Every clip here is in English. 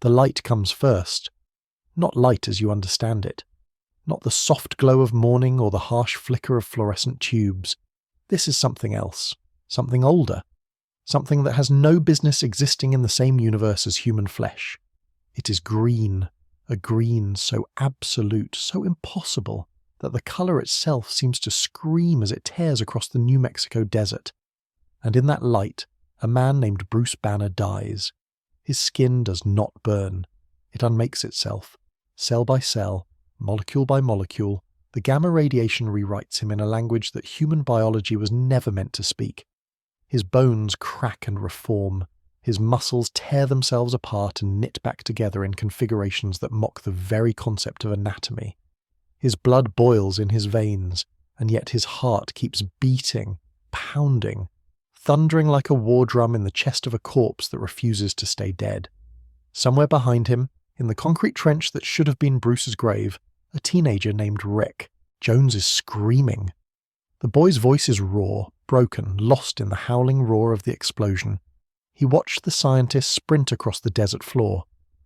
The light comes first. Not light as you understand it. Not the soft glow of morning or the harsh flicker of fluorescent tubes. This is something else. Something older. Something that has no business existing in the same universe as human flesh. It is green. A green so absolute, so impossible, that the colour itself seems to scream as it tears across the New Mexico desert. And in that light, a man named Bruce Banner dies. His skin does not burn. It unmakes itself. Cell by cell, molecule by molecule, the gamma radiation rewrites him in a language that human biology was never meant to speak. His bones crack and reform. His muscles tear themselves apart and knit back together in configurations that mock the very concept of anatomy. His blood boils in his veins, and yet his heart keeps beating, pounding, thundering like a war drum in the chest of a corpse that refuses to stay dead. Somewhere behind him, in the concrete trench that should have been Bruce's grave, a teenager named Rick. Jones is screaming. The boy's voice is raw, broken, lost in the howling roar of the explosion. He watched the scientist sprint across the desert floor.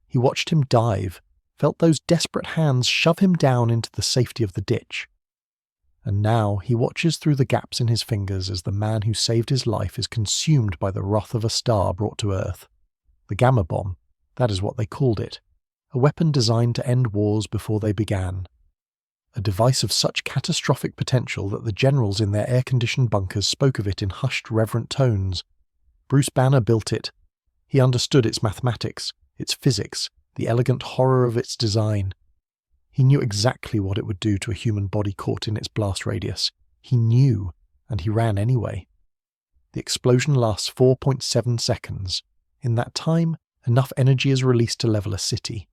He watched him dive, felt those desperate hands shove him down into the safety of the ditch. And now he watches through the gaps in his fingers as the man who saved his life is consumed by the wrath of a star brought to Earth. The gamma bomb, that is what they called it. A weapon designed to end wars before they began. A device of such catastrophic potential that the generals in their air-conditioned bunkers spoke of it in hushed, reverent tones. Bruce Banner built it. He understood its mathematics, its physics, the elegant horror of its design. He knew exactly what it would do to a human body caught in its blast radius. He knew, and he ran anyway. The explosion lasts 4.7 seconds. In that time, enough energy is released to level a city.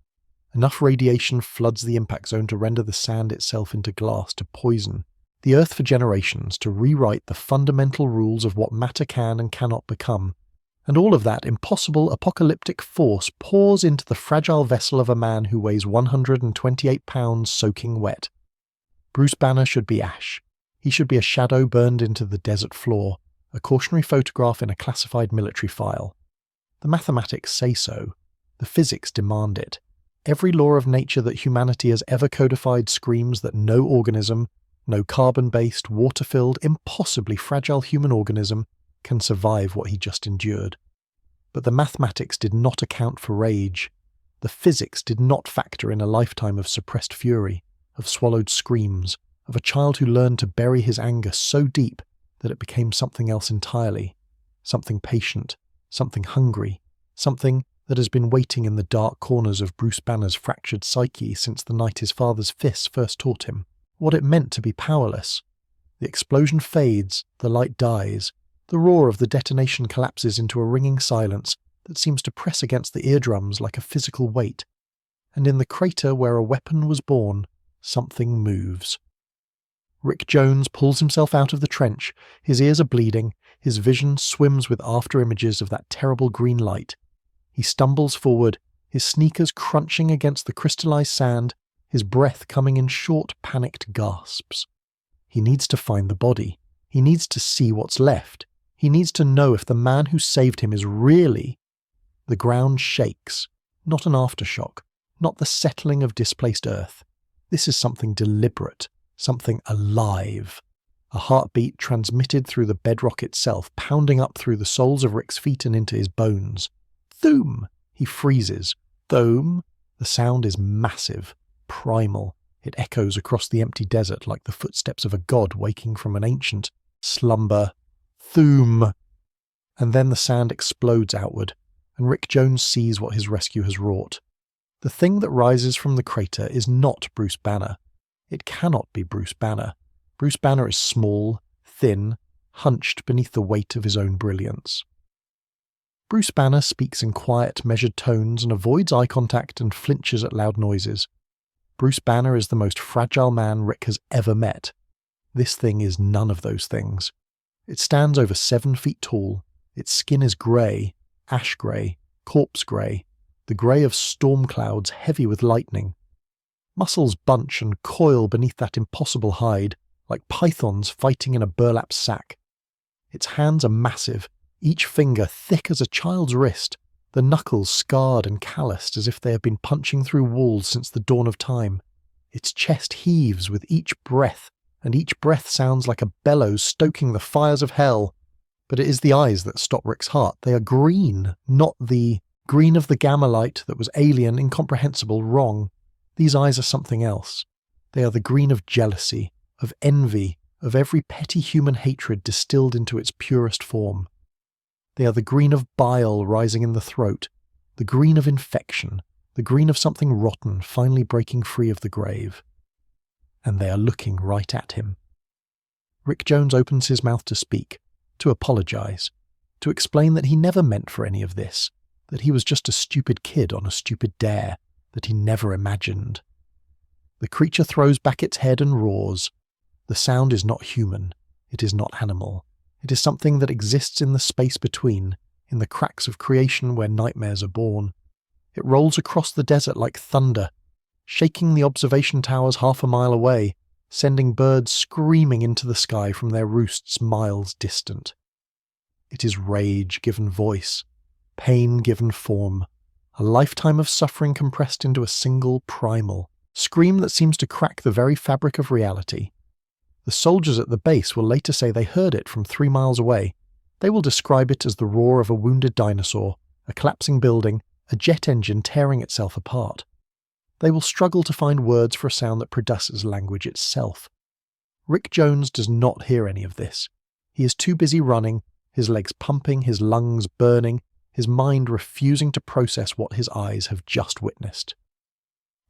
Enough radiation floods the impact zone to render the sand itself into glass, to poison the Earth for generations, to rewrite the fundamental rules of what matter can and cannot become. And all of that impossible apocalyptic force pours into the fragile vessel of a man who weighs 128 pounds soaking wet. Bruce Banner should be ash. He should be a shadow burned into the desert floor, a cautionary photograph in a classified military file. The mathematics say so. The physics demand it. Every law of nature that humanity has ever codified screams that no organism, no carbon-based, water-filled, impossibly fragile human organism can survive what he just endured. But the mathematics did not account for rage. The physics did not factor in a lifetime of suppressed fury, of swallowed screams, of a child who learned to bury his anger so deep that it became something else entirely, something patient, something hungry, something that has been waiting in the dark corners of Bruce Banner's fractured psyche since the night his father's fists first taught him what it meant to be powerless. The explosion fades, the light dies, the roar of the detonation collapses into a ringing silence that seems to press against the eardrums like a physical weight. And in the crater where a weapon was born, something moves. Rick Jones pulls himself out of the trench, his ears are bleeding, his vision swims with after-images of that terrible green light. He stumbles forward, his sneakers crunching against the crystallized sand, his breath coming in short, panicked gasps. He needs to find the body. He needs to see what's left. He needs to know if the man who saved him is really... The ground shakes, not an aftershock, not the settling of displaced earth. This is something deliberate, something alive. A heartbeat transmitted through the bedrock itself, pounding up through the soles of Rick's feet and into his bones. Thoom! He freezes. Thoom! The sound is massive, primal. It echoes across the empty desert like the footsteps of a god waking from an ancient slumber. Thoom! And then the sand explodes outward, and Rick Jones sees what his rescue has wrought. The thing that rises from the crater is not Bruce Banner. It cannot be Bruce Banner. Bruce Banner is small, thin, hunched beneath the weight of his own brilliance. Bruce Banner speaks in quiet, measured tones and avoids eye contact and flinches at loud noises. Bruce Banner is the most fragile man Rick has ever met. This thing is none of those things. It stands over 7 feet tall. Its skin is grey, ash grey, corpse grey, the grey of storm clouds heavy with lightning. Muscles bunch and coil beneath that impossible hide, like pythons fighting in a burlap sack. Its hands are massive, each finger thick as a child's wrist, the knuckles scarred and calloused as if they have been punching through walls since the dawn of time. Its chest heaves with each breath, and each breath sounds like a bellows stoking the fires of hell. But it is the eyes that stop Rick's heart. They are green, not the green of the gamma light that was alien, incomprehensible, wrong. These eyes are something else. They are the green of jealousy, of envy, of every petty human hatred distilled into its purest form. They are the green of bile rising in the throat, the green of infection, the green of something rotten finally breaking free of the grave. And they are looking right at him. Rick Jones opens his mouth to speak, to apologize, to explain that he never meant for any of this, that he was just a stupid kid on a stupid dare, that he never imagined. The creature throws back its head and roars. The sound is not human. It is not animal. It is something that exists in the space between, in the cracks of creation where nightmares are born. It rolls across the desert like thunder, shaking the observation towers half a mile away, sending birds screaming into the sky from their roosts miles distant. It is rage given voice, pain given form, a lifetime of suffering compressed into a single primal scream that seems to crack the very fabric of reality. The soldiers at the base will later say they heard it from 3 miles away. They will describe it as the roar of a wounded dinosaur, a collapsing building, a jet engine tearing itself apart. They will struggle to find words for a sound that produces language itself. Rick Jones does not hear any of this. He is too busy running, his legs pumping, his lungs burning, his mind refusing to process what his eyes have just witnessed.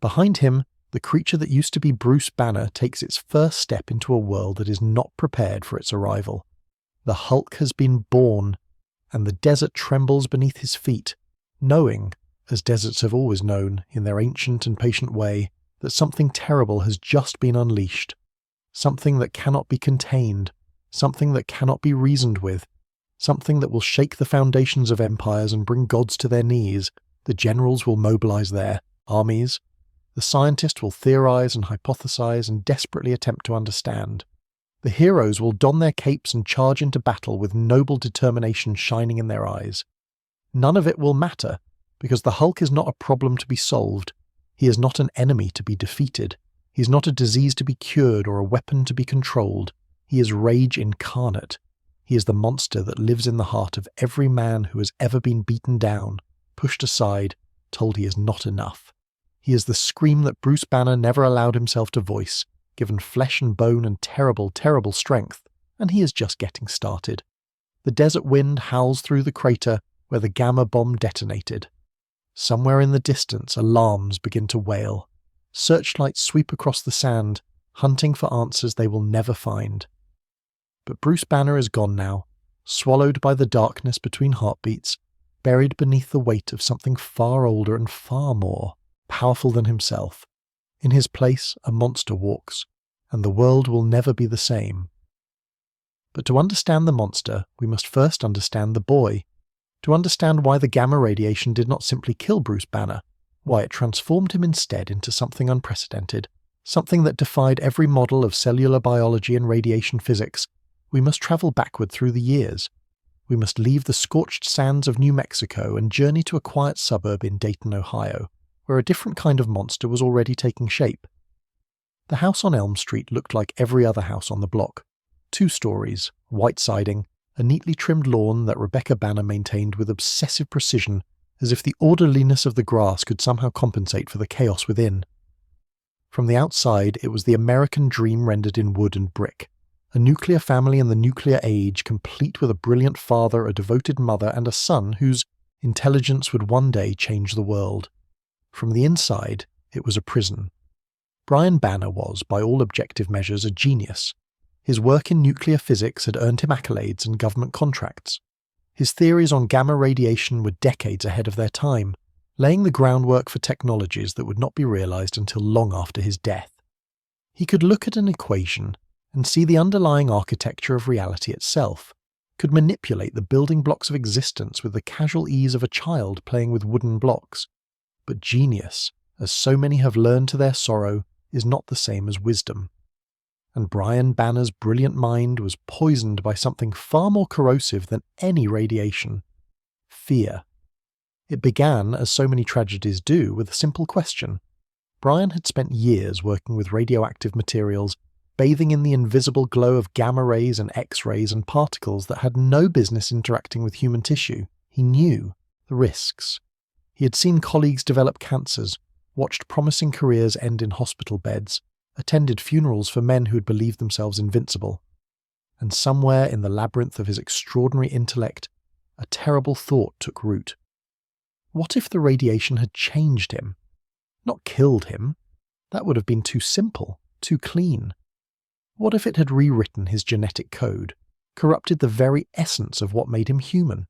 Behind him, the creature that used to be Bruce Banner takes its first step into a world that is not prepared for its arrival. The Hulk has been born, and the desert trembles beneath his feet, knowing, as deserts have always known in their ancient and patient way, that something terrible has just been unleashed, something that cannot be contained, something that cannot be reasoned with, something that will shake the foundations of empires and bring gods to their knees. The generals will mobilize their armies. The scientist will theorize and hypothesize and desperately attempt to understand. The heroes will don their capes and charge into battle with noble determination shining in their eyes. None of it will matter, because the Hulk is not a problem to be solved. He is not an enemy to be defeated. He is not a disease to be cured or a weapon to be controlled. He is rage incarnate. He is the monster that lives in the heart of every man who has ever been beaten down, pushed aside, told he is not enough. He is the scream that Bruce Banner never allowed himself to voice, given flesh and bone and terrible, terrible strength, and he is just getting started. The desert wind howls through the crater where the gamma bomb detonated. Somewhere in the distance, alarms begin to wail. Searchlights sweep across the sand, hunting for answers they will never find. But Bruce Banner is gone now, swallowed by the darkness between heartbeats, buried beneath the weight of something far older and far more powerful than himself. In his place, a monster walks, and the world will never be the same. But to understand the monster, we must first understand the boy, to understand why the gamma radiation did not simply kill Bruce Banner, why it transformed him instead into something unprecedented, something that defied every model of cellular biology and radiation physics. We must travel backward through the years. We must leave the scorched sands of New Mexico and journey to a quiet suburb in Dayton, Ohio, where a different kind of monster was already taking shape. The house on Elm Street looked like every other house on the block. 2 stories, white siding, a neatly trimmed lawn that Rebecca Banner maintained with obsessive precision, as if the orderliness of the grass could somehow compensate for the chaos within. From the outside, it was the American dream rendered in wood and brick. A nuclear family in the nuclear age, complete with a brilliant father, a devoted mother, and a son whose intelligence would one day change the world. From the inside, it was a prison. Brian Banner was, by all objective measures, a genius. His work in nuclear physics had earned him accolades and government contracts. His theories on gamma radiation were decades ahead of their time, laying the groundwork for technologies that would not be realized until long after his death. He could look at an equation and see the underlying architecture of reality itself, could manipulate the building blocks of existence with the casual ease of a child playing with wooden blocks. But genius, as so many have learned to their sorrow, is not the same as wisdom. And Brian Banner's brilliant mind was poisoned by something far more corrosive than any radiation: fear. It began, as so many tragedies do, with a simple question. Brian had spent years working with radioactive materials, bathing in the invisible glow of gamma rays and X-rays and particles that had no business interacting with human tissue. He knew the risks. He had seen colleagues develop cancers, watched promising careers end in hospital beds, attended funerals for men who had believed themselves invincible. And somewhere in the labyrinth of his extraordinary intellect, a terrible thought took root. What if the radiation had changed him? Not killed him. That would have been too simple, too clean. What if it had rewritten his genetic code, corrupted the very essence of what made him human?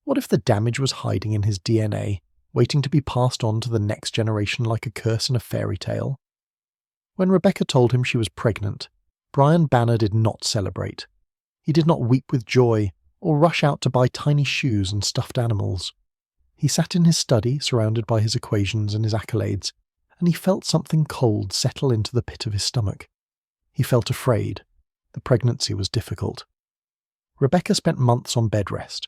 What if the damage was hiding in his DNA, waiting to be passed on to the next generation like a curse in a fairy tale? When Rebecca told him she was pregnant, Brian Banner did not celebrate. He did not weep with joy or rush out to buy tiny shoes and stuffed animals. He sat in his study, surrounded by his equations and his accolades, and he felt something cold settle into the pit of his stomach. He felt afraid. The pregnancy was difficult. Rebecca spent months on bed rest,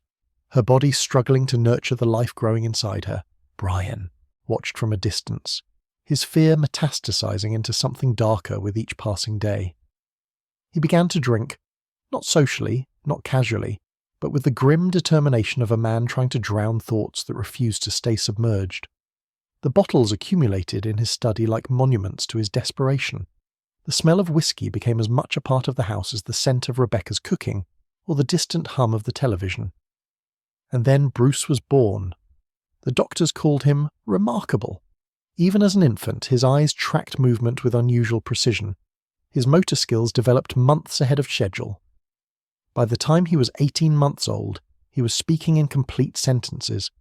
her body struggling to nurture the life growing inside her. Brian watched from a distance, his fear metastasizing into something darker with each passing day. He began to drink, not socially, not casually, but with the grim determination of a man trying to drown thoughts that refused to stay submerged. The bottles accumulated in his study like monuments to his desperation. The smell of whiskey became as much a part of the house as the scent of Rebecca's cooking or the distant hum of the television. And then Bruce was born. The doctors called him remarkable. Even as an infant, his eyes tracked movement with unusual precision. His motor skills developed months ahead of schedule. By the time he was 18 months old, he was speaking in complete sentences.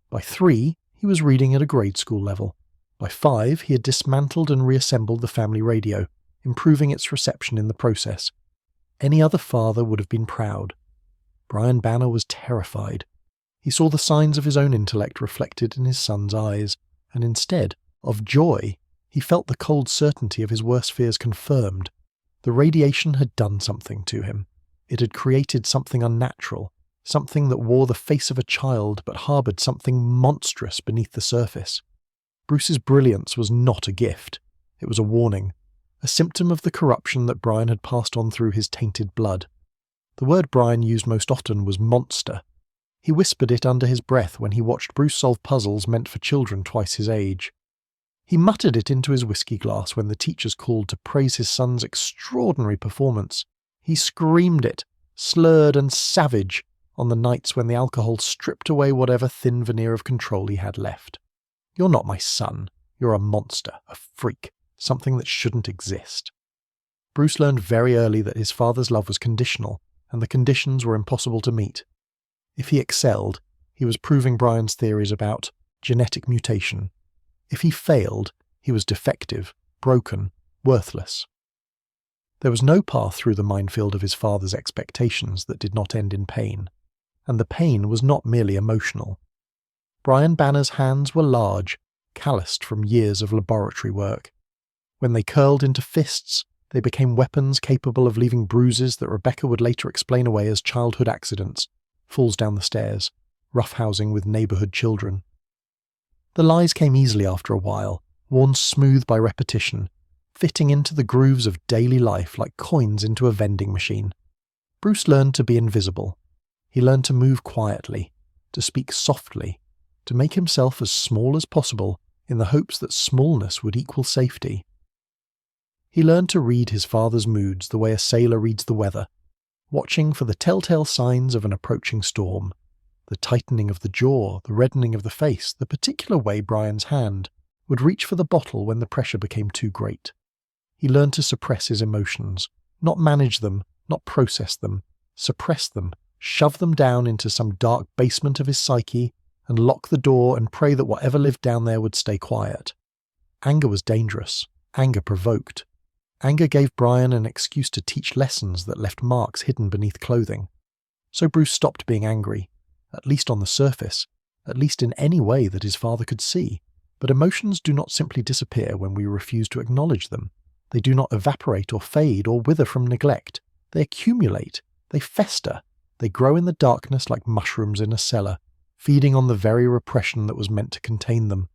By 3, he was reading at a grade school level. By 5, he had dismantled and reassembled the family radio, improving its reception in the process. Any other father would have been proud. Brian Banner was terrified. He saw the signs of his own intellect reflected in his son's eyes, and instead of joy, he felt the cold certainty of his worst fears confirmed. The radiation had done something to him. It had created something unnatural, something that wore the face of a child but harboured something monstrous beneath the surface. Bruce's brilliance was not a gift. It was a warning, a symptom of the corruption that Brian had passed on through his tainted blood. The word Brian used most often was monster. He whispered it under his breath when he watched Bruce solve puzzles meant for children twice his age. He muttered it into his whiskey glass when the teachers called to praise his son's extraordinary performance. He screamed it, slurred and savage, on the nights when the alcohol stripped away whatever thin veneer of control he had left. "You're not my son. You're a monster, a freak, something that shouldn't exist." Bruce learned very early that his father's love was conditional, and the conditions were impossible to meet. If he excelled, he was proving Brian's theories about genetic mutation. If he failed, he was defective, broken, worthless. There was no path through the minefield of his father's expectations that did not end in pain, and the pain was not merely emotional. Brian Banner's hands were large, calloused from years of laboratory work. When they curled into fists, they became weapons capable of leaving bruises that Rebecca would later explain away as childhood accidents, falls down the stairs, roughhousing with neighbourhood children. The lies came easily after a while, worn smooth by repetition, fitting into the grooves of daily life like coins into a vending machine. Bruce learned to be invisible. He learned to move quietly, to speak softly, to make himself as small as possible in the hopes that smallness would equal safety. He learned to read his father's moods the way a sailor reads the weather, watching for the telltale signs of an approaching storm, the tightening of the jaw, the reddening of the face, the particular way Brian's hand would reach for the bottle when the pressure became too great. He learned to suppress his emotions, not manage them, not process them, suppress them, shove them down into some dark basement of his psyche, and lock the door and pray that whatever lived down there would stay quiet. Anger was dangerous. Anger provoked. Anger gave Brian an excuse to teach lessons that left marks hidden beneath clothing. So Bruce stopped being angry, at least on the surface, at least in any way that his father could see. But emotions do not simply disappear when we refuse to acknowledge them. They do not evaporate or fade or wither from neglect. They accumulate. They fester. They grow in the darkness like mushrooms in a cellar, feeding on the very repression that was meant to contain them.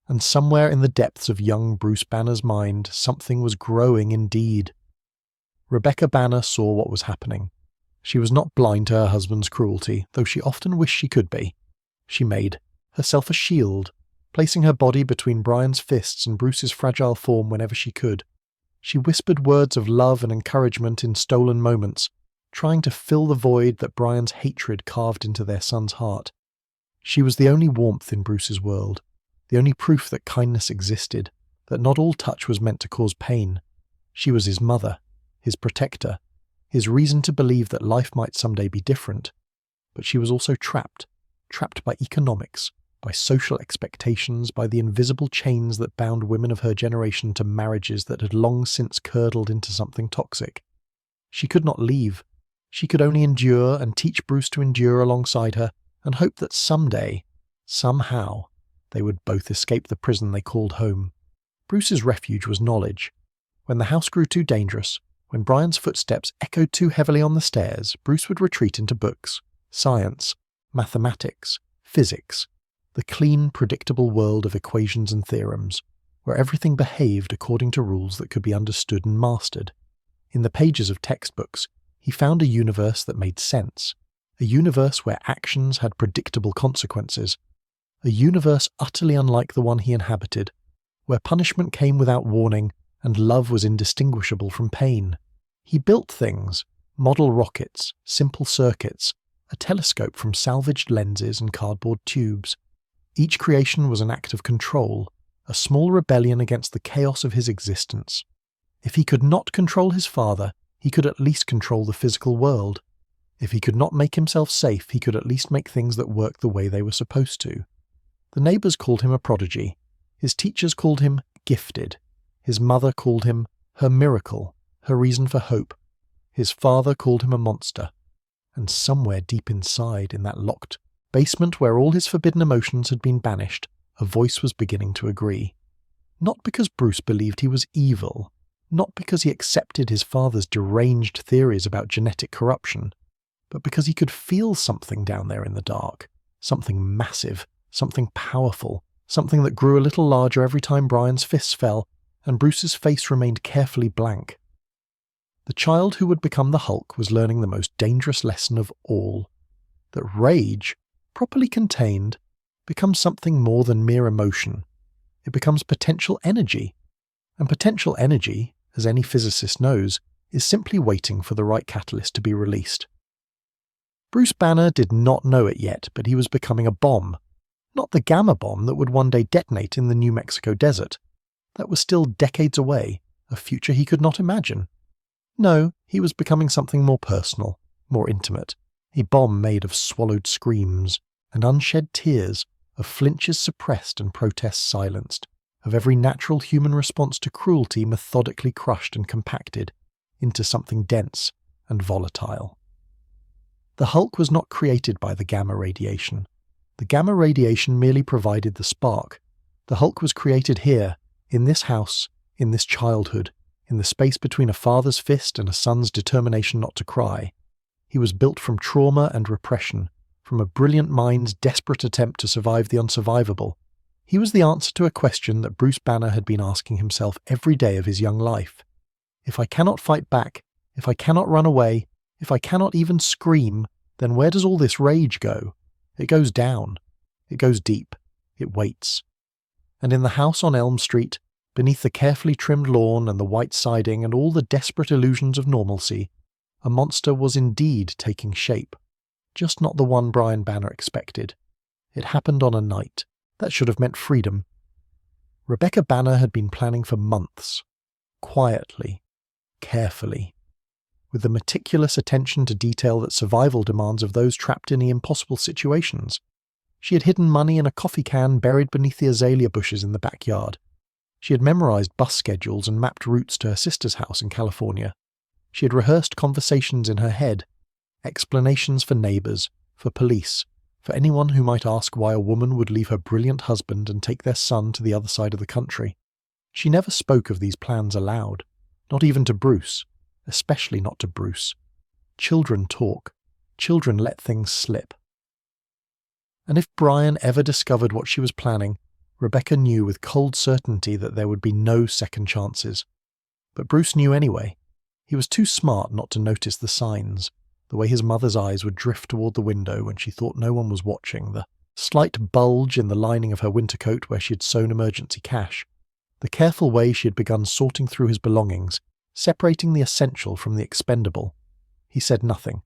And somewhere in the depths of young Bruce Banner's mind, something was growing indeed. Rebecca Banner saw what was happening. She was not blind to her husband's cruelty, though she often wished she could be. She made herself a shield, placing her body between Brian's fists and Bruce's fragile form whenever she could. She whispered words of love and encouragement in stolen moments, trying to fill the void that Brian's hatred carved into their son's heart. She was the only warmth in Bruce's world, the only proof that kindness existed, that not all touch was meant to cause pain. She was his mother, his protector, his reason to believe that life might someday be different. But she was also trapped by economics, by social expectations, by the invisible chains that bound women of her generation to marriages that had long since curdled into something toxic. She could not leave. She could only endure and teach Bruce to endure alongside her, and hope that someday, somehow, they would both escape the prison they called home. Bruce's refuge was knowledge. When the house grew too dangerous, when Brian's footsteps echoed too heavily on the stairs, Bruce would retreat into books, science, mathematics, physics, the clean, predictable world of equations and theorems, where everything behaved according to rules that could be understood and mastered. In the pages of textbooks, he found a universe that made sense, a universe where actions had predictable consequences, a universe utterly unlike the one he inhabited, where punishment came without warning and love was indistinguishable from pain. He built things, model rockets, simple circuits, a telescope from salvaged lenses and cardboard tubes. Each creation was an act of control, a small rebellion against the chaos of his existence. If he could not control his father, he could at least control the physical world. If he could not make himself safe, he could at least make things that worked the way they were supposed to. The neighbours called him a prodigy. His teachers called him gifted. His mother called him her miracle, her reason for hope. His father called him a monster. And somewhere deep inside, in that locked basement where all his forbidden emotions had been banished, a voice was beginning to agree. Not because Bruce believed he was evil, not because he accepted his father's deranged theories about genetic corruption, but because he could feel something down there in the dark, something massive, something powerful, something that grew a little larger every time Brian's fists fell, and Bruce's face remained carefully blank. The child who would become the Hulk was learning the most dangerous lesson of all, that rage, properly contained, becomes something more than mere emotion. It becomes potential energy, and potential energy, as any physicist knows, is simply waiting for the right catalyst to be released. Bruce Banner did not know it yet, but he was becoming a bomb. Not the gamma bomb that would one day detonate in the New Mexico desert. That was still decades away, a future he could not imagine. No, he was becoming something more personal, more intimate, a bomb made of swallowed screams and unshed tears, of flinches suppressed and protests silenced, of every natural human response to cruelty methodically crushed and compacted into something dense and volatile. The Hulk was not created by the gamma radiation. The gamma radiation merely provided the spark. The Hulk was created here, in this house, in this childhood, in the space between a father's fist and a son's determination not to cry. He was built from trauma and repression, from a brilliant mind's desperate attempt to survive the unsurvivable. He was the answer to a question that Bruce Banner had been asking himself every day of his young life. If I cannot fight back, if I cannot run away, if I cannot even scream, then where does all this rage go? It goes down. It goes deep. It waits. And in the house on Elm Street, beneath the carefully trimmed lawn and the white siding and all the desperate illusions of normalcy, a monster was indeed taking shape. Just not the one Brian Banner expected. It happened on a night. That should have meant freedom. Rebecca Banner had been planning for months. Quietly. Carefully. With the meticulous attention to detail that survival demands of those trapped in the impossible situations. She had hidden money in a coffee can buried beneath the azalea bushes in the backyard. She had memorized bus schedules and mapped routes to her sister's house in California. She had rehearsed conversations in her head, explanations for neighbours, for police, for anyone who might ask why a woman would leave her brilliant husband and take their son to the other side of the country. She never spoke of these plans aloud, not even to Bruce, especially not to Bruce. Children talk. Children let things slip. And if Brian ever discovered what she was planning, Rebecca knew with cold certainty that there would be no second chances. But Bruce knew anyway. He was too smart not to notice the signs, the way his mother's eyes would drift toward the window when she thought no one was watching, the slight bulge in the lining of her winter coat where she had sewn emergency cash, the careful way she had begun sorting through his belongings, separating the essential from the expendable. He said nothing.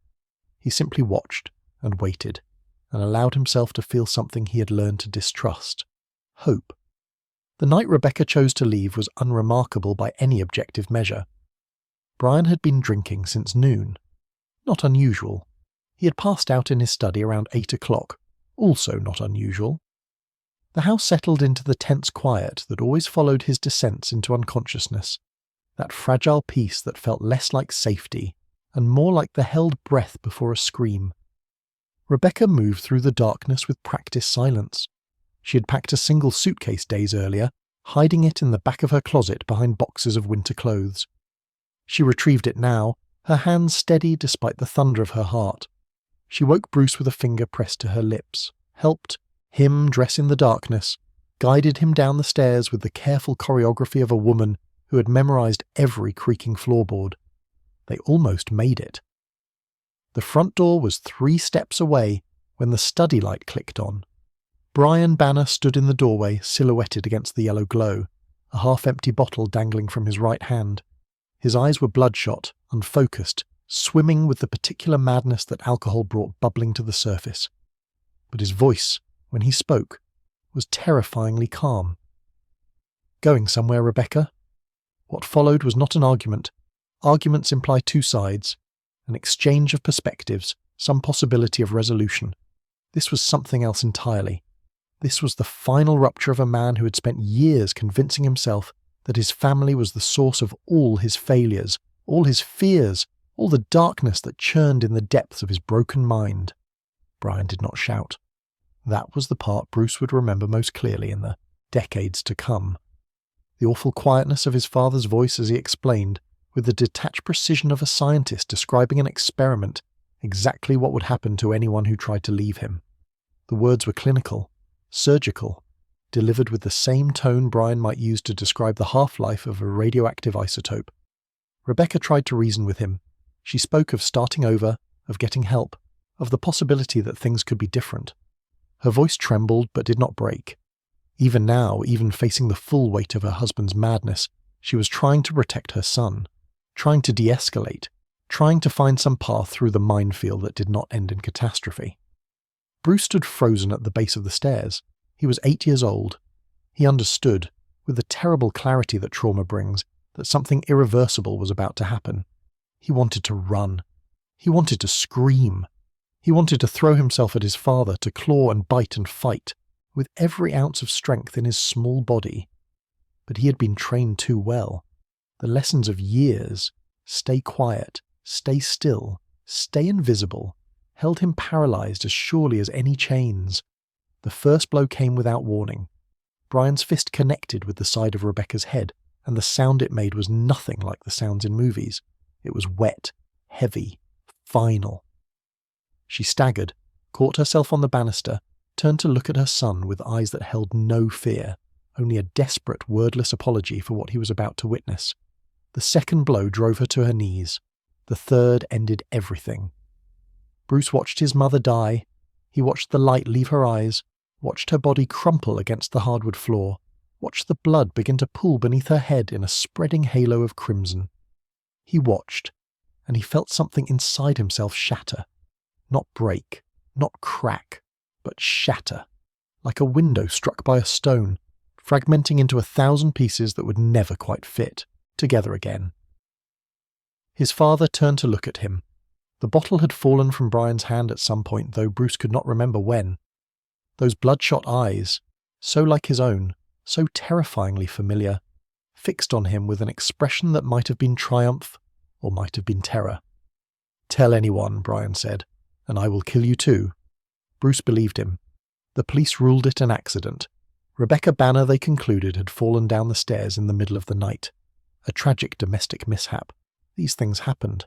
He simply watched and waited, and allowed himself to feel something he had learned to distrust: hope. The night Rebecca chose to leave was unremarkable by any objective measure. Brian had been drinking since noon. Not unusual. He had passed out in his study around 8 o'clock, also not unusual. The house settled into the tense quiet that always followed his descents into unconsciousness, that fragile peace that felt less like safety and more like the held breath before a scream. Rebecca moved through the darkness with practiced silence. She had packed a single suitcase days earlier, hiding it in the back of her closet behind boxes of winter clothes. She retrieved it now, her hands steady despite the thunder of her heart. She woke Bruce with a finger pressed to her lips, helped him dress in the darkness, guided him down the stairs with the careful choreography of a woman who had memorized every creaking floorboard. They almost made it. The front door was 3 steps away when the study light clicked on. Brian Banner stood in the doorway, silhouetted against the yellow glow, a half-empty bottle dangling from his right hand. His eyes were bloodshot, unfocused, swimming with the particular madness that alcohol brought bubbling to the surface. But his voice, when he spoke, was terrifyingly calm. "Going somewhere, Rebecca?" What followed was not an argument. Arguments imply 2 sides, an exchange of perspectives, some possibility of resolution. This was something else entirely. This was the final rupture of a man who had spent years convincing himself that his family was the source of all his failures, all his fears, all the darkness that churned in the depths of his broken mind. Brian did not shout. That was the part Bruce would remember most clearly in the decades to come. The awful quietness of his father's voice as he explained, with the detached precision of a scientist describing an experiment, exactly what would happen to anyone who tried to leave him. The words were clinical, surgical, delivered with the same tone Brian might use to describe the half-life of a radioactive isotope. Rebecca tried to reason with him. She spoke of starting over, of getting help, of the possibility that things could be different. Her voice trembled but did not break. Even now, even facing the full weight of her husband's madness, she was trying to protect her son, trying to de-escalate, trying to find some path through the minefield that did not end in catastrophe. Bruce stood frozen at the base of the stairs. He was 8 years old. He understood, with the terrible clarity that trauma brings, that something irreversible was about to happen. He wanted to run. He wanted to scream. He wanted to throw himself at his father, to claw and bite and fight, with every ounce of strength in his small body. But he had been trained too well. The lessons of years, stay quiet, stay still, stay invisible, held him paralyzed as surely as any chains. The first blow came without warning. Brian's fist connected with the side of Rebecca's head, and the sound it made was nothing like the sounds in movies. It was wet, heavy, final. She staggered, caught herself on the banister, turned to look at her son with eyes that held no fear, only a desperate, wordless apology for what he was about to witness. The second blow drove her to her knees. The third ended everything. Bruce watched his mother die. He watched the light leave her eyes, watched her body crumple against the hardwood floor, watched the blood begin to pool beneath her head in a spreading halo of crimson. He watched, and he felt something inside himself shatter. Not break, not crack, but shatter, like a window struck by a stone, fragmenting into 1,000 pieces that would never quite fit together again. His father turned to look at him. The bottle had fallen from Brian's hand at some point, though Bruce could not remember when. Those bloodshot eyes, so like his own, so terrifyingly familiar, fixed on him with an expression that might have been triumph or might have been terror. "Tell anyone," Brian said, "and I will kill you too." Bruce believed him. The police ruled it an accident. Rebecca Banner, they concluded, had fallen down the stairs in the middle of the night. A tragic domestic mishap. These things happened.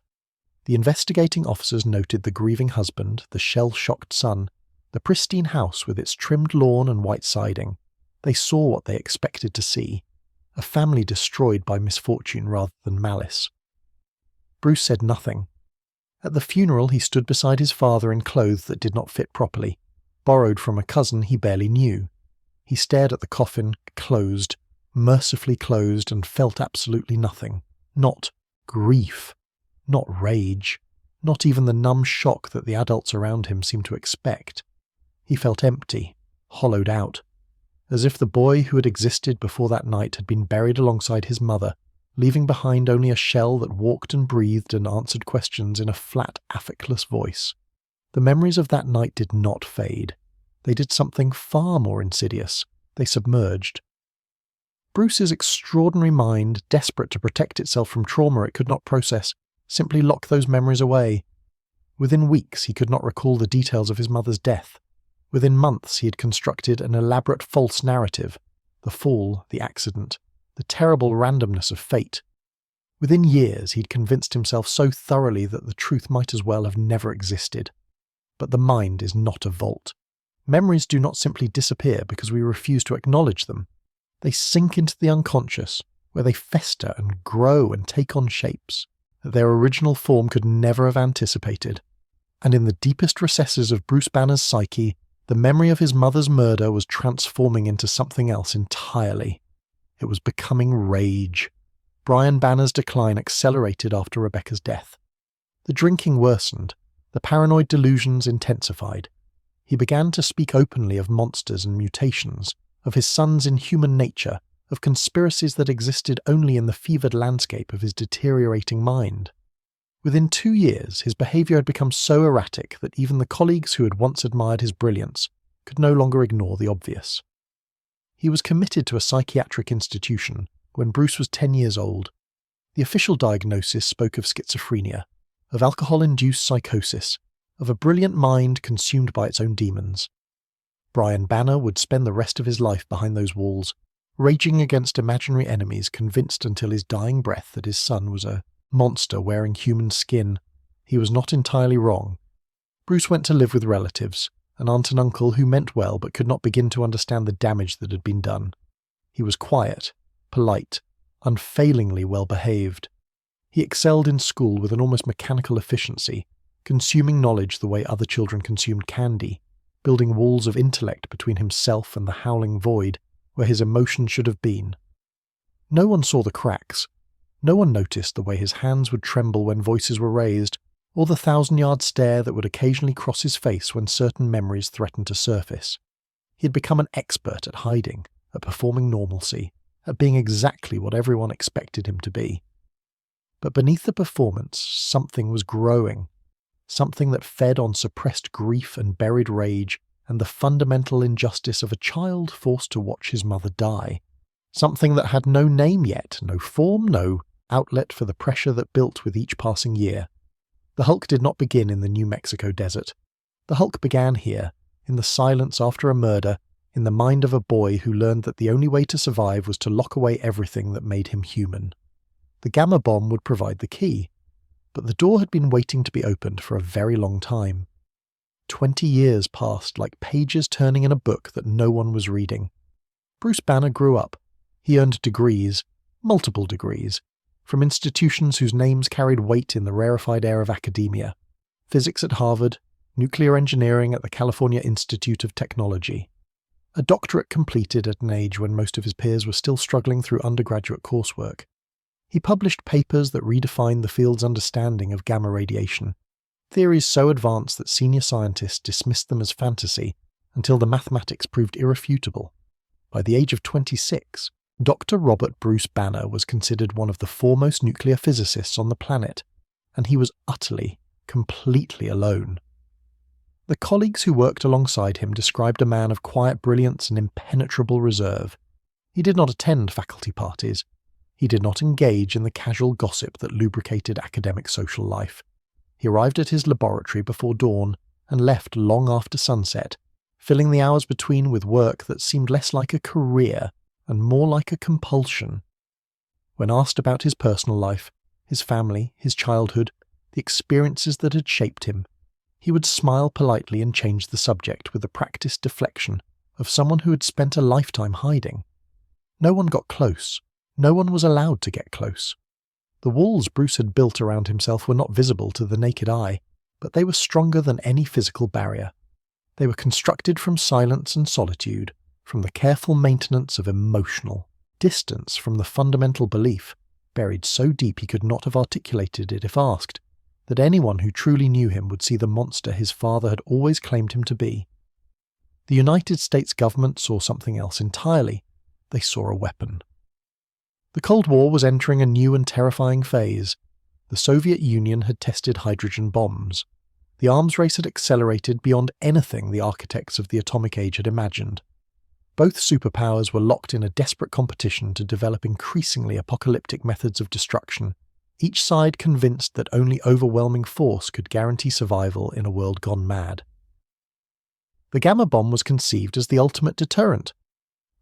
The investigating officers noted the grieving husband, the shell-shocked son, The pristine house with its trimmed lawn and white siding. They saw what they expected to see. A family destroyed by misfortune rather than malice. Bruce said nothing. At the funeral he stood beside his father in clothes that did not fit properly, borrowed from a cousin he barely knew. He stared at the coffin, closed, mercifully closed, and felt absolutely nothing. Not grief. Not rage. Not even the numb shock that the adults around him seemed to expect. He felt empty, hollowed out, as if the boy who had existed before that night had been buried alongside his mother, leaving behind only a shell that walked and breathed and answered questions in a flat, affectless voice. The memories of that night did not fade. They did something far more insidious. They submerged. Bruce's extraordinary mind, desperate to protect itself from trauma it could not process, simply locked those memories away. Within weeks he could not recall the details of his mother's death. Within months he had constructed an elaborate false narrative, the fall, the accident, the terrible randomness of fate. Within years he'd convinced himself so thoroughly that the truth might as well have never existed. But the mind is not a vault. Memories do not simply disappear because we refuse to acknowledge them. They sink into the unconscious, where they fester and grow and take on shapes that their original form could never have anticipated. And in the deepest recesses of Bruce Banner's psyche, the memory of his mother's murder was transforming into something else entirely. It was becoming rage. Brian Banner's decline accelerated after Rebecca's death. The drinking worsened. The paranoid delusions intensified. He began to speak openly of monsters and mutations, of his son's inhuman nature, of conspiracies that existed only in the fevered landscape of his deteriorating mind. Within 2 years, his behaviour had become so erratic that even the colleagues who had once admired his brilliance could no longer ignore the obvious. He was committed to a psychiatric institution when Bruce was 10 years old. The official diagnosis spoke of schizophrenia, of alcohol-induced psychosis, of a brilliant mind consumed by its own demons. Brian Banner would spend the rest of his life behind those walls, raging against imaginary enemies, convinced until his dying breath that his son was a monster wearing human skin. He was not entirely wrong. Bruce went to live with relatives, an aunt and uncle who meant well but could not begin to understand the damage that had been done. He was quiet, polite, unfailingly well-behaved. He excelled in school with an almost mechanical efficiency, consuming knowledge the way other children consumed candy, building walls of intellect between himself and the howling void where his emotions should have been. No one saw the cracks. No one noticed the way his hands would tremble when voices were raised, or the 1,000-yard stare that would occasionally cross his face when certain memories threatened to surface. He had become an expert at hiding, at performing normalcy, at being exactly what everyone expected him to be. But beneath the performance, something was growing. Something that fed on suppressed grief and buried rage and the fundamental injustice of a child forced to watch his mother die. Something that had no name yet, no form, no outlet for the pressure that built with each passing year. The Hulk did not begin in the New Mexico desert. The Hulk began here, in the silence after a murder, in the mind of a boy who learned that the only way to survive was to lock away everything that made him human. The gamma bomb would provide the key, but the door had been waiting to be opened for a very long time. 20 years passed like pages turning in a book that no one was reading. Bruce Banner grew up. He earned degrees, multiple degrees, from institutions whose names carried weight in the rarefied air of academia. Physics at Harvard, nuclear engineering at the California Institute of Technology. A doctorate completed at an age when most of his peers were still struggling through undergraduate coursework. He published papers that redefined the field's understanding of gamma radiation, theories so advanced that senior scientists dismissed them as fantasy until the mathematics proved irrefutable. By the age of 26, Dr. Robert Bruce Banner was considered one of the foremost nuclear physicists on the planet, and he was utterly, completely alone. The colleagues who worked alongside him described a man of quiet brilliance and impenetrable reserve. He did not attend faculty parties. He did not engage in the casual gossip that lubricated academic social life. He arrived at his laboratory before dawn and left long after sunset, filling the hours between with work that seemed less like a career and more like a compulsion. When asked about his personal life, his family, his childhood, the experiences that had shaped him, He would smile politely and change the subject with the practiced deflection of someone who had spent a lifetime hiding. No one got close. No one was allowed to get close. The walls Bruce had built around himself were not visible to the naked eye, but they were stronger than any physical barrier. They were constructed from silence and solitude, from the careful maintenance of emotional distance from the fundamental belief, buried so deep he could not have articulated it if asked, that anyone who truly knew him would see the monster his father had always claimed him to be. The United States government saw something else entirely. They saw a weapon. The Cold War was entering a new and terrifying phase. The Soviet Union had tested hydrogen bombs. The arms race had accelerated beyond anything the architects of the atomic age had imagined. Both superpowers were locked in a desperate competition to develop increasingly apocalyptic methods of destruction, each side convinced that only overwhelming force could guarantee survival in a world gone mad. The gamma bomb was conceived as the ultimate deterrent.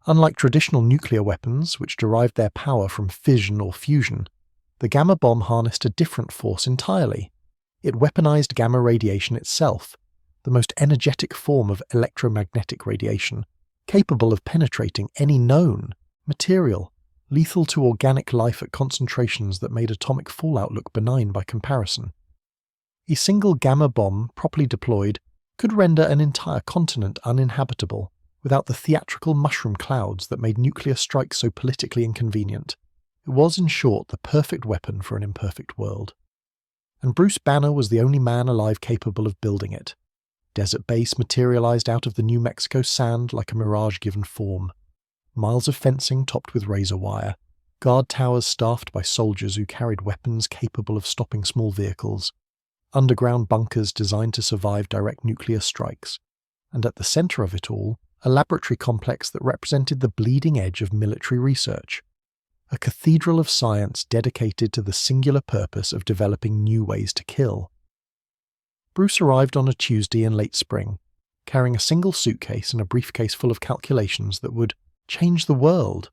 Unlike traditional nuclear weapons, which derived their power from fission or fusion, the gamma bomb harnessed a different force entirely. It weaponized gamma radiation itself, the most energetic form of electromagnetic radiation, capable of penetrating any known material, lethal to organic life at concentrations that made atomic fallout look benign by comparison. A single gamma bomb, properly deployed, could render an entire continent uninhabitable, without the theatrical mushroom clouds that made nuclear strikes so politically inconvenient. It was, in short, the perfect weapon for an imperfect world. And Bruce Banner was the only man alive capable of building it. Desert Base materialized out of the New Mexico sand like a mirage given form. Miles of fencing topped with razor wire, guard towers staffed by soldiers who carried weapons capable of stopping small vehicles, underground bunkers designed to survive direct nuclear strikes, and at the center of it all, a laboratory complex that represented the bleeding edge of military research. A cathedral of science dedicated to the singular purpose of developing new ways to kill. Bruce arrived on a Tuesday in late spring, carrying a single suitcase and a briefcase full of calculations that would change the world.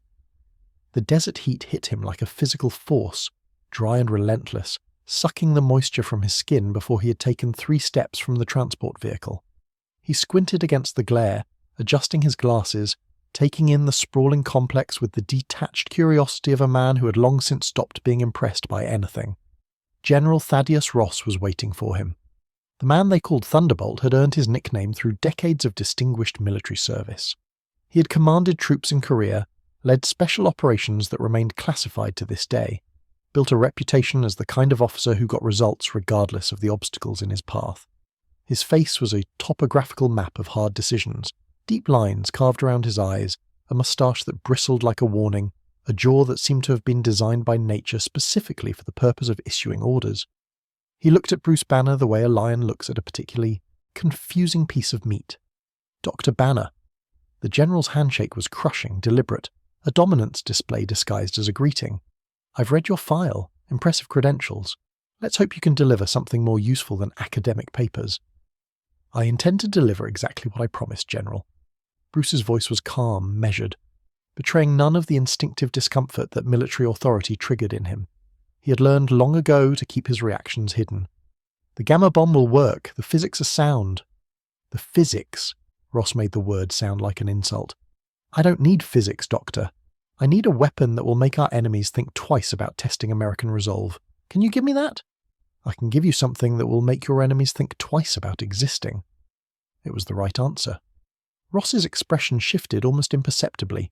The desert heat hit him like a physical force, dry and relentless, sucking the moisture from his skin before he had taken 3 steps from the transport vehicle. He squinted against the glare, adjusting his glasses, taking in the sprawling complex with the detached curiosity of a man who had long since stopped being impressed by anything. General Thaddeus Ross was waiting for him. The man they called Thunderbolt had earned his nickname through decades of distinguished military service. He had commanded troops in Korea, led special operations that remained classified to this day, built a reputation as the kind of officer who got results regardless of the obstacles in his path. His face was a topographical map of hard decisions, deep lines carved around his eyes, a moustache that bristled like a warning, a jaw that seemed to have been designed by nature specifically for the purpose of issuing orders. He looked at Bruce Banner the way a lion looks at a particularly confusing piece of meat. Dr. Banner. The general's handshake was crushing, deliberate, a dominance display disguised as a greeting. I've read your file, impressive credentials. Let's hope you can deliver something more useful than academic papers. I intend to deliver exactly what I promised, General. Bruce's voice was calm, measured, betraying none of the instinctive discomfort that military authority triggered in him. He had learned long ago to keep his reactions hidden. The gamma bomb will work. The physics are sound. The physics? Ross made the word sound like an insult. I don't need physics, Doctor. I need a weapon that will make our enemies think twice about testing American resolve. Can you give me that? I can give you something that will make your enemies think twice about existing. It was the right answer. Ross's expression shifted almost imperceptibly.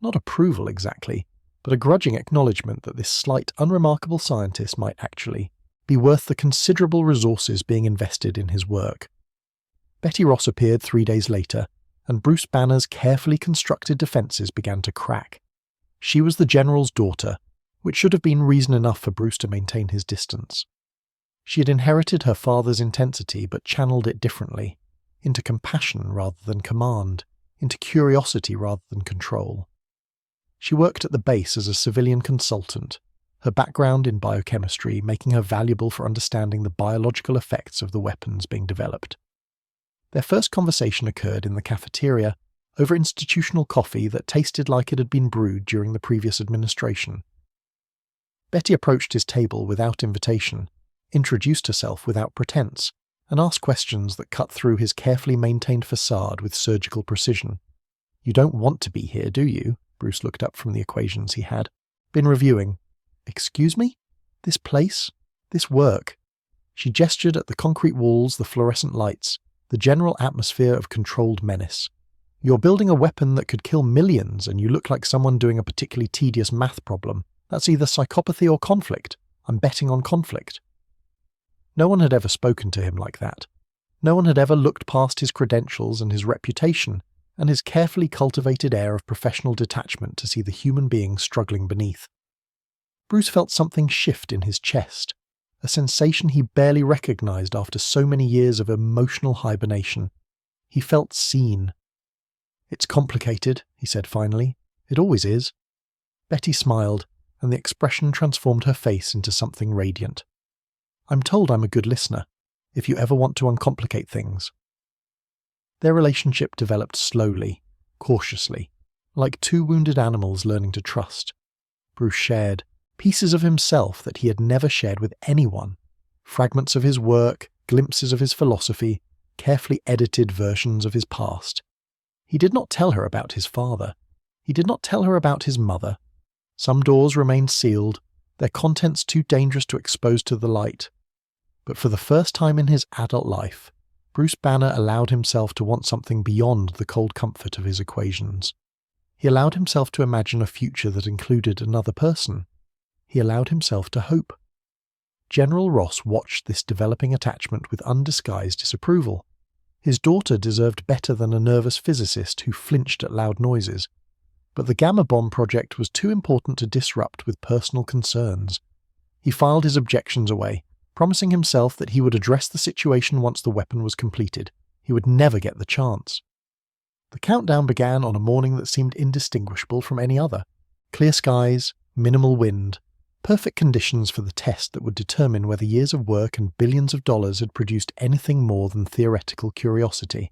Not approval exactly, but a grudging acknowledgement that this slight, unremarkable scientist might actually be worth the considerable resources being invested in his work. Betty Ross appeared 3 days later, and Bruce Banner's carefully constructed defences began to crack. She was the general's daughter, which should have been reason enough for Bruce to maintain his distance. She had inherited her father's intensity but channeled it differently, into compassion rather than command, into curiosity rather than control. She worked at the base as a civilian consultant, her background in biochemistry making her valuable for understanding the biological effects of the weapons being developed. Their first conversation occurred in the cafeteria over institutional coffee that tasted like it had been brewed during the previous administration. Betty approached his table without invitation, introduced herself without pretense, and ask questions that cut through his carefully maintained facade with surgical precision. "You don't want to be here, do you?" Bruce looked up from the equations he had been reviewing. "Excuse me? This place? This work?" She gestured at the concrete walls, the fluorescent lights, the general atmosphere of controlled menace. "You're building a weapon that could kill millions, and you look like someone doing a particularly tedious math problem. That's either psychopathy or conflict. I'm betting on conflict." No one had ever spoken to him like that. No one had ever looked past his credentials and his reputation and his carefully cultivated air of professional detachment to see the human being struggling beneath. Bruce felt something shift in his chest, a sensation he barely recognized after so many years of emotional hibernation. He felt seen. "It's complicated," he said finally. "It always is." Betty smiled, and the expression transformed her face into something radiant. "I'm told I'm a good listener, if you ever want to uncomplicate things." Their relationship developed slowly, cautiously, like two wounded animals learning to trust. Bruce shared pieces of himself that he had never shared with anyone, fragments of his work, glimpses of his philosophy, carefully edited versions of his past. He did not tell her about his father. He did not tell her about his mother. Some doors remained sealed, their contents too dangerous to expose to the light. But for the first time in his adult life, Bruce Banner allowed himself to want something beyond the cold comfort of his equations. He allowed himself to imagine a future that included another person. He allowed himself to hope. General Ross watched this developing attachment with undisguised disapproval. His daughter deserved better than a nervous physicist who flinched at loud noises. But the Gamma Bomb project was too important to disrupt with personal concerns. He filed his objections away, promising himself that he would address the situation once the weapon was completed. He would never get the chance. The countdown began on a morning that seemed indistinguishable from any other. Clear skies, minimal wind, perfect conditions for the test that would determine whether years of work and billions of dollars had produced anything more than theoretical curiosity.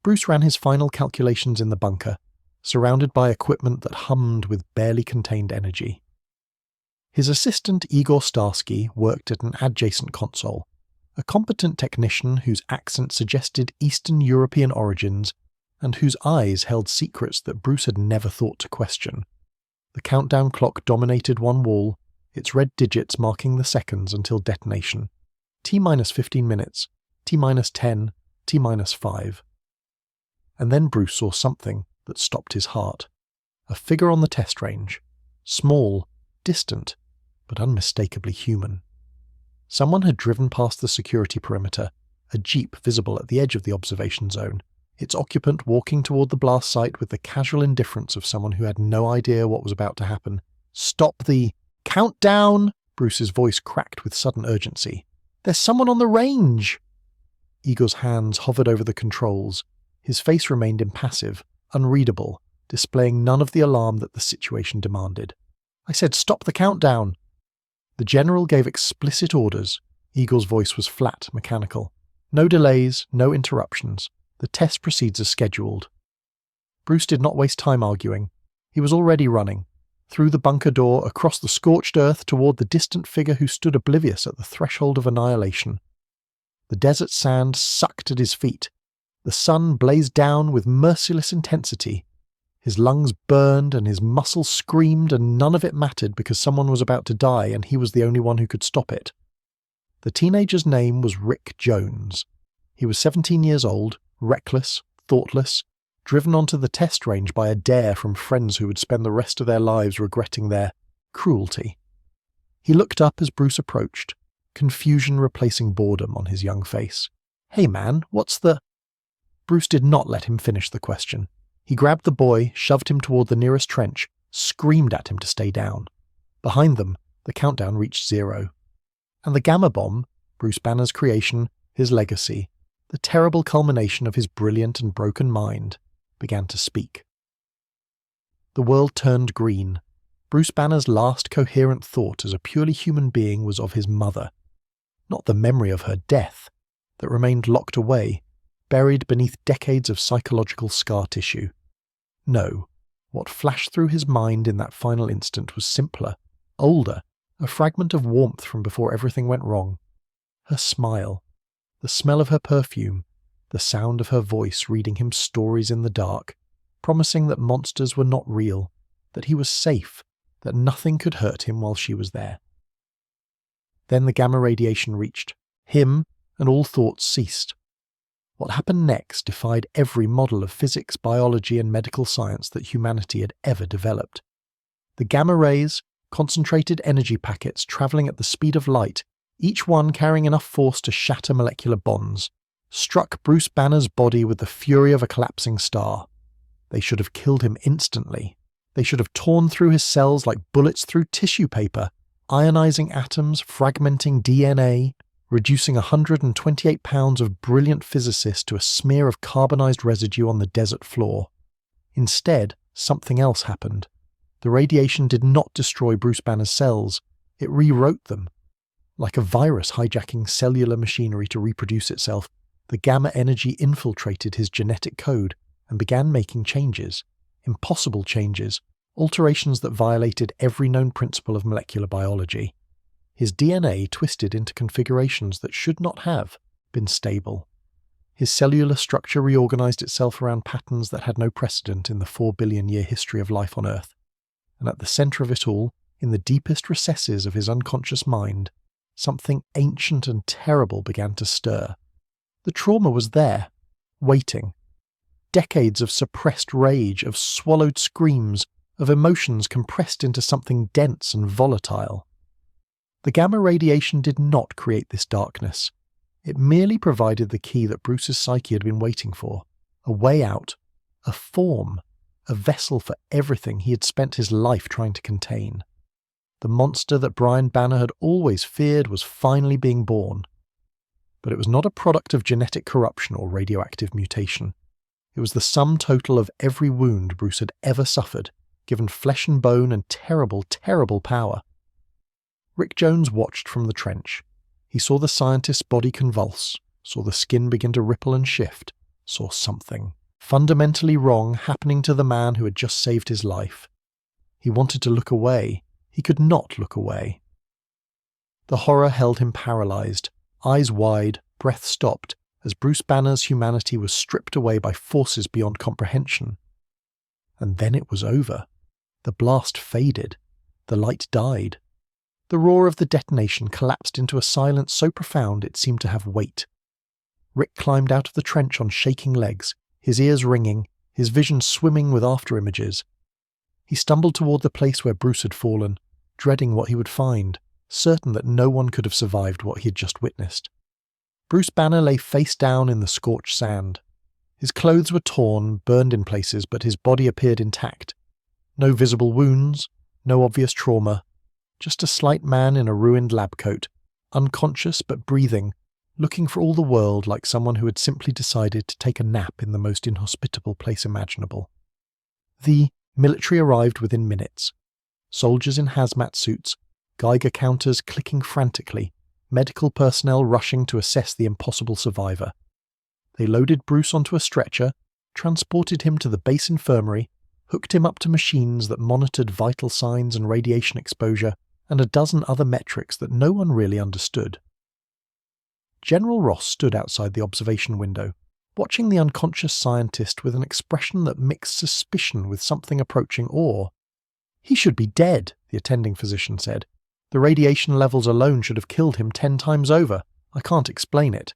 Bruce ran his final calculations in the bunker, surrounded by equipment that hummed with barely contained energy. His assistant Igor Starsky worked at an adjacent console, a competent technician whose accent suggested Eastern European origins and whose eyes held secrets that Bruce had never thought to question. The countdown clock dominated one wall, its red digits marking the seconds until detonation. T-minus 15 minutes, T-minus 10, T-minus 5. And then Bruce saw something that stopped his heart. A figure on the test range. Small, distant, but unmistakably human. Someone had driven past the security perimeter, a jeep visible at the edge of the observation zone, its occupant walking toward the blast site with the casual indifference of someone who had no idea what was about to happen. "Stop the countdown!" Bruce's voice cracked with sudden urgency. "There's someone on the range!" Igor's hands hovered over the controls. His face remained impassive, unreadable, displaying none of the alarm that the situation demanded. "I said stop the countdown!" The general gave explicit orders. Igor's voice was flat, mechanical. "No delays, no interruptions. The test proceeds as scheduled." Bruce did not waste time arguing. He was already running, through the bunker door, across the scorched earth toward the distant figure who stood oblivious at the threshold of annihilation. The desert sand sucked at his feet. The sun blazed down with merciless intensity. His lungs burned and his muscles screamed, and none of it mattered because someone was about to die and he was the only one who could stop it. The teenager's name was Rick Jones. He was 17 years old, reckless, thoughtless, driven onto the test range by a dare from friends who would spend the rest of their lives regretting their cruelty. He looked up as Bruce approached, confusion replacing boredom on his young face. "Hey man, what's the—" Bruce did not let him finish the question. He grabbed the boy, shoved him toward the nearest trench, screamed at him to stay down. Behind them, the countdown reached 0. And the Gamma Bomb, Bruce Banner's creation, his legacy, the terrible culmination of his brilliant and broken mind, began to speak. The world turned green. Bruce Banner's last coherent thought as a purely human being was of his mother. Not the memory of her death, that remained locked away, buried beneath decades of psychological scar tissue. No, what flashed through his mind in that final instant was simpler, older, a fragment of warmth from before everything went wrong. Her smile. The smell of her perfume, the sound of her voice reading him stories in the dark, promising that monsters were not real, that he was safe, that nothing could hurt him while she was there. Then the gamma radiation reached him, and all thoughts ceased. What happened next defied every model of physics, biology, and medical science that humanity had ever developed. The gamma rays, concentrated energy packets travelling at the speed of light, each one carrying enough force to shatter molecular bonds, struck Bruce Banner's body with the fury of a collapsing star. They should have killed him instantly. They should have torn through his cells like bullets through tissue paper, ionizing atoms, fragmenting DNA, reducing 128 pounds of brilliant physicists to a smear of carbonized residue on the desert floor. Instead, something else happened. The radiation did not destroy Bruce Banner's cells, it rewrote them. Like a virus hijacking cellular machinery to reproduce itself, the gamma energy infiltrated his genetic code and began making changes, impossible changes, alterations that violated every known principle of molecular biology. His DNA twisted into configurations that should not have been stable. His cellular structure reorganized itself around patterns that had no precedent in the 4 billion year history of life on Earth. And at the center of it all, in the deepest recesses of his unconscious mind, something ancient and terrible began to stir. The trauma was there, waiting. Decades of suppressed rage, of swallowed screams, of emotions compressed into something dense and volatile. The gamma radiation did not create this darkness. It merely provided the key that Bruce's psyche had been waiting for, a way out, a form, a vessel for everything he had spent his life trying to contain. The monster that Brian Banner had always feared was finally being born. But it was not a product of genetic corruption or radioactive mutation. It was the sum total of every wound Bruce had ever suffered, given flesh and bone and terrible, terrible power. Rick Jones watched from the trench. He saw the scientist's body convulse, saw the skin begin to ripple and shift, saw something fundamentally wrong happening to the man who had just saved his life. He wanted to look away. He could not look away. The horror held him paralyzed, eyes wide, breath stopped, as Bruce Banner's humanity was stripped away by forces beyond comprehension. And then it was over. The blast faded. The light died. The roar of the detonation collapsed into a silence so profound it seemed to have weight. Rick climbed out of the trench on shaking legs, his ears ringing, his vision swimming with after-images. He stumbled toward the place where Bruce had fallen, dreading what he would find, certain that no one could have survived what he had just witnessed. Bruce Banner lay face down in the scorched sand. His clothes were torn, burned in places, but his body appeared intact. No visible wounds, no obvious trauma, just a slight man in a ruined lab coat, unconscious but breathing, looking for all the world like someone who had simply decided to take a nap in the most inhospitable place imaginable. The military arrived within minutes. Soldiers in hazmat suits, Geiger counters clicking frantically, medical personnel rushing to assess the impossible survivor. They loaded Bruce onto a stretcher, transported him to the base infirmary, hooked him up to machines that monitored vital signs and radiation exposure, and a dozen other metrics that no one really understood. General Ross stood outside the observation window, watching the unconscious scientist with an expression that mixed suspicion with something approaching awe. "He should be dead," the attending physician said. "The radiation levels alone should have killed him 10 times over. I can't explain it."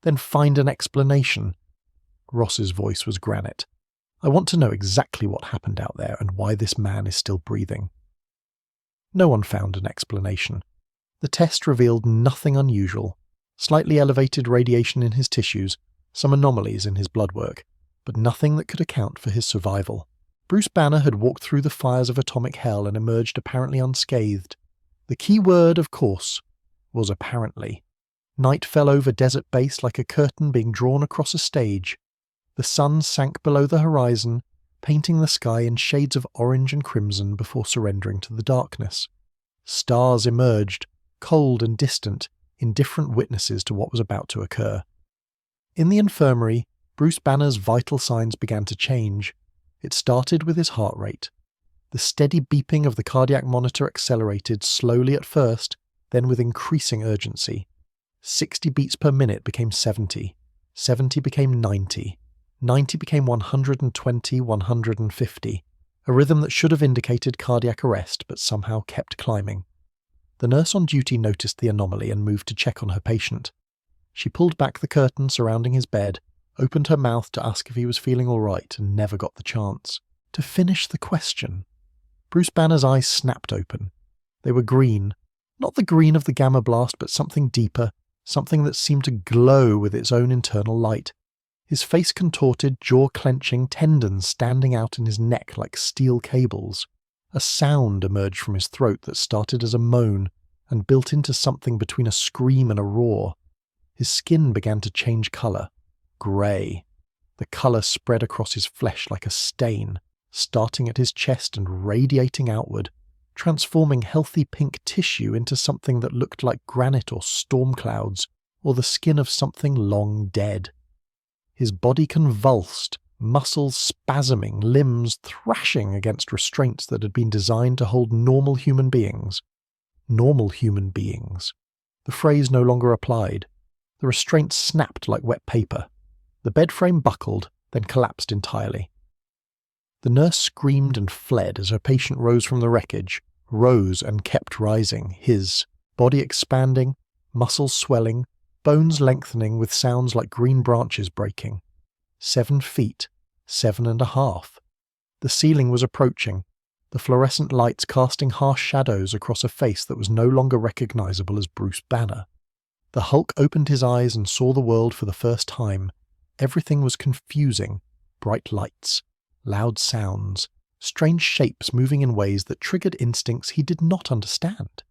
"Then find an explanation." Ross's voice was granite. "I want to know exactly what happened out there and why this man is still breathing." No one found an explanation. The test revealed nothing unusual. Slightly elevated radiation in his tissues, some anomalies in his blood work, but nothing that could account for his survival. Bruce Banner had walked through the fires of atomic hell and emerged apparently unscathed. The key word, of course, was apparently. Night fell over Desert Base like a curtain being drawn across a stage. The sun sank below the horizon, painting the sky in shades of orange and crimson before surrendering to the darkness. Stars emerged, cold and distant, indifferent witnesses to what was about to occur. In the infirmary, Bruce Banner's vital signs began to change. It started with his heart rate. The steady beeping of the cardiac monitor accelerated slowly at first, then with increasing urgency. 60 beats per minute became 70. 70 became 90. 90 became 120, 150. A rhythm that should have indicated cardiac arrest, but somehow kept climbing. The nurse on duty noticed the anomaly and moved to check on her patient. She pulled back the curtain surrounding his bed, opened her mouth to ask if he was feeling all right, and never got the chance to finish the question. Bruce Banner's eyes snapped open. They were green, not the green of the gamma blast, but something deeper, something that seemed to glow with its own internal light. His face contorted, jaw-clenching, tendons standing out in his neck like steel cables. A sound emerged from his throat that started as a moan and built into something between a scream and a roar. His skin began to change colour. Grey. The colour spread across his flesh like a stain, starting at his chest and radiating outward, transforming healthy pink tissue into something that looked like granite or storm clouds, or the skin of something long dead. His body convulsed, muscles spasming, limbs thrashing against restraints that had been designed to hold normal human beings. Normal human beings. The phrase no longer applied. The restraints snapped like wet paper. The bed frame buckled, then collapsed entirely. The nurse screamed and fled as her patient rose from the wreckage, rose and kept rising, his body expanding, muscles swelling, bones lengthening with sounds like green branches breaking. 7 feet, 7.5. The ceiling was approaching, the fluorescent lights casting harsh shadows across a face that was no longer recognizable as Bruce Banner. The Hulk opened his eyes and saw the world for the first time. Everything was confusing. Bright lights, loud sounds, strange shapes moving in ways that triggered instincts he did not understand.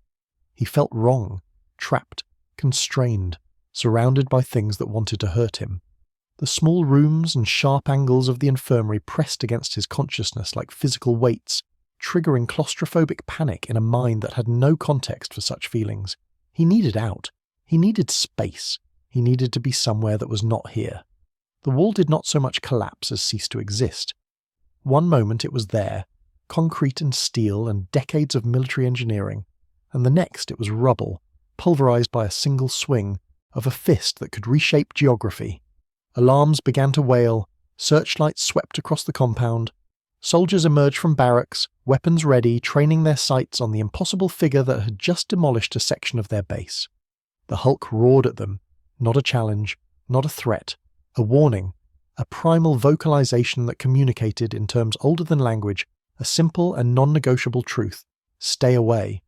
He felt wrong, trapped, constrained, surrounded by things that wanted to hurt him. The small rooms and sharp angles of the infirmary pressed against his consciousness like physical weights, triggering claustrophobic panic in a mind that had no context for such feelings. He needed out. He needed space. He needed to be somewhere that was not here. The wall did not so much collapse as cease to exist. One moment it was there, concrete and steel and decades of military engineering, and the next it was rubble, pulverized by a single swing of a fist that could reshape geography. Alarms began to wail, searchlights swept across the compound. Soldiers emerged from barracks, weapons ready, training their sights on the impossible figure that had just demolished a section of their base. The Hulk roared at them, not a challenge, not a threat, a warning, a primal vocalization that communicated in terms older than language, a simple and non-negotiable truth. Stay away.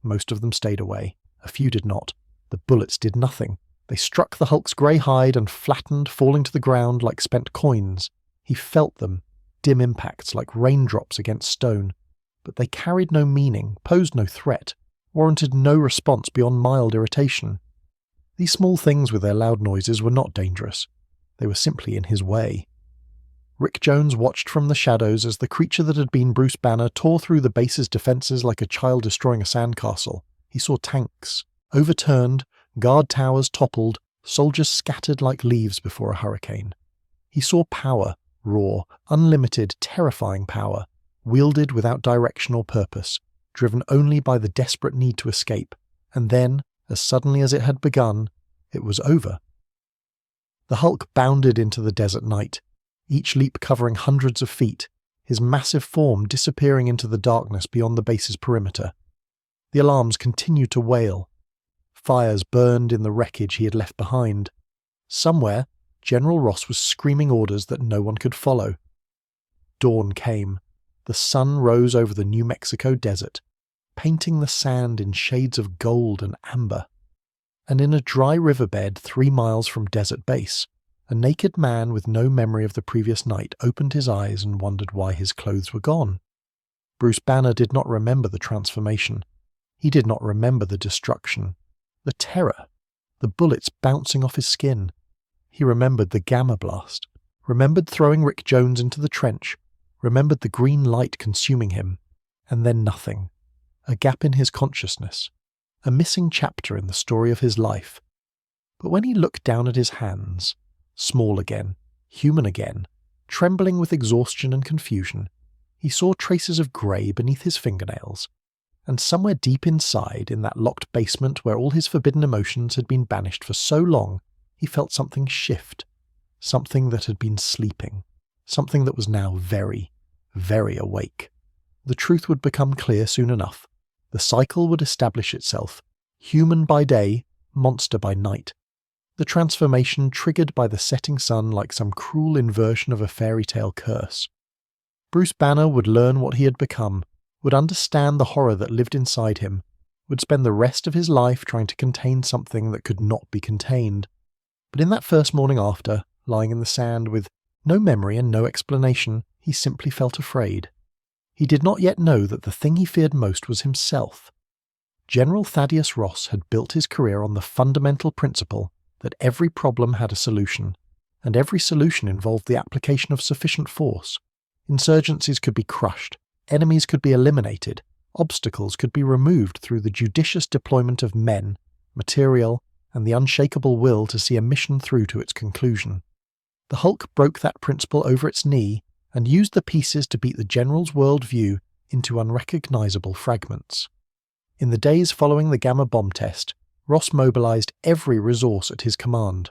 Most of them stayed away. A few did not. The bullets did nothing. They struck the Hulk's grey hide and flattened, falling to the ground like spent coins. He felt them, dim impacts like raindrops against stone. But they carried no meaning, posed no threat, warranted no response beyond mild irritation. These small things with their loud noises were not dangerous. They were simply in his way. Rick Jones watched from the shadows as the creature that had been Bruce Banner tore through the base's defences like a child destroying a sandcastle. He saw tanks, overturned, guard towers toppled, soldiers scattered like leaves before a hurricane. He saw power, raw, unlimited, terrifying power, wielded without direction or purpose, driven only by the desperate need to escape, and then, as suddenly as it had begun, it was over. The Hulk bounded into the desert night, each leap covering hundreds of feet, his massive form disappearing into the darkness beyond the base's perimeter. The alarms continued to wail. Fires burned in the wreckage he had left behind. Somewhere, General Ross was screaming orders that no one could follow. Dawn came. The sun rose over the New Mexico desert, painting the sand in shades of gold and amber. And in a dry riverbed 3 miles from Desert Base, a naked man with no memory of the previous night opened his eyes and wondered why his clothes were gone. Bruce Banner did not remember the transformation. He did not remember the destruction, the terror, the bullets bouncing off his skin. He remembered the gamma blast, remembered throwing Rick Jones into the trench, remembered the green light consuming him, and then nothing. A gap in his consciousness, a missing chapter in the story of his life. But when he looked down at his hands, small again, human again, trembling with exhaustion and confusion, he saw traces of grey beneath his fingernails, And somewhere deep inside, in that locked basement where all his forbidden emotions had been banished for so long, he felt something shift. Something that had been sleeping. Something that was now very, very awake. The truth would become clear soon enough. The cycle would establish itself. Human by day, monster by night. The transformation triggered by the setting sun like some cruel inversion of a fairy tale curse. Bruce Banner would learn what he had become, would understand the horror that lived inside him, would spend the rest of his life trying to contain something that could not be contained. But in that first morning after, lying in the sand with no memory and no explanation, he simply felt afraid. He did not yet know that the thing he feared most was himself. General Thaddeus Ross had built his career on the fundamental principle that every problem had a solution, and every solution involved the application of sufficient force. Insurgencies could be crushed, enemies could be eliminated, obstacles could be removed through the judicious deployment of men, material, and the unshakable will to see a mission through to its conclusion. The Hulk broke that principle over its knee and used the pieces to beat the General's worldview into unrecognizable fragments. In the days following the Gamma bomb test, Ross mobilized every resource at his command.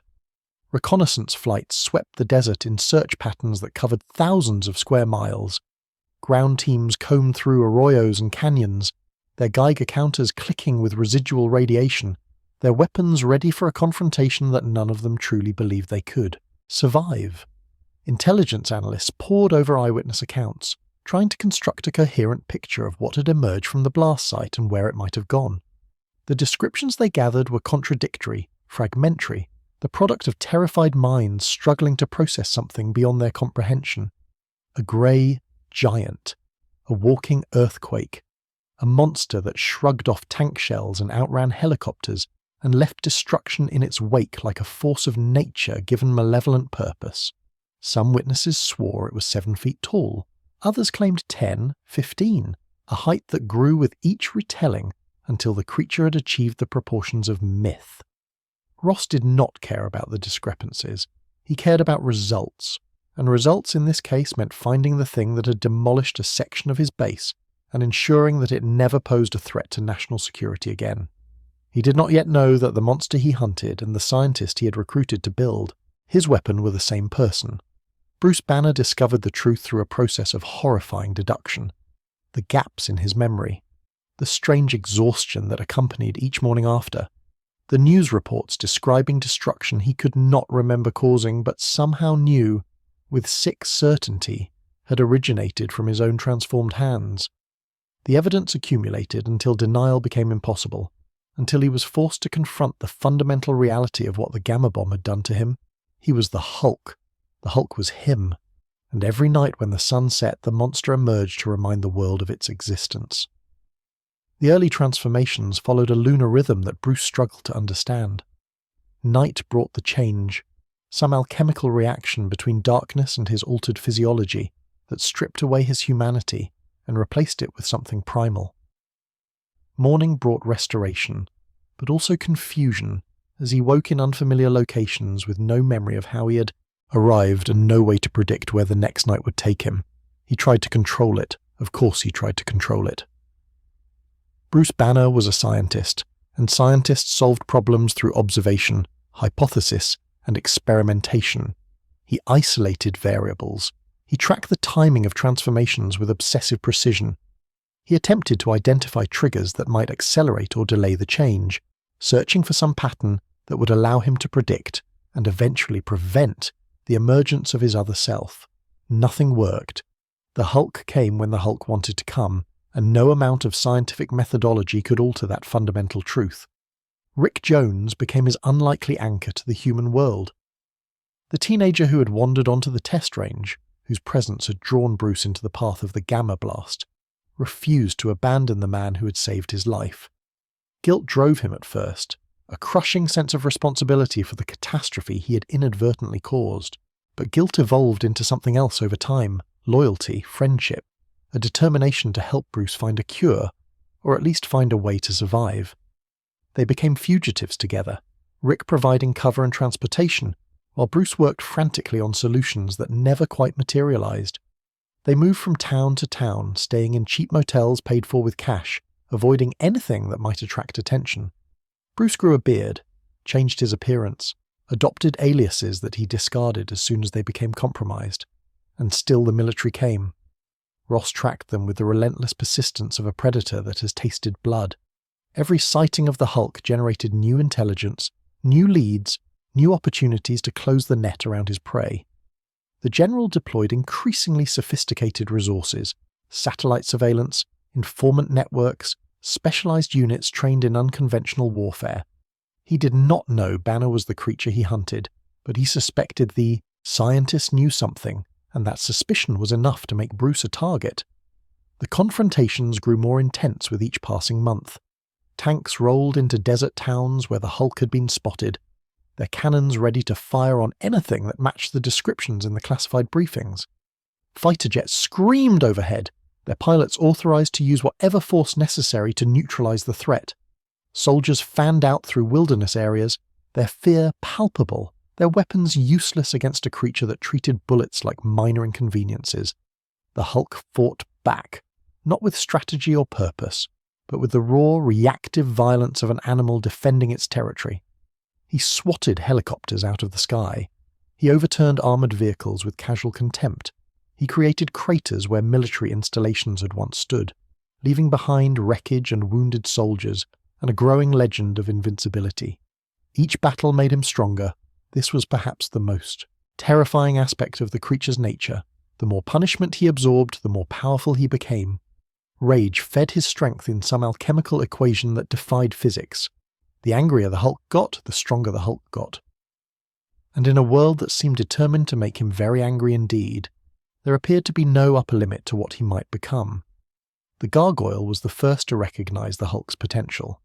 Reconnaissance flights swept the desert in search patterns that covered thousands of square miles. Ground teams combed through arroyos and canyons, their Geiger counters clicking with residual radiation, their weapons ready for a confrontation that none of them truly believed they could survive. Intelligence analysts pored over eyewitness accounts, trying to construct a coherent picture of what had emerged from the blast site and where it might have gone. The descriptions they gathered were contradictory, fragmentary, the product of terrified minds struggling to process something beyond their comprehension. A grey giant, a walking earthquake, a monster that shrugged off tank shells and outran helicopters and left destruction in its wake like a force of nature given malevolent purpose. Some witnesses swore it was 7 feet tall, others claimed 10, 15, a height that grew with each retelling until the creature had achieved the proportions of myth. Ross did not care about the discrepancies. He cared about results, and results in this case meant finding the thing that had demolished a section of his base and ensuring that it never posed a threat to national security again. He did not yet know that the monster he hunted and the scientist he had recruited to build his weapon were the same person. Bruce Banner discovered the truth through a process of horrifying deduction. The gaps in his memory, the strange exhaustion that accompanied each morning after, the news reports describing destruction he could not remember causing but somehow knew, with sick certainty, had originated from his own transformed hands. The evidence accumulated until denial became impossible, until he was forced to confront the fundamental reality of what the Gamma bomb had done to him. He was the Hulk. The Hulk was him, and every night when the sun set, the monster emerged to remind the world of its existence. The early transformations followed a lunar rhythm that Bruce struggled to understand. Night brought the change, some alchemical reaction between darkness and his altered physiology that stripped away his humanity and replaced it with something primal. Morning brought restoration, but also confusion as he woke in unfamiliar locations with no memory of how he had arrived and no way to predict where the next night would take him. He tried to control it. Of course he tried to control it. Bruce Banner was a scientist, and scientists solved problems through observation, hypothesis, and experimentation. He isolated variables. He tracked the timing of transformations with obsessive precision. He attempted to identify triggers that might accelerate or delay the change, searching for some pattern that would allow him to predict, and eventually prevent, the emergence of his other self. Nothing worked. The Hulk came when the Hulk wanted to come, and no amount of scientific methodology could alter that fundamental truth. Rick Jones became his unlikely anchor to the human world. The teenager who had wandered onto the test range, whose presence had drawn Bruce into the path of the Gamma blast, refused to abandon the man who had saved his life. Guilt drove him at first, a crushing sense of responsibility for the catastrophe he had inadvertently caused. But guilt evolved into something else over time: loyalty, friendship, a determination to help Bruce find a cure, or at least find a way to survive. They became fugitives together, Rick providing cover and transportation, while Bruce worked frantically on solutions that never quite materialized. They moved from town to town, staying in cheap motels paid for with cash, avoiding anything that might attract attention. Bruce grew a beard, changed his appearance, adopted aliases that he discarded as soon as they became compromised, and still the military came. Ross tracked them with the relentless persistence of a predator that has tasted blood. Every sighting of the Hulk generated new intelligence, new leads, new opportunities to close the net around his prey. The General deployed increasingly sophisticated resources, satellite surveillance, informant networks, specialized units trained in unconventional warfare. He did not know Banner was the creature he hunted, but he suspected the scientist knew something, and that suspicion was enough to make Bruce a target. The confrontations grew more intense with each passing month. Tanks rolled into desert towns where the Hulk had been spotted, their cannons ready to fire on anything that matched the descriptions in the classified briefings. Fighter jets screamed overhead, their pilots authorized to use whatever force necessary to neutralize the threat. Soldiers fanned out through wilderness areas, their fear palpable, their weapons useless against a creature that treated bullets like minor inconveniences. The Hulk fought back, not with strategy or purpose, but with the raw, reactive violence of an animal defending its territory. He swatted helicopters out of the sky. He overturned armoured vehicles with casual contempt. He created craters where military installations had once stood, leaving behind wreckage and wounded soldiers and a growing legend of invincibility. Each battle made him stronger. This was perhaps the most terrifying aspect of the creature's nature. The more punishment he absorbed, the more powerful he became. Rage fed his strength in some alchemical equation that defied physics. The angrier the Hulk got, the stronger the Hulk got. And in a world that seemed determined to make him very angry indeed, there appeared to be no upper limit to what he might become. The gargoyle was the first to recognize the Hulk's potential.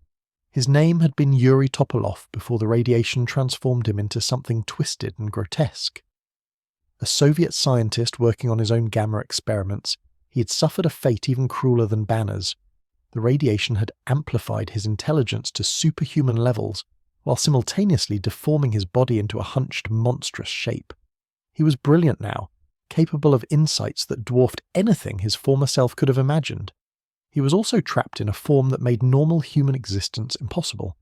His name had been Yuri Topolov before the radiation transformed him into something twisted and grotesque. A Soviet scientist working on his own gamma experiments, he had suffered a fate even crueler than Banner's. The radiation had amplified his intelligence to superhuman levels, while simultaneously deforming his body into a hunched, monstrous shape. He was brilliant now, capable of insights that dwarfed anything his former self could have imagined. He was also trapped in a form that made normal human existence impossible.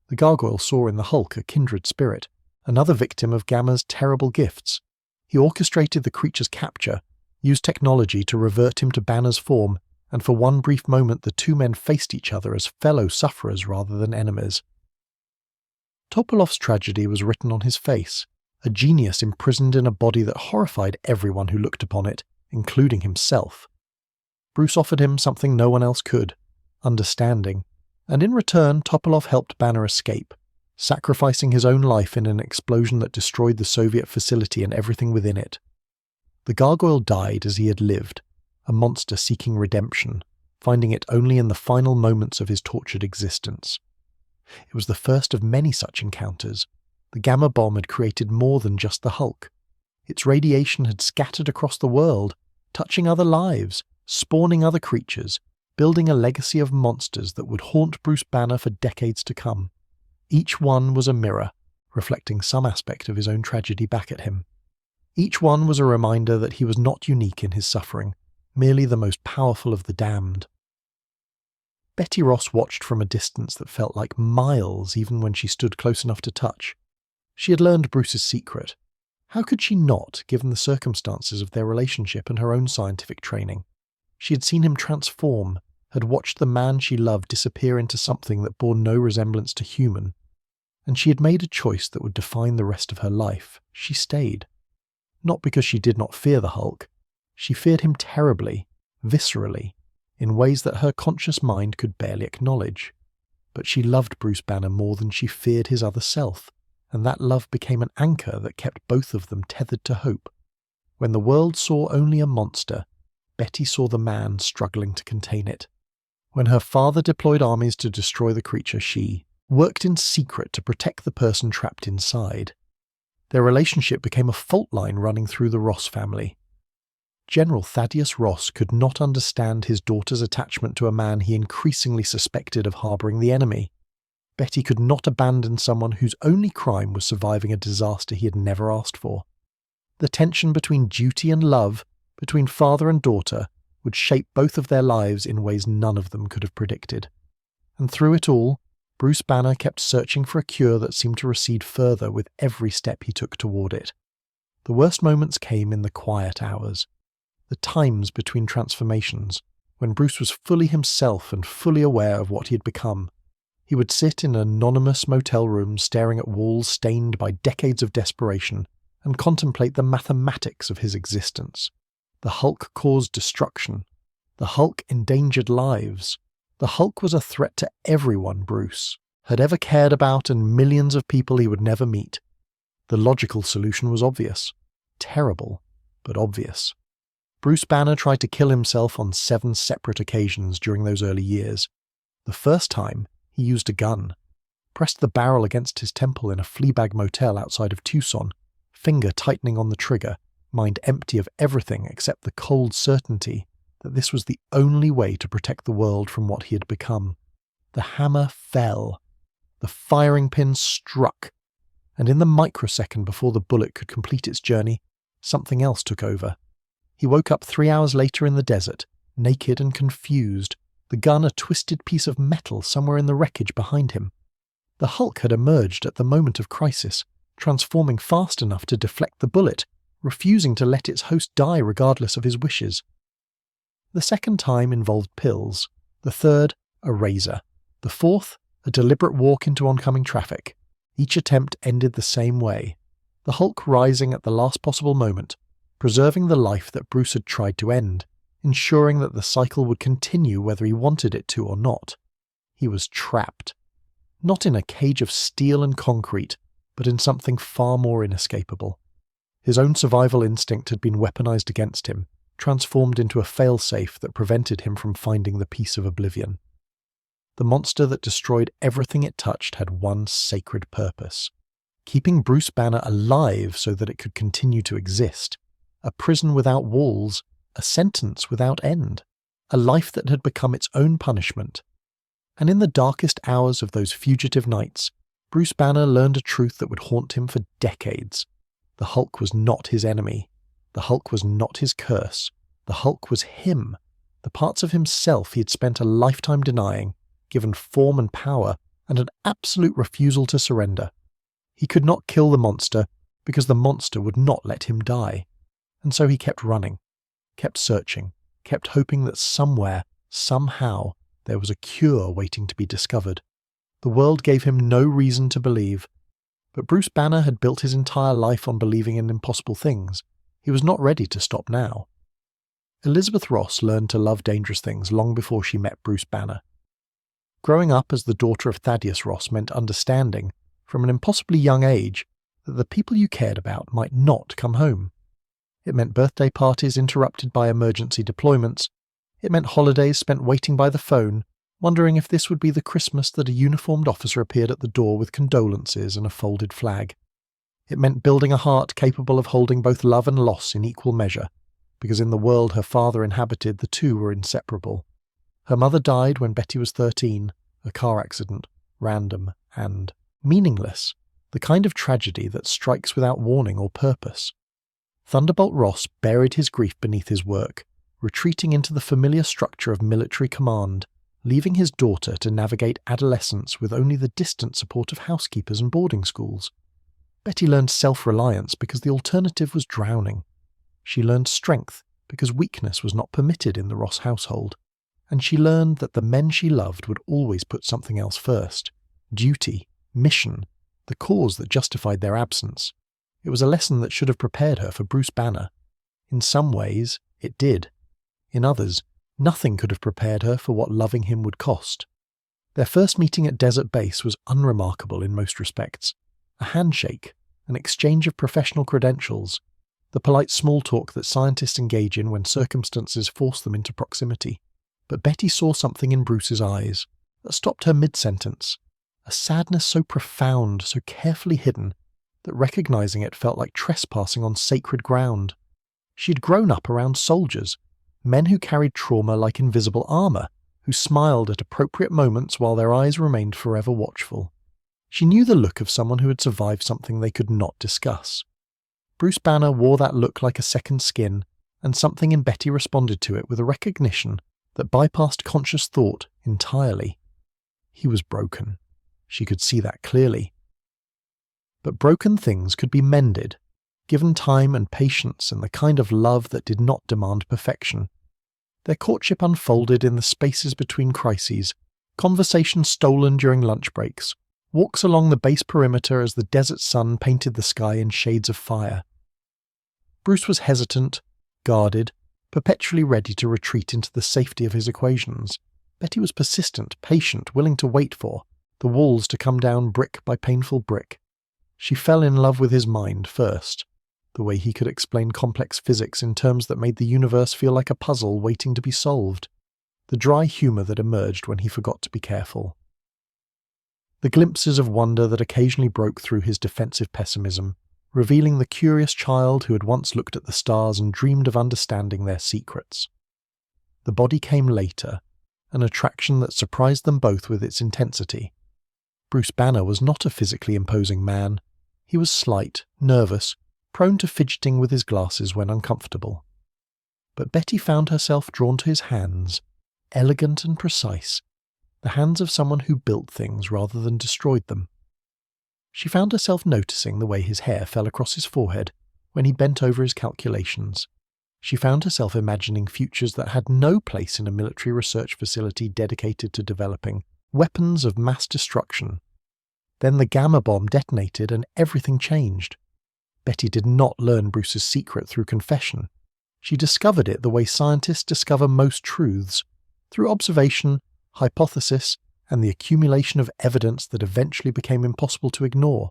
The gargoyle saw in the Hulk a kindred spirit, another victim of Gamma's terrible gifts. He orchestrated the creature's capture, used technology to revert him to Banner's form, and for one brief moment the two men faced each other as fellow sufferers rather than enemies. Topolov's tragedy was written on his face, a genius imprisoned in a body that horrified everyone who looked upon it, including himself. Bruce offered him something no one else could, understanding, and in return Topolov helped Banner escape, sacrificing his own life in an explosion that destroyed the Soviet facility and everything within it. The gargoyle died as he had lived, a monster seeking redemption, finding it only in the final moments of his tortured existence. It was the first of many such encounters. The gamma bomb had created more than just the Hulk. Its radiation had scattered across the world, touching other lives, spawning other creatures, building a legacy of monsters that would haunt Bruce Banner for decades to come. Each one was a mirror, reflecting some aspect of his own tragedy back at him. Each one was a reminder that he was not unique in his suffering, merely the most powerful of the damned. Betty Ross watched from a distance that felt like miles even when she stood close enough to touch. She had learned Bruce's secret. How could she not, given the circumstances of their relationship and her own scientific training? She had seen him transform, had watched the man she loved disappear into something that bore no resemblance to human. And she had made a choice that would define the rest of her life. She stayed. Not because she did not fear the Hulk. She feared him terribly, viscerally, in ways that her conscious mind could barely acknowledge. But she loved Bruce Banner more than she feared his other self, and that love became an anchor that kept both of them tethered to hope. When the world saw only a monster, Betty saw the man struggling to contain it. When her father deployed armies to destroy the creature, she worked in secret to protect the person trapped inside. Their relationship became a fault line running through the Ross family. General Thaddeus Ross could not understand his daughter's attachment to a man he increasingly suspected of harbouring the enemy. Betty could not abandon someone whose only crime was surviving a disaster he had never asked for. The tension between duty and love, between father and daughter, would shape both of their lives in ways none of them could have predicted. And through it all, Bruce Banner kept searching for a cure that seemed to recede further with every step he took toward it. The worst moments came in the quiet hours, the times between transformations, when Bruce was fully himself and fully aware of what he had become. He would sit in an anonymous motel room staring at walls stained by decades of desperation and contemplate the mathematics of his existence. The Hulk caused destruction. The Hulk endangered lives. The Hulk was a threat to everyone Bruce had ever cared about and millions of people he would never meet. The logical solution was obvious. Terrible, but obvious. Bruce Banner tried to kill himself on 7 separate occasions during those early years. The first time, he used a gun, pressed the barrel against his temple in a Fleabag motel outside of Tucson, finger tightening on the trigger, mind empty of everything except the cold certainty that this was the only way to protect the world from what he had become. The hammer fell. The firing pin struck. And in the microsecond before the bullet could complete its journey, something else took over. He woke up 3 hours later in the desert, naked and confused, the gun a twisted piece of metal somewhere in the wreckage behind him. The Hulk had emerged at the moment of crisis, transforming fast enough to deflect the bullet, refusing to let its host die regardless of his wishes. The second time involved pills, the third, a razor, the fourth, a deliberate walk into oncoming traffic. Each attempt ended the same way, the Hulk rising at the last possible moment, preserving the life that Bruce had tried to end, ensuring that the cycle would continue whether he wanted it to or not. He was trapped. Not in a cage of steel and concrete, but in something far more inescapable. His own survival instinct had been weaponized against him, transformed into a failsafe that prevented him from finding the peace of oblivion. The monster that destroyed everything it touched had one sacred purpose: keeping Bruce Banner alive so that it could continue to exist. A prison without walls, a sentence without end, a life that had become its own punishment. And in the darkest hours of those fugitive nights, Bruce Banner learned a truth that would haunt him for decades. The Hulk was not his enemy. The Hulk was not his curse. The Hulk was him, the parts of himself he had spent a lifetime denying, given form and power, and an absolute refusal to surrender. He could not kill the monster because the monster would not let him die. And so he kept running, kept searching, kept hoping that somewhere, somehow, there was a cure waiting to be discovered. The world gave him no reason to believe. But Bruce Banner had built his entire life on believing in impossible things. He was not ready to stop now. Elizabeth Ross learned to love dangerous things long before she met Bruce Banner. Growing up as the daughter of Thaddeus Ross meant understanding, from an impossibly young age, that the people you cared about might not come home. It meant birthday parties interrupted by emergency deployments. It meant holidays spent waiting by the phone, wondering if this would be the Christmas that a uniformed officer appeared at the door with condolences and a folded flag. It meant building a heart capable of holding both love and loss in equal measure, because in the world her father inhabited the two were inseparable. Her mother died when Betty was 13, a car accident, random and meaningless, the kind of tragedy that strikes without warning or purpose. Thunderbolt Ross buried his grief beneath his work, retreating into the familiar structure of military command, leaving his daughter to navigate adolescence with only the distant support of housekeepers and boarding schools. Betty learned self-reliance because the alternative was drowning. She learned strength because weakness was not permitted in the Ross household. And she learned that the men she loved would always put something else first: duty, mission, the cause that justified their absence. It was a lesson that should have prepared her for Bruce Banner. In some ways, it did. In others, nothing could have prepared her for what loving him would cost. Their first meeting at Desert Base was unremarkable in most respects. A handshake, an exchange of professional credentials, the polite small talk that scientists engage in when circumstances force them into proximity. But Betty saw something in Bruce's eyes that stopped her mid-sentence, a sadness so profound, so carefully hidden, that recognizing it felt like trespassing on sacred ground. She had grown up around soldiers, men who carried trauma like invisible armor, who smiled at appropriate moments while their eyes remained forever watchful. She knew the look of someone who had survived something they could not discuss. Bruce Banner wore that look like a second skin, and something in Betty responded to it with a recognition that bypassed conscious thought entirely. He was broken. She could see that clearly. But broken things could be mended, given time and patience and the kind of love that did not demand perfection. Their courtship unfolded in the spaces between crises, conversations stolen during lunch breaks, walks along the base perimeter as the desert sun painted the sky in shades of fire. Bruce was hesitant, guarded, perpetually ready to retreat into the safety of his equations. Betty was persistent, patient, willing to wait for the walls to come down brick by painful brick. She fell in love with his mind first, the way he could explain complex physics in terms that made the universe feel like a puzzle waiting to be solved, the dry humour that emerged when he forgot to be careful. The glimpses of wonder that occasionally broke through his defensive pessimism, revealing the curious child who had once looked at the stars and dreamed of understanding their secrets. The body came later, an attraction that surprised them both with its intensity. Bruce Banner was not a physically imposing man. He was slight, nervous, prone to fidgeting with his glasses when uncomfortable. But Betty found herself drawn to his hands, elegant and precise, the hands of someone who built things rather than destroyed them. She found herself noticing the way his hair fell across his forehead when he bent over his calculations. She found herself imagining futures that had no place in a military research facility dedicated to developing weapons of mass destruction. Then the gamma bomb detonated and everything changed. Betty did not learn Bruce's secret through confession. She discovered it the way scientists discover most truths, through observation, hypothesis, and the accumulation of evidence that eventually became impossible to ignore.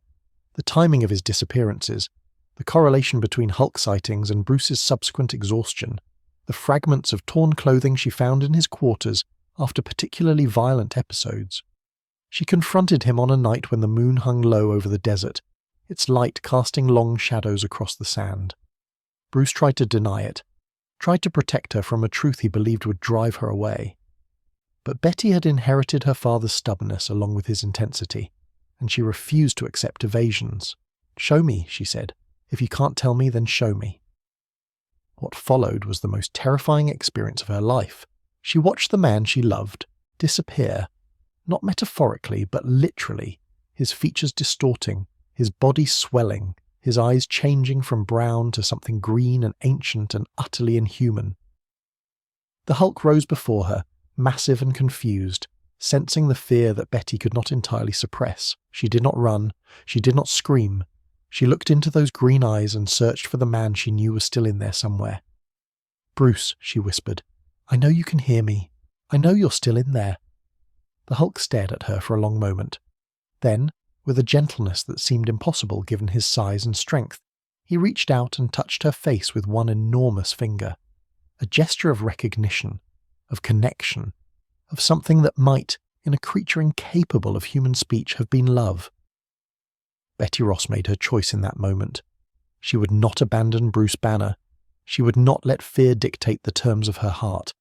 The timing of his disappearances, the correlation between Hulk sightings and Bruce's subsequent exhaustion, the fragments of torn clothing she found in his quarters after particularly violent episodes. She confronted him on a night when the moon hung low over the desert, its light casting long shadows across the sand. Bruce tried to deny it, tried to protect her from a truth he believed would drive her away. But Betty had inherited her father's stubbornness along with his intensity, and she refused to accept evasions. "Show me," she said. "If you can't tell me, then show me." What followed was the most terrifying experience of her life. She watched the man she loved disappear, not metaphorically, but literally, his features distorting, his body swelling, his eyes changing from brown to something green and ancient and utterly inhuman. The Hulk rose before her, massive and confused, sensing the fear that Betty could not entirely suppress. She did not run, she did not scream. She looked into those green eyes and searched for the man she knew was still in there somewhere. "Bruce," she whispered, "I know you can hear me. I know you're still in there." The Hulk stared at her for a long moment. Then, with a gentleness that seemed impossible given his size and strength, he reached out and touched her face with one enormous finger. A gesture of recognition, of connection, of something that might, in a creature incapable of human speech, have been love. Betty Ross made her choice in that moment. She would not abandon Bruce Banner. She would not let fear dictate the terms of her heart.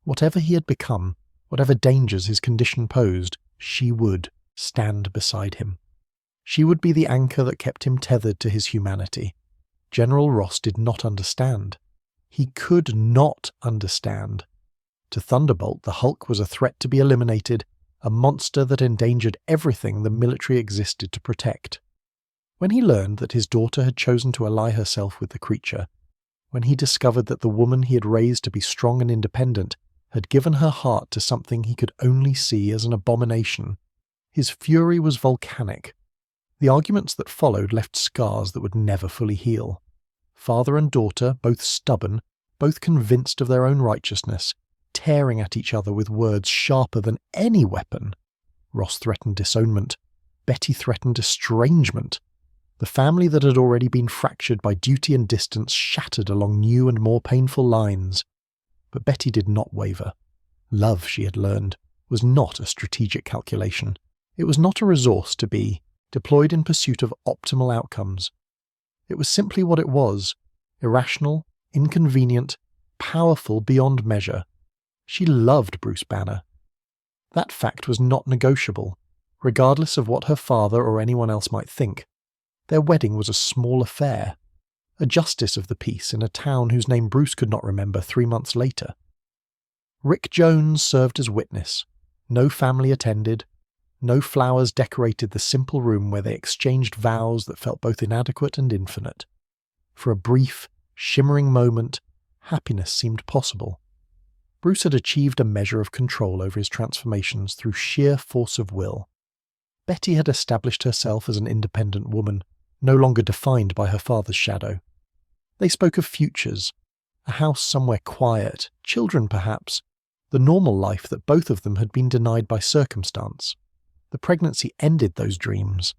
Whatever he had become, whatever dangers his condition posed, she would stand beside him. She would be the anchor that kept him tethered to his humanity. General Ross did not understand. He could not understand. To Thunderbolt, the Hulk was a threat to be eliminated, a monster that endangered everything the military existed to protect. When he learned that his daughter had chosen to ally herself with the creature, when he discovered that the woman he had raised to be strong and independent had given her heart to something he could only see as an abomination, his fury was volcanic. The arguments that followed left scars that would never fully heal. Father and daughter, both stubborn, both convinced of their own righteousness, tearing at each other with words sharper than any weapon. Ross threatened disownment. Betty threatened estrangement. The family that had already been fractured by duty and distance shattered along new and more painful lines. But Betty did not waver. Love, she had learned, was not a strategic calculation. It was not a resource to be deployed in pursuit of optimal outcomes. It was simply what it was, irrational, inconvenient, powerful beyond measure. She loved Bruce Banner. That fact was not negotiable, regardless of what her father or anyone else might think. Their wedding was a small affair. a justice of the peace in a town whose name Bruce could not remember 3 months later. Rick Jones served as witness. No family attended. No flowers decorated the simple room where they exchanged vows that felt both inadequate and infinite. For a brief, shimmering moment, happiness seemed possible. Bruce had achieved a measure of control over his transformations through sheer force of will. Betty had established herself as an independent woman, no longer defined by her father's shadow. They spoke of futures, a house somewhere quiet, children perhaps, the normal life that both of them had been denied by circumstance. The pregnancy ended those dreams.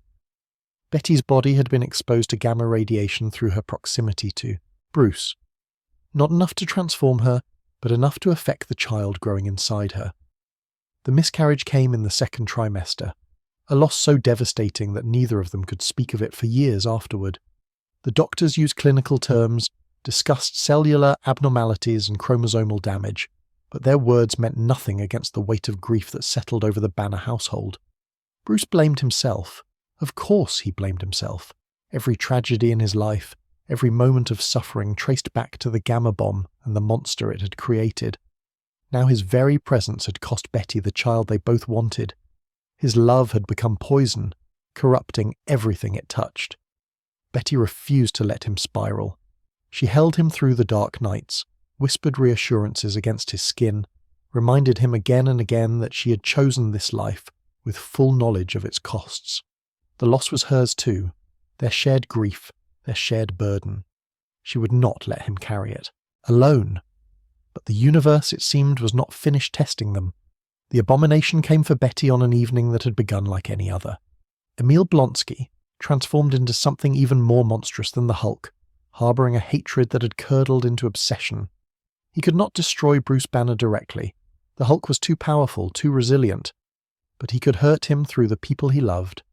Betty's body had been exposed to gamma radiation through her proximity to Bruce. Not enough to transform her, but enough to affect the child growing inside her. The miscarriage came in the second trimester, a loss so devastating that neither of them could speak of it for years afterward. The doctors used clinical terms, discussed cellular abnormalities and chromosomal damage, but their words meant nothing against the weight of grief that settled over the Banner household. Bruce blamed himself. Of course he blamed himself. Every tragedy in his life, every moment of suffering traced back to the gamma bomb and the monster it had created. Now his very presence had cost Betty the child they both wanted. His love had become poison, corrupting everything it touched. Betty refused to let him spiral. She held him through the dark nights, whispered reassurances against his skin, reminded him again and again that she had chosen this life with full knowledge of its costs. The loss was hers too, their shared grief, their shared burden. She would not let him carry it, alone. But the universe, it seemed, was not finished testing them. The abomination came for Betty on an evening that had begun like any other. Emil Blonsky, transformed into something even more monstrous than the Hulk, harbouring a hatred that had curdled into obsession. He could not destroy Bruce Banner directly. The Hulk was too powerful, too resilient. But he could hurt him through the people he loved.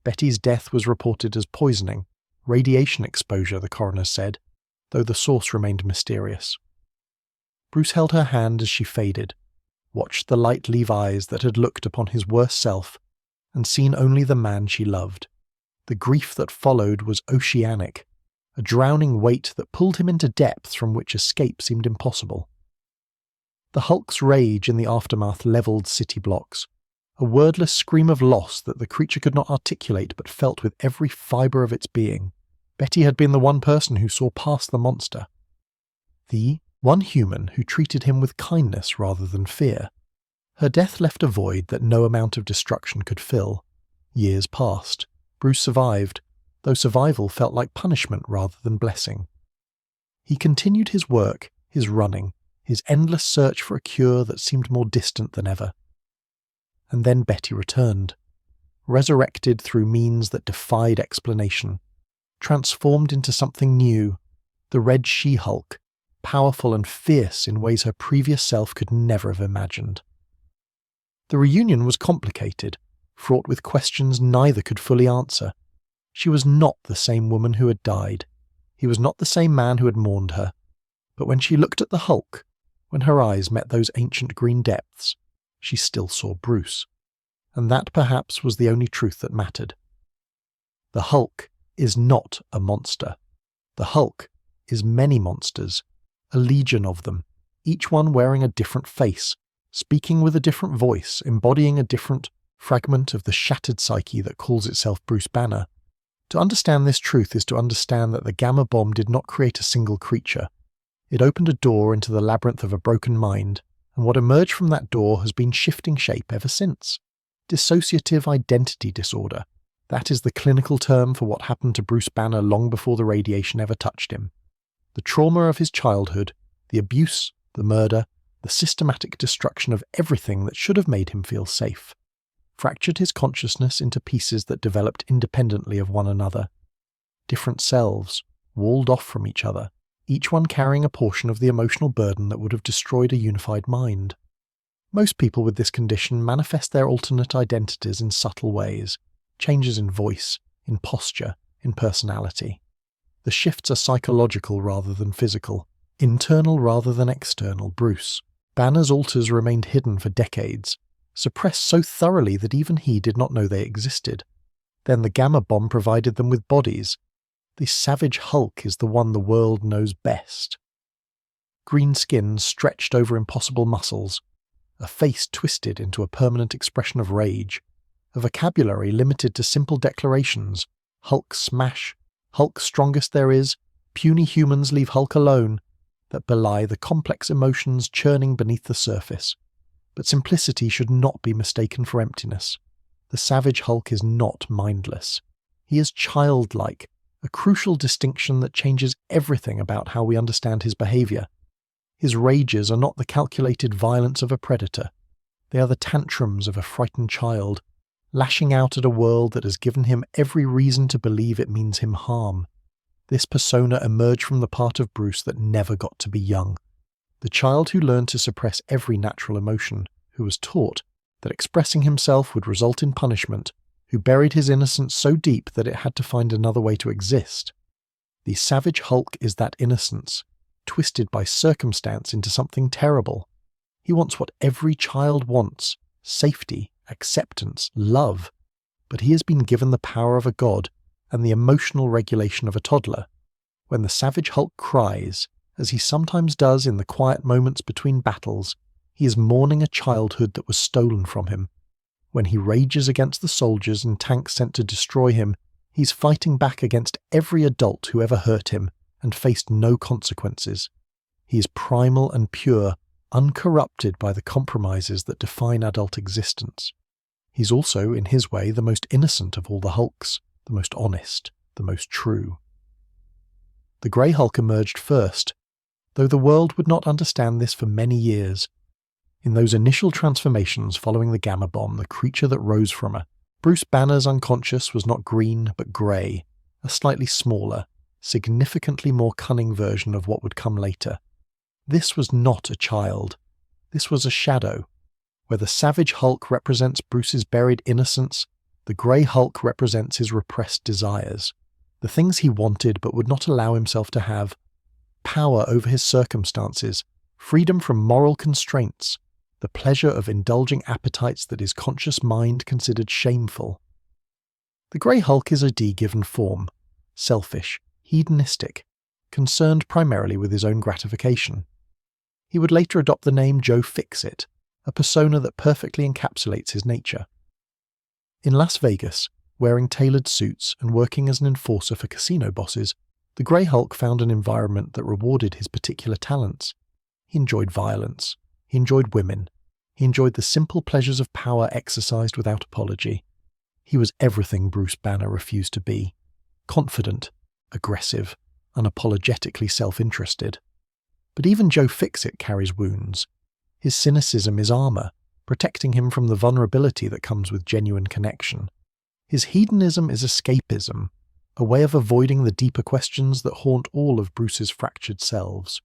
Betty's death was reported as poisoning, radiation exposure, the coroner said, though the source remained mysterious. Bruce held her hand as she faded, watched the light leave eyes that had looked upon his worst self and seen only the man she loved. The grief that followed was oceanic, a drowning weight that pulled him into depths from which escape seemed impossible. The Hulk's rage in the aftermath levelled city blocks, a wordless scream of loss that the creature could not articulate but felt with every fibre of its being. Betty had been the one person who saw past the monster. The one human who treated him with kindness rather than fear. Her death left a void that no amount of destruction could fill. Years passed. Bruce survived, though survival felt like punishment rather than blessing. He continued his work, his running, his endless search for a cure that seemed more distant than ever. And then Betty returned, resurrected through means that defied explanation, transformed into something new, the Red She-Hulk, powerful and fierce in ways her previous self could never have imagined. The reunion was complicated, fraught with questions neither could fully answer. She was not the same woman who had died. He was not the same man who had mourned her. But when she looked at the Hulk, when her eyes met those ancient green depths, she still saw Bruce. And that perhaps was the only truth that mattered. The Hulk is not a monster. The Hulk is many monsters, a legion of them, each one wearing a different face, speaking with a different voice, embodying a different fragment of the shattered psyche that calls itself Bruce Banner. To understand this truth is to understand that the gamma bomb did not create a single creature. It opened a door into the labyrinth of a broken mind, and what emerged from that door has been shifting shape ever since. Dissociative identity disorder. That is the clinical term for what happened to Bruce Banner long before the radiation ever touched him. The trauma of his childhood, the abuse, the murder, the systematic destruction of everything that should have made him feel safe, fractured his consciousness into pieces that developed independently of one another. Different selves, walled off from each other, each one carrying a portion of the emotional burden that would have destroyed a unified mind. Most people with this condition manifest their alternate identities in subtle ways, changes in voice, in posture, in personality. The shifts are psychological rather than physical, internal rather than external. Bruce Banner's alters remained hidden for decades, suppressed so thoroughly that even he did not know they existed. Then the gamma bomb provided them with bodies. The savage Hulk is the one the world knows best. Green skin stretched over impossible muscles, a face twisted into a permanent expression of rage, a vocabulary limited to simple declarations, Hulk smash, Hulk strongest there is, puny humans leave Hulk alone, that belie the complex emotions churning beneath the surface. But simplicity should not be mistaken for emptiness. The savage Hulk is not mindless. He is childlike, a crucial distinction that changes everything about how we understand his behavior. His rages are not the calculated violence of a predator. They are the tantrums of a frightened child, lashing out at a world that has given him every reason to believe it means him harm. This persona emerged from the part of Bruce that never got to be young. The child who learned to suppress every natural emotion, who was taught that expressing himself would result in punishment, who buried his innocence so deep that it had to find another way to exist. The savage Hulk is that innocence, twisted by circumstance into something terrible. He wants what every child wants: safety, acceptance, love. But he has been given the power of a god and the emotional regulation of a toddler. When the savage Hulk cries, as he sometimes does in the quiet moments between battles, he is mourning a childhood that was stolen from him. When he rages against the soldiers and tanks sent to destroy him, he's fighting back against every adult who ever hurt him and faced no consequences. He is primal and pure, uncorrupted by the compromises that define adult existence. He's also, in his way, the most innocent of all the Hulks, the most honest, the most true. The Grey Hulk emerged first, though the world would not understand this for many years. In those initial transformations following the Gamma Bomb, the creature that rose from her, Bruce Banner's unconscious was not green but grey, a slightly smaller, significantly more cunning version of what would come later. This was not a child. This was a shadow. Where the savage Hulk represents Bruce's buried innocence, the Grey Hulk represents his repressed desires, the things he wanted but would not allow himself to have: power over his circumstances, freedom from moral constraints, the pleasure of indulging appetites that his conscious mind considered shameful. The Grey Hulk is a D-given form, selfish, hedonistic, concerned primarily with his own gratification. He would later adopt the name Joe Fixit, a persona that perfectly encapsulates his nature. In Las Vegas, wearing tailored suits and working as an enforcer for casino bosses, the Grey Hulk found an environment that rewarded his particular talents. He enjoyed violence. He enjoyed women. He enjoyed the simple pleasures of power exercised without apology. He was everything Bruce Banner refused to be: confident, aggressive, unapologetically self-interested. But even Joe Fixit carries wounds. His cynicism is armor, protecting him from the vulnerability that comes with genuine connection. His hedonism is escapism, a way of avoiding the deeper questions that haunt all of Bruce's fractured selves.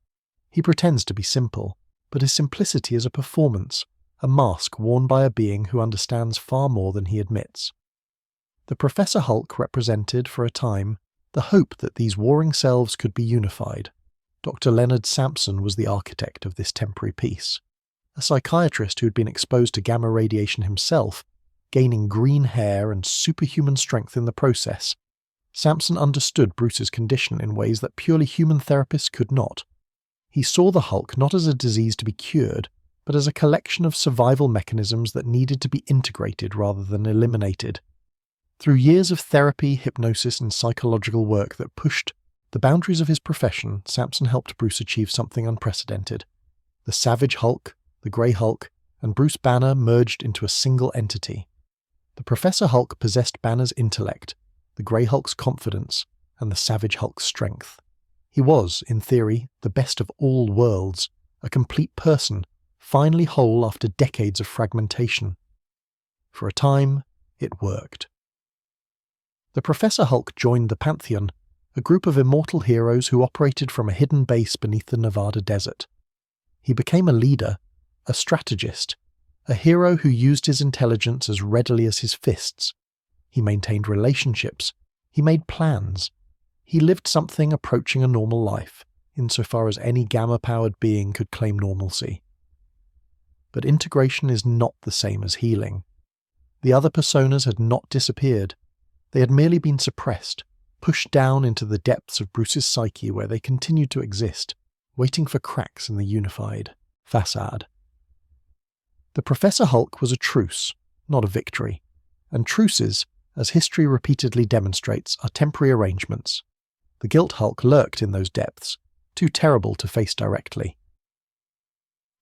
He pretends to be simple, but his simplicity is a performance, a mask worn by a being who understands far more than he admits. The Professor Hulk represented, for a time, the hope that these warring selves could be unified. Dr. Leonard Sampson was the architect of this temporary peace. A psychiatrist who had been exposed to gamma radiation himself, gaining green hair and superhuman strength in the process, Sampson understood Bruce's condition in ways that purely human therapists could not. He saw the Hulk not as a disease to be cured, but as a collection of survival mechanisms that needed to be integrated rather than eliminated. Through years of therapy, hypnosis, and psychological work that pushed the boundaries of his profession, Sampson helped Bruce achieve something unprecedented. The savage Hulk, the Grey Hulk, and Bruce Banner merged into a single entity. The Professor Hulk possessed Banner's intellect, the Grey Hulk's confidence, and the savage Hulk's strength. He was, in theory, the best of all worlds, a complete person, finally whole after decades of fragmentation. For a time, it worked. The Professor Hulk joined the Pantheon, a group of immortal heroes who operated from a hidden base beneath the Nevada desert. He became a leader, a strategist, a hero who used his intelligence as readily as his fists. He maintained relationships. He made plans. He lived something approaching a normal life, insofar as any gamma-powered being could claim normalcy. But integration is not the same as healing. The other personas had not disappeared. They had merely been suppressed, pushed down into the depths of Bruce's psyche where they continued to exist, waiting for cracks in the unified facade. The Professor Hulk was a truce, not a victory, and truces, as history repeatedly demonstrates, are temporary arrangements. The Guilt Hulk lurked in those depths, too terrible to face directly.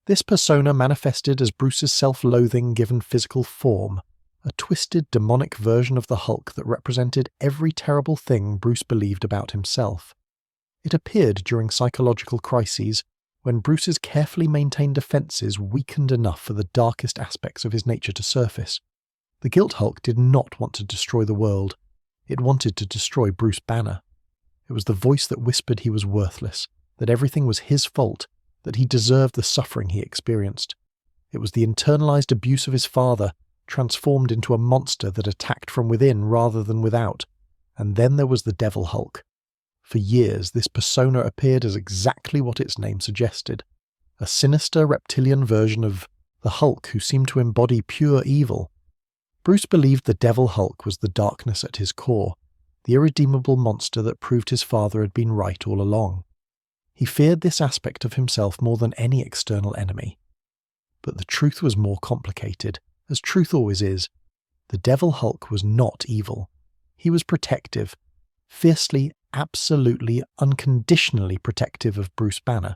This persona manifested as Bruce's self-loathing given physical form, a twisted demonic version of the Hulk that represented every terrible thing Bruce believed about himself. It appeared during psychological crises, when Bruce's carefully maintained defences weakened enough for the darkest aspects of his nature to surface. The Guilt Hulk did not want to destroy the world. It wanted to destroy Bruce Banner. It was the voice that whispered he was worthless, that everything was his fault, that he deserved the suffering he experienced. It was the internalized abuse of his father, transformed into a monster that attacked from within rather than without. And then there was the Devil Hulk. For years, this persona appeared as exactly what its name suggested, a sinister reptilian version of the Hulk who seemed to embody pure evil. Bruce believed the Devil Hulk was the darkness at his core, the irredeemable monster that proved his father had been right all along. He feared this aspect of himself more than any external enemy. But the truth was more complicated, as truth always is. The Devil Hulk was not evil. He was protective, fiercely, absolutely, unconditionally protective of Bruce Banner.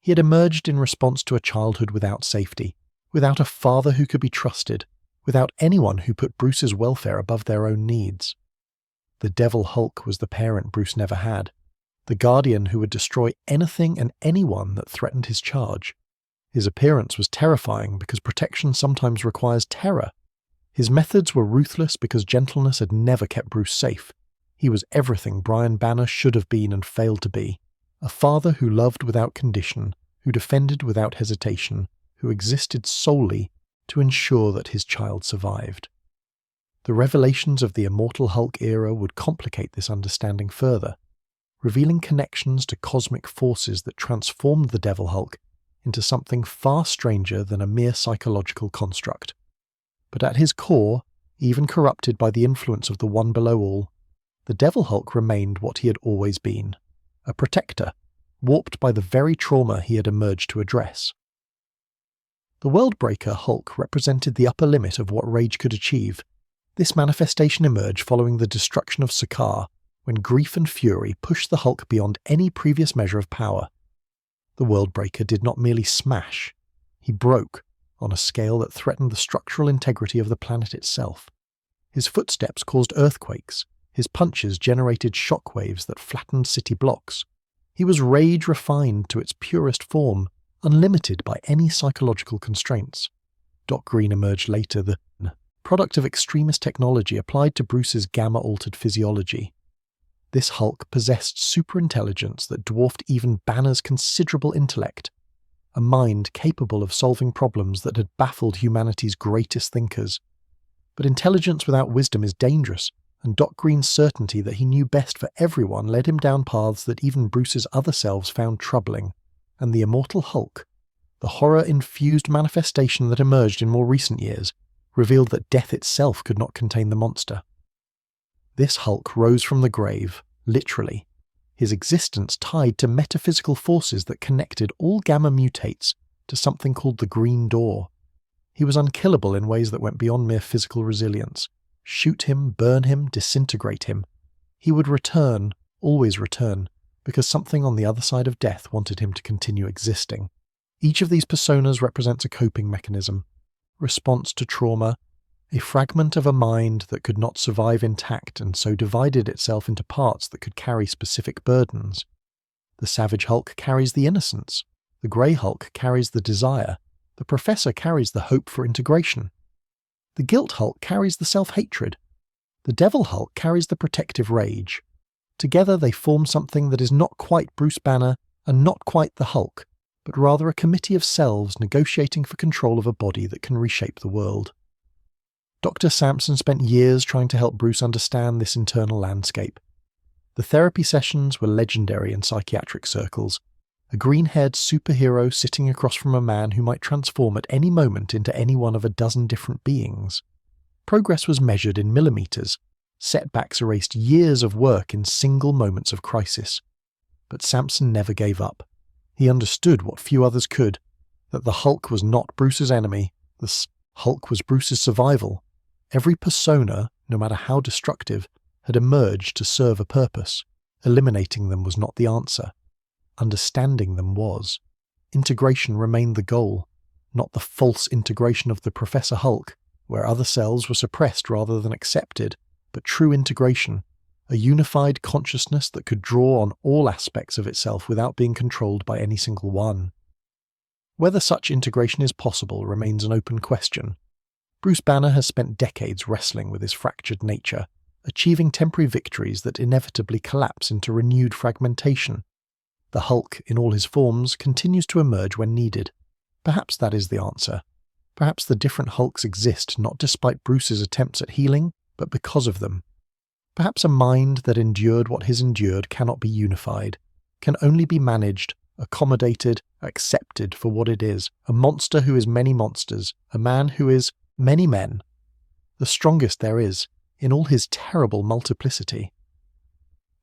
He had emerged in response to a childhood without safety, without a father who could be trusted, without anyone who put Bruce's welfare above their own needs. The Devil Hulk was the parent Bruce never had, the guardian who would destroy anything and anyone that threatened his charge. His appearance was terrifying because protection sometimes requires terror. His methods were ruthless because gentleness had never kept Bruce safe. He was everything Brian Banner should have been and failed to be. A father who loved without condition, who defended without hesitation, who existed solely to ensure that his child survived. The revelations of the Immortal Hulk era would complicate this understanding further, revealing connections to cosmic forces that transformed the Devil Hulk into something far stranger than a mere psychological construct. But at his core, even corrupted by the influence of the One Below All, the Devil Hulk remained what he had always been, a protector, warped by the very trauma he had emerged to address. The Worldbreaker Hulk represented the upper limit of what rage could achieve. This manifestation emerged following the destruction of Sakaar, when grief and fury pushed the Hulk beyond any previous measure of power. The Worldbreaker did not merely smash, he broke, on a scale that threatened the structural integrity of the planet itself. His footsteps caused earthquakes, his punches generated shockwaves that flattened city blocks. He was rage refined to its purest form, unlimited by any psychological constraints. Doc Green emerged later, the product of extremist technology applied to Bruce's gamma-altered physiology. This Hulk possessed superintelligence that dwarfed even Banner's considerable intellect, a mind capable of solving problems that had baffled humanity's greatest thinkers. But intelligence without wisdom is dangerous, and Doc Green's certainty that he knew best for everyone led him down paths that even Bruce's other selves found troubling. And the Immortal Hulk, the horror-infused manifestation that emerged in more recent years, revealed that death itself could not contain the monster. This Hulk rose from the grave, literally, his existence tied to metaphysical forces that connected all gamma mutates to something called the Green Door. He was unkillable in ways that went beyond mere physical resilience. Shoot him, burn him, disintegrate him. He would return, always return, because something on the other side of death wanted him to continue existing. Each of these personas represents a coping mechanism, response to trauma, a fragment of a mind that could not survive intact and so divided itself into parts that could carry specific burdens. The Savage Hulk carries the innocence, the Grey Hulk carries the desire, the Professor carries the hope for integration. The Guilt Hulk carries the self-hatred, the Devil Hulk carries the protective rage. Together they form something that is not quite Bruce Banner and not quite the Hulk, but rather a committee of selves negotiating for control of a body that can reshape the world. Dr. Sampson spent years trying to help Bruce understand this internal landscape. The therapy sessions were legendary in psychiatric circles, a green-haired superhero sitting across from a man who might transform at any moment into any one of a dozen different beings. Progress was measured in millimeters, Setbacks erased years of work in single moments of crisis. But Samson never gave up. He understood what few others could, that the Hulk was not Bruce's enemy, the Hulk was Bruce's survival. Every persona, no matter how destructive, had emerged to serve a purpose. Eliminating them was not the answer. Understanding them was. Integration remained the goal, not the false integration of the Professor Hulk, where other cells were suppressed rather than accepted, but true integration, a unified consciousness that could draw on all aspects of itself without being controlled by any single one. Whether such integration is possible remains an open question. Bruce Banner has spent decades wrestling with his fractured nature, achieving temporary victories that inevitably collapse into renewed fragmentation. The Hulk, in all his forms, continues to emerge when needed. Perhaps that is the answer. Perhaps the different Hulks exist not despite Bruce's attempts at healing, but because of them. Perhaps a mind that endured what has endured cannot be unified, can only be managed, accommodated, accepted for what it is, a monster who is many monsters, a man who is many men, the strongest there is, in all his terrible multiplicity.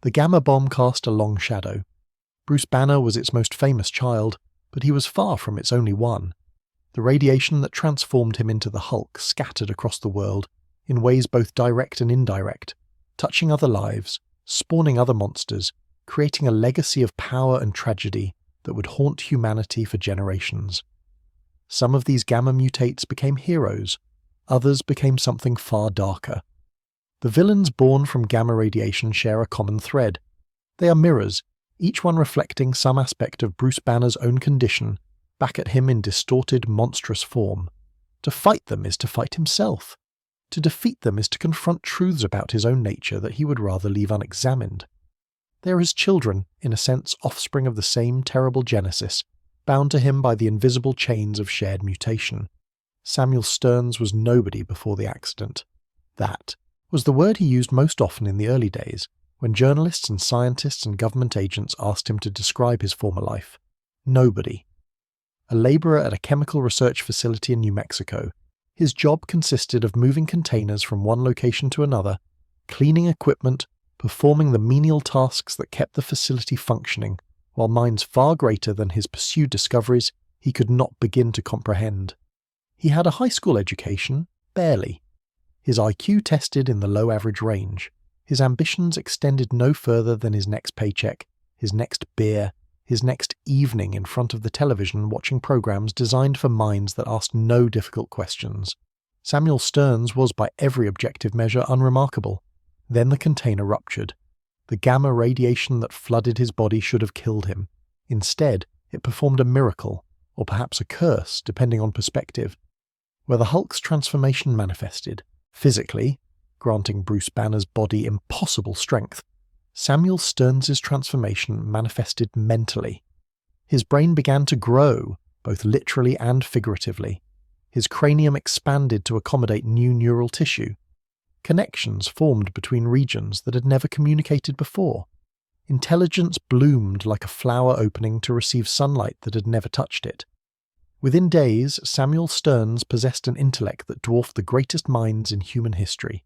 The Gamma bomb cast a long shadow. Bruce Banner was its most famous child, but he was far from its only one. The radiation that transformed him into the Hulk scattered across the world, in ways both direct and indirect, touching other lives, spawning other monsters, creating a legacy of power and tragedy that would haunt humanity for generations. Some of these gamma mutates became heroes, others became something far darker. The villains born from gamma radiation share a common thread. They are mirrors, each one reflecting some aspect of Bruce Banner's own condition, back at him in distorted, monstrous form. To fight them is to fight himself. To defeat them is to confront truths about his own nature that he would rather leave unexamined. They are his children, in a sense offspring of the same terrible genesis, bound to him by the invisible chains of shared mutation. Samuel Stearns was nobody before the accident. That was the word he used most often in the early days, when journalists and scientists and government agents asked him to describe his former life. Nobody. A labourer at a chemical research facility in New Mexico, his job consisted of moving containers from one location to another, cleaning equipment, performing the menial tasks that kept the facility functioning, while minds far greater than his pursued discoveries he could not begin to comprehend. He had a high school education, barely. His IQ tested in the low average range. His ambitions extended no further than his next paycheck, his next beer, his next evening in front of the television watching programs designed for minds that asked no difficult questions. Samuel Stearns was by every objective measure unremarkable. Then the container ruptured. The gamma radiation that flooded his body should have killed him. Instead, it performed a miracle, or perhaps a curse, depending on perspective. Where the Hulk's transformation manifested, physically, granting Bruce Banner's body impossible strength, Samuel Stearns' transformation manifested mentally. His brain began to grow, both literally and figuratively. His cranium expanded to accommodate new neural tissue. Connections formed between regions that had never communicated before. Intelligence bloomed like a flower opening to receive sunlight that had never touched it. Within days, Samuel Stearns possessed an intellect that dwarfed the greatest minds in human history.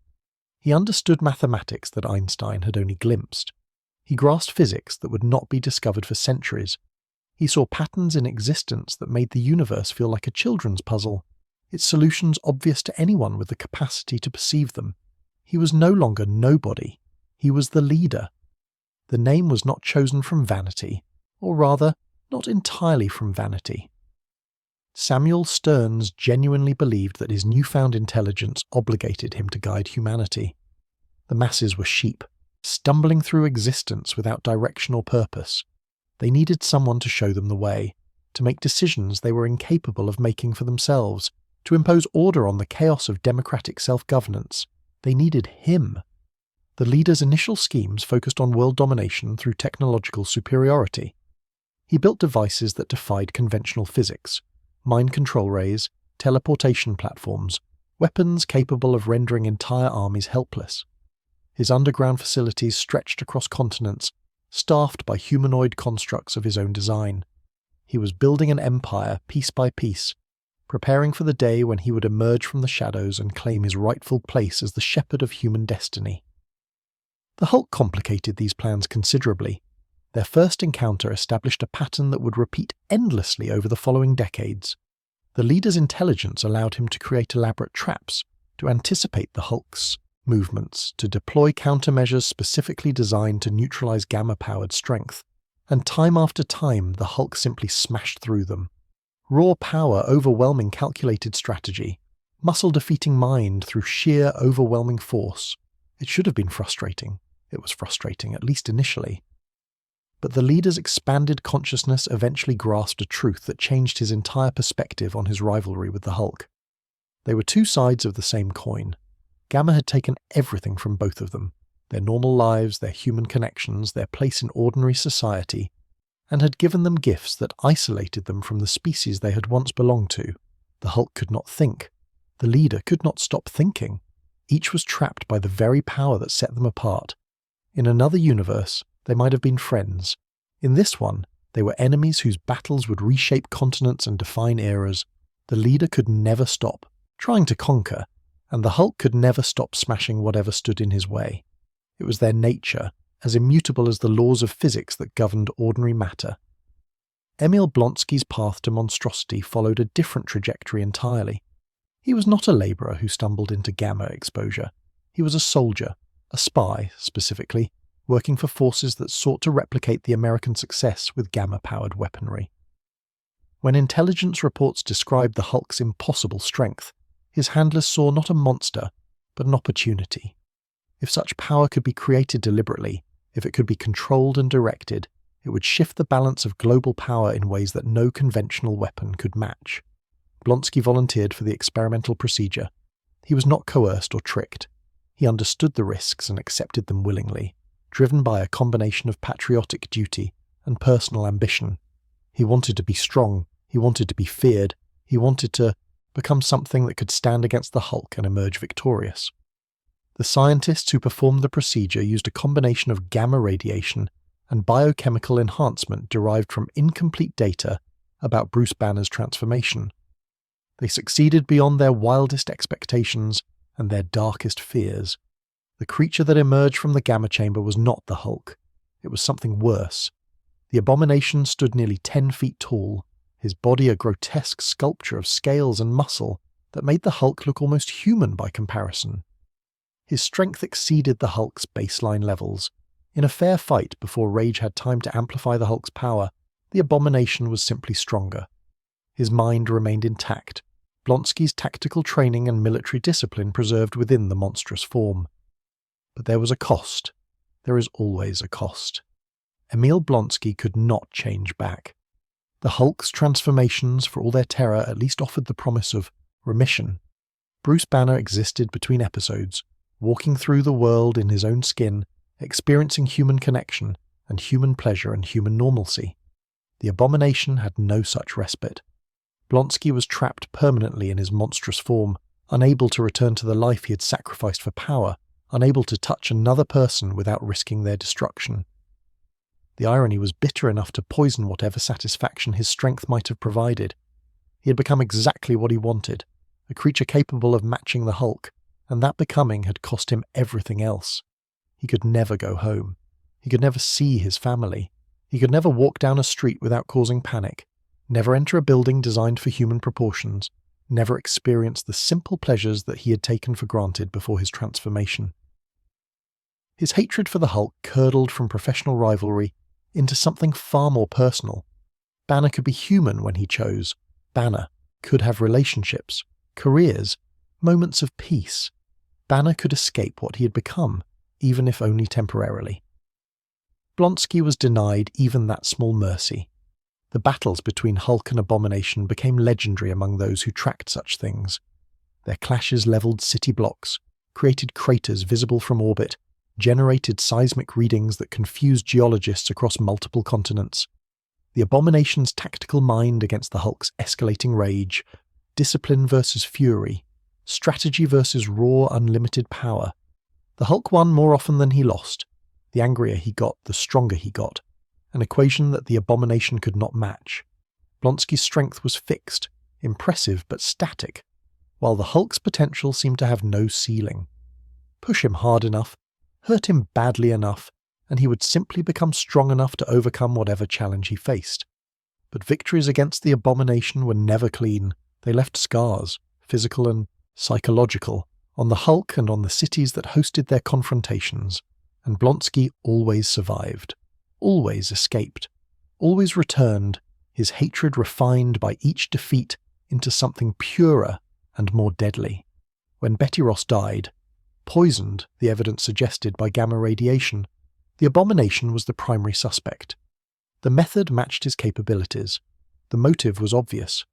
He understood mathematics that Einstein had only glimpsed. He grasped physics that would not be discovered for centuries. He saw patterns in existence that made the universe feel like a children's puzzle, its solutions obvious to anyone with the capacity to perceive them. He was no longer nobody. He was the leader. The name was not chosen from vanity, or rather, not entirely from vanity. Samuel Stearns genuinely believed that his newfound intelligence obligated him to guide humanity. The masses were sheep, stumbling through existence without direction or purpose. They needed someone to show them the way, to make decisions they were incapable of making for themselves, to impose order on the chaos of democratic self-governance. They needed him. The leader's initial schemes focused on world domination through technological superiority. He built devices that defied conventional physics, mind control rays, teleportation platforms, weapons capable of rendering entire armies helpless. His underground facilities stretched across continents, staffed by humanoid constructs of his own design. He was building an empire piece by piece, preparing for the day when he would emerge from the shadows and claim his rightful place as the shepherd of human destiny. The Hulk complicated these plans considerably. Their first encounter established a pattern that would repeat endlessly over the following decades. The leader's intelligence allowed him to create elaborate traps, to anticipate the Hulk's movements, to deploy countermeasures specifically designed to neutralize gamma-powered strength. And time after time, the Hulk simply smashed through them. Raw power overwhelming calculated strategy, muscle-defeating mind through sheer overwhelming force. It should have been frustrating. It was frustrating, at least initially. But the leader's expanded consciousness eventually grasped a truth that changed his entire perspective on his rivalry with the Hulk. They were two sides of the same coin. Gamma had taken everything from both of them, their normal lives, their human connections, their place in ordinary society, and had given them gifts that isolated them from the species they had once belonged to. The Hulk could not think. The leader could not stop thinking. Each was trapped by the very power that set them apart. In another universe, they might have been friends. In this one, they were enemies whose battles would reshape continents and define eras. The leader could never stop trying to conquer, and the Hulk could never stop smashing whatever stood in his way. It was their nature, as immutable as the laws of physics that governed ordinary matter. Emil Blonsky's path to monstrosity followed a different trajectory entirely. He was not a labourer who stumbled into gamma exposure. He was a soldier, a spy, specifically, working for forces that sought to replicate the American success with gamma-powered weaponry. When intelligence reports described the Hulk's impossible strength, his handlers saw not a monster, but an opportunity. If such power could be created deliberately, if it could be controlled and directed, it would shift the balance of global power in ways that no conventional weapon could match. Blonsky volunteered for the experimental procedure. He was not coerced or tricked. He understood the risks and accepted them willingly, driven by a combination of patriotic duty and personal ambition. He wanted to be strong, he wanted to be feared, he wanted to become something that could stand against the Hulk and emerge victorious. The scientists who performed the procedure used a combination of gamma radiation and biochemical enhancement derived from incomplete data about Bruce Banner's transformation. They succeeded beyond their wildest expectations and their darkest fears. The creature that emerged from the gamma chamber was not the Hulk. It was something worse. The abomination stood nearly 10 feet tall, his body a grotesque sculpture of scales and muscle that made the Hulk look almost human by comparison. His strength exceeded the Hulk's baseline levels. In a fair fight before Rage had time to amplify the Hulk's power, the abomination was simply stronger. His mind remained intact, Blonsky's tactical training and military discipline preserved within the monstrous form. But there was a cost. There is always a cost. Emil Blonsky could not change back. The Hulk's transformations, for all their terror, at least offered the promise of remission. Bruce Banner existed between episodes, walking through the world in his own skin, experiencing human connection and human pleasure and human normalcy. The abomination had no such respite. Blonsky was trapped permanently in his monstrous form, unable to return to the life he had sacrificed for power, unable to touch another person without risking their destruction. The irony was bitter enough to poison whatever satisfaction his strength might have provided. He had become exactly what he wanted, a creature capable of matching the Hulk, and that becoming had cost him everything else. He could never go home. He could never see his family. He could never walk down a street without causing panic, never enter a building designed for human proportions, never experience the simple pleasures that he had taken for granted before his transformation. His hatred for the Hulk curdled from professional rivalry into something far more personal. Banner could be human when he chose. Banner could have relationships, careers, moments of peace. Banner could escape what he had become, even if only temporarily. Blonsky was denied even that small mercy. The battles between Hulk and Abomination became legendary among those who tracked such things. Their clashes leveled city blocks, created craters visible from orbit, generated seismic readings that confused geologists across multiple continents. The Abomination's tactical mind against the Hulk's escalating rage, discipline versus fury, strategy versus raw, unlimited power. The Hulk won more often than he lost. The angrier he got, the stronger he got, an equation that the Abomination could not match. Blonsky's strength was fixed, impressive but static, while the Hulk's potential seemed to have no ceiling. Push him hard enough, hurt him badly enough, and he would simply become strong enough to overcome whatever challenge he faced. But victories against the abomination were never clean. They left scars, physical and psychological, on the Hulk and on the cities that hosted their confrontations, and Blonsky always survived, always escaped, always returned, his hatred refined by each defeat into something purer and more deadly. When Betty Ross died, poisoned, the evidence suggested, by gamma radiation, the abomination was the primary suspect. The method matched his capabilities. The motive was obvious.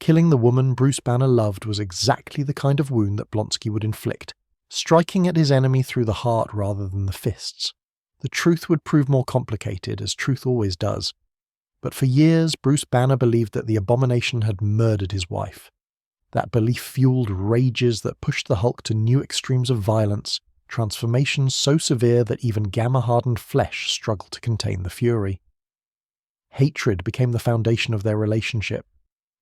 Killing the woman Bruce Banner loved was exactly the kind of wound that Blonsky would inflict, striking at his enemy through the heart rather than the fists. The truth would prove more complicated, as truth always does. But for years, Bruce Banner believed that the abomination had murdered his wife. That belief fueled rages that pushed the Hulk to new extremes of violence, transformations so severe that even gamma-hardened flesh struggled to contain the fury. Hatred became the foundation of their relationship.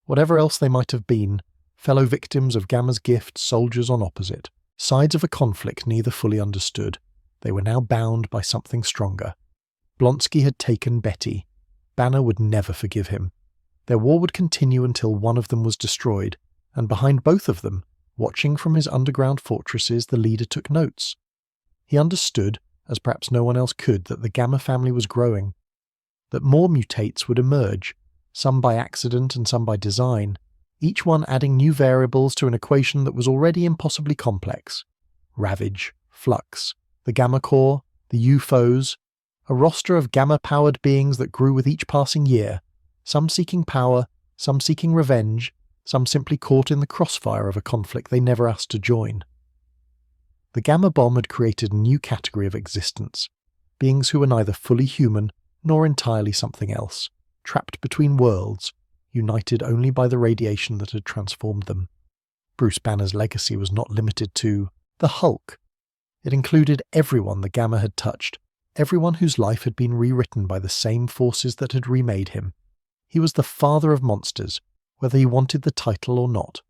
Whatever else they might have been, fellow victims of Gamma's gift, soldiers on opposite, sides of a conflict neither fully understood, they were now bound by something stronger. Blonsky had taken Betty. Banner would never forgive him. Their war would continue until one of them was destroyed, and behind both of them, watching from his underground fortresses, the leader took notes. He understood, as perhaps no one else could, that the Gamma family was growing, that more mutates would emerge, some by accident and some by design, each one adding new variables to an equation that was already impossibly complex. Ravage, Flux, the Gamma Core, the UFOs, a roster of Gamma-powered beings that grew with each passing year, some seeking power, some seeking revenge, some simply caught in the crossfire of a conflict they never asked to join. The Gamma bomb had created a new category of existence, beings who were neither fully human nor entirely something else, trapped between worlds, united only by the radiation that had transformed them. Bruce Banner's legacy was not limited to the Hulk. It included everyone the Gamma had touched, everyone whose life had been rewritten by the same forces that had remade him. He was the father of monsters, whether he wanted the title or not.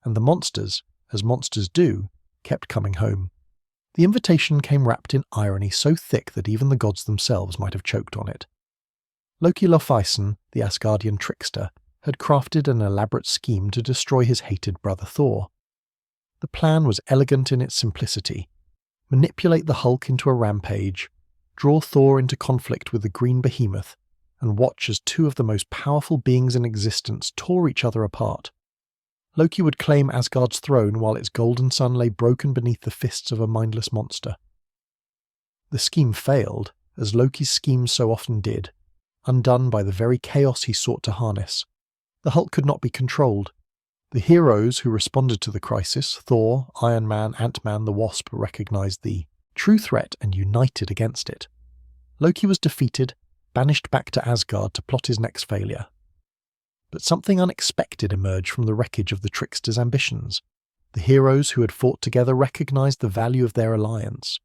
And the monsters, as monsters do, kept coming home. The invitation came wrapped in irony so thick that even the gods themselves might have choked on it. Loki Laufeyson, the Asgardian trickster, had crafted an elaborate scheme to destroy his hated brother Thor. The plan was elegant in its simplicity. Manipulate the Hulk into a rampage, draw Thor into conflict with the green behemoth, and watch as two of the most powerful beings in existence tore each other apart. Loki would claim Asgard's throne while its golden sun lay broken beneath the fists of a mindless monster. The scheme failed, as Loki's schemes so often did, undone by the very chaos he sought to harness. The Hulk could not be controlled. The heroes who responded to the crisis, Thor, Iron Man, Ant-Man, the Wasp, recognized the true threat and united against it. Loki was defeated, banished back to Asgard to plot his next failure. But something unexpected emerged from the wreckage of the trickster's ambitions. The heroes who had fought together recognized the value of their alliance.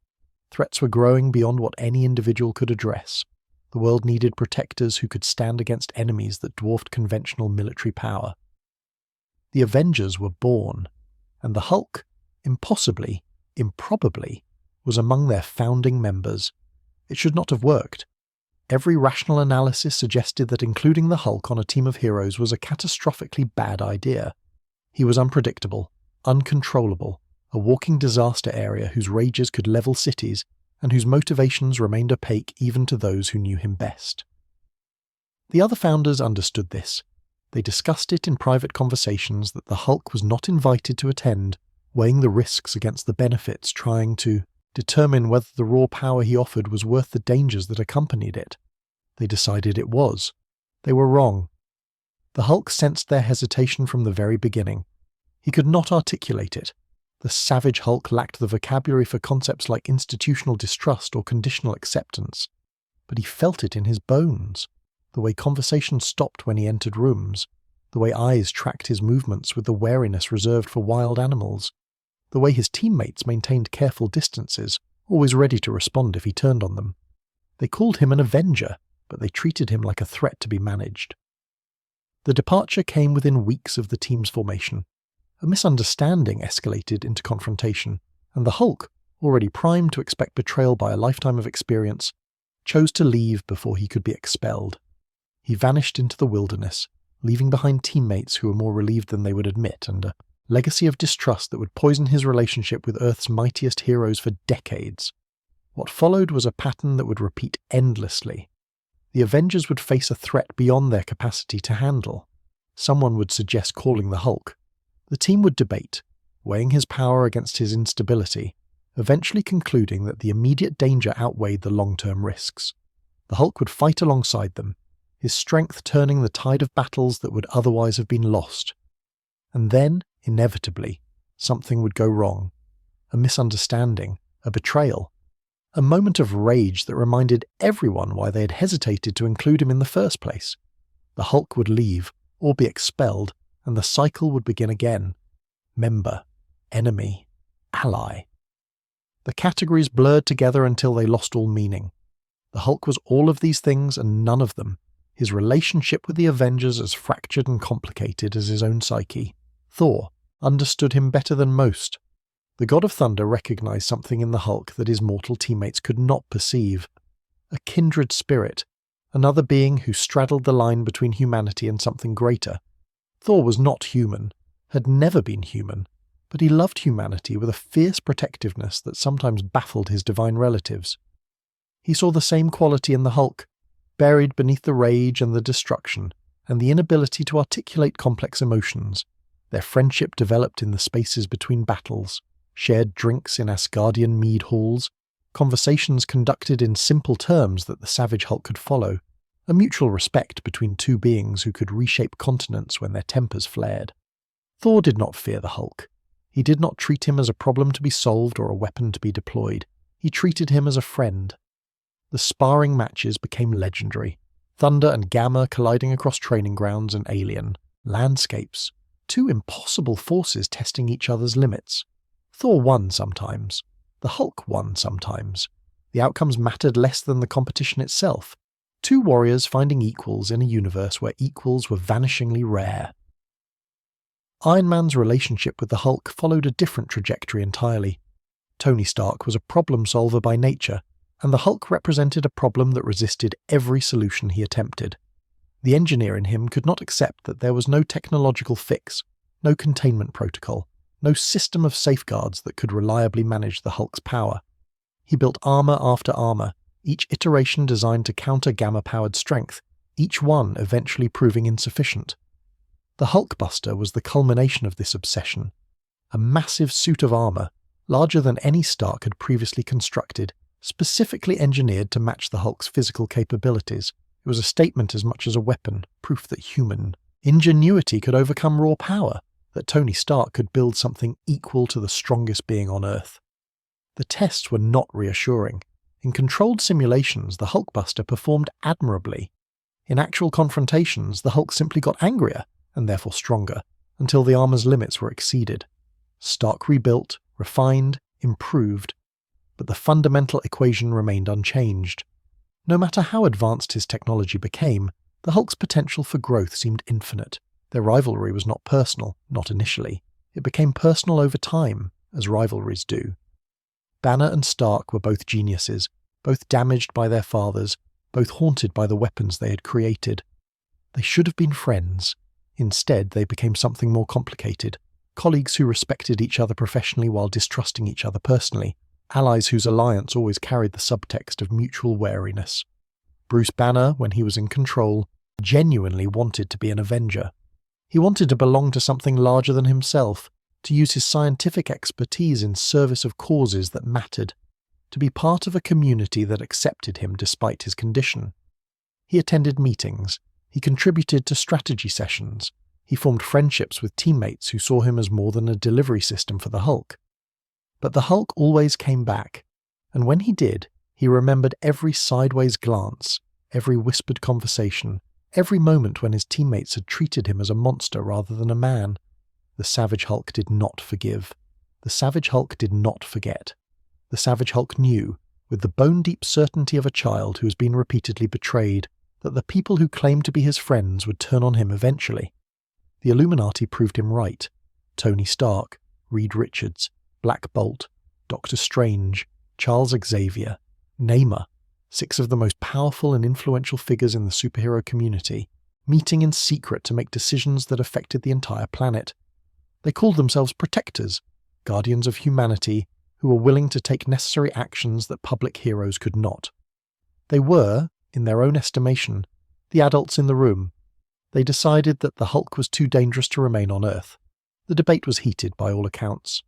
Threats were growing beyond what any individual could address. The world needed protectors who could stand against enemies that dwarfed conventional military power. The Avengers were born, and the Hulk, impossibly, improbably, was among their founding members. It should not have worked. Every rational analysis suggested that including the Hulk on a team of heroes was a catastrophically bad idea. He was unpredictable, uncontrollable, a walking disaster area whose rages could level cities, and whose motivations remained opaque even to those who knew him best. The other founders understood this. They discussed it in private conversations that the Hulk was not invited to attend, weighing the risks against the benefits, trying to determine whether the raw power he offered was worth the dangers that accompanied it. They decided it was. They were wrong. The Hulk sensed their hesitation from the very beginning. He could not articulate it. The savage Hulk lacked the vocabulary for concepts like institutional distrust or conditional acceptance. But he felt it in his bones. The way conversation stopped when he entered rooms. The way eyes tracked his movements with the wariness reserved for wild animals. The way his teammates maintained careful distances, always ready to respond if he turned on them. They called him an Avenger, but they treated him like a threat to be managed. The departure came within weeks of the team's formation. A misunderstanding escalated into confrontation, and the Hulk, already primed to expect betrayal by a lifetime of experience, chose to leave before he could be expelled. He vanished into the wilderness, leaving behind teammates who were more relieved than they would admit, and a legacy of distrust that would poison his relationship with Earth's mightiest heroes for decades. What followed was a pattern that would repeat endlessly. The Avengers would face a threat beyond their capacity to handle. Someone would suggest calling the Hulk. The team would debate, weighing his power against his instability, eventually concluding that the immediate danger outweighed the long-term risks. The Hulk would fight alongside them, his strength turning the tide of battles that would otherwise have been lost. And then, inevitably, something would go wrong. A misunderstanding, a betrayal, a moment of rage that reminded everyone why they had hesitated to include him in the first place. The Hulk would leave, or be expelled, and the cycle would begin again. Member, enemy, ally. The categories blurred together until they lost all meaning. The Hulk was all of these things and none of them. His relationship with the Avengers as fractured and complicated as his own psyche. Thor understood him better than most. The God of Thunder recognized something in the Hulk that his mortal teammates could not perceive. A kindred spirit, another being who straddled the line between humanity and something greater. Thor was not human, had never been human, but he loved humanity with a fierce protectiveness that sometimes baffled his divine relatives. He saw the same quality in the Hulk, buried beneath the rage and the destruction, and the inability to articulate complex emotions. Their friendship developed in the spaces between battles, shared drinks in Asgardian mead halls, conversations conducted in simple terms that the savage Hulk could follow, a mutual respect between two beings who could reshape continents when their tempers flared. Thor did not fear the Hulk. He did not treat him as a problem to be solved or a weapon to be deployed. He treated him as a friend. The sparring matches became legendary. Thunder and Gamma colliding across training grounds and alien landscapes. Two impossible forces testing each other's limits. Thor won sometimes. The Hulk won sometimes. The outcomes mattered less than the competition itself. Two warriors finding equals in a universe where equals were vanishingly rare. Iron Man's relationship with the Hulk followed a different trajectory entirely. Tony Stark was a problem solver by nature, and the Hulk represented a problem that resisted every solution he attempted. The engineer in him could not accept that there was no technological fix, no containment protocol, no system of safeguards that could reliably manage the Hulk's power. He built armor after armor, each iteration designed to counter Gamma-powered strength, each one eventually proving insufficient. The Hulkbuster was the culmination of this obsession. A massive suit of armor, larger than any Stark had previously constructed, specifically engineered to match the Hulk's physical capabilities. It was a statement as much as a weapon, proof that human ingenuity could overcome raw power, that Tony Stark could build something equal to the strongest being on Earth. The tests were not reassuring. In controlled simulations, the Hulkbuster performed admirably. In actual confrontations, the Hulk simply got angrier, and therefore stronger, until the armor's limits were exceeded. Stark rebuilt, refined, improved, but the fundamental equation remained unchanged. No matter how advanced his technology became, the Hulk's potential for growth seemed infinite. Their rivalry was not personal, not initially. It became personal over time, as rivalries do. Banner and Stark were both geniuses, both damaged by their fathers, both haunted by the weapons they had created. They should have been friends. Instead, they became something more complicated. Colleagues who respected each other professionally while distrusting each other personally. Allies whose alliance always carried the subtext of mutual wariness. Bruce Banner, when he was in control, genuinely wanted to be an Avenger. He wanted to belong to something larger than himself, to use his scientific expertise in service of causes that mattered, to be part of a community that accepted him despite his condition. He attended meetings, he contributed to strategy sessions, he formed friendships with teammates who saw him as more than a delivery system for the Hulk. But the Hulk always came back, and when he did, he remembered every sideways glance, every whispered conversation, every moment when his teammates had treated him as a monster rather than a man. The Savage Hulk did not forgive. The Savage Hulk did not forget. The Savage Hulk knew, with the bone-deep certainty of a child who has been repeatedly betrayed, that the people who claimed to be his friends would turn on him eventually. The Illuminati proved him right. Tony Stark, Reed Richards, Black Bolt, Doctor Strange, Charles Xavier, Namor, 6 of the most powerful and influential figures in the superhero community, meeting in secret to make decisions that affected the entire planet. They called themselves protectors, guardians of humanity, who were willing to take necessary actions that public heroes could not. They were, in their own estimation, the adults in the room. They decided that the Hulk was too dangerous to remain on Earth. The debate was heated by all accounts.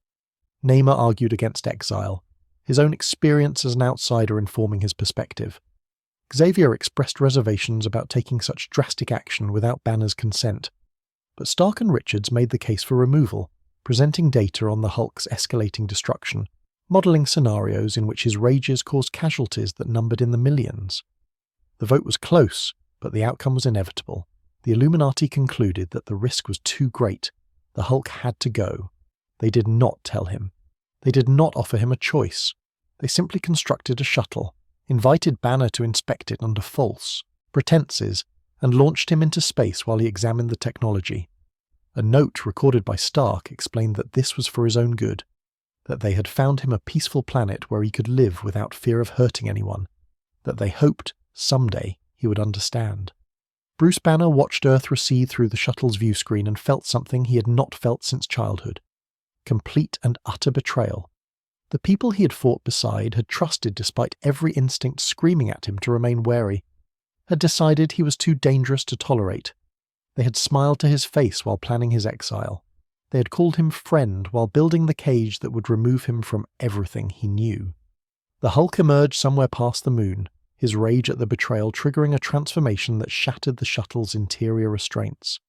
Namor argued against exile, his own experience as an outsider informing his perspective. Xavier expressed reservations about taking such drastic action without Banner's consent. But Stark and Richards made the case for removal, presenting data on the Hulk's escalating destruction, modelling scenarios in which his rages caused casualties that numbered in the millions. The vote was close, but the outcome was inevitable. The Illuminati concluded that the risk was too great. The Hulk had to go. They did not tell him. They did not offer him a choice. They simply constructed a shuttle, invited Banner to inspect it under false pretenses, and launched him into space while he examined the technology. A note recorded by Stark explained that this was for his own good, that they had found him a peaceful planet where he could live without fear of hurting anyone, that they hoped, someday, he would understand. Bruce Banner watched Earth recede through the shuttle's view screen and felt something he had not felt since childhood. Complete and utter betrayal. The people he had fought beside had trusted despite every instinct screaming at him to remain wary, had decided he was too dangerous to tolerate. They had smiled to his face while planning his exile. They had called him friend while building the cage that would remove him from everything he knew. The Hulk emerged somewhere past the moon, his rage at the betrayal triggering a transformation that shattered the shuttle's interior restraints.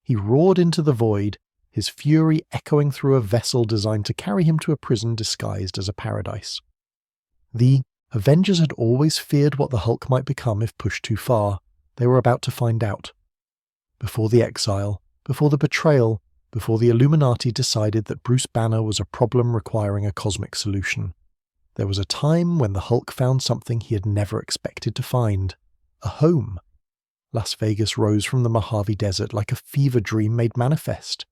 He roared into the void, his fury echoing through a vessel designed to carry him to a prison disguised as a paradise. The Avengers had always feared what the Hulk might become if pushed too far. They were about to find out. Before the exile, before the betrayal, before the Illuminati decided that Bruce Banner was a problem requiring a cosmic solution. There was a time when the Hulk found something he had never expected to find. A home. Las Vegas rose from the Mojave Desert like a fever dream made manifest.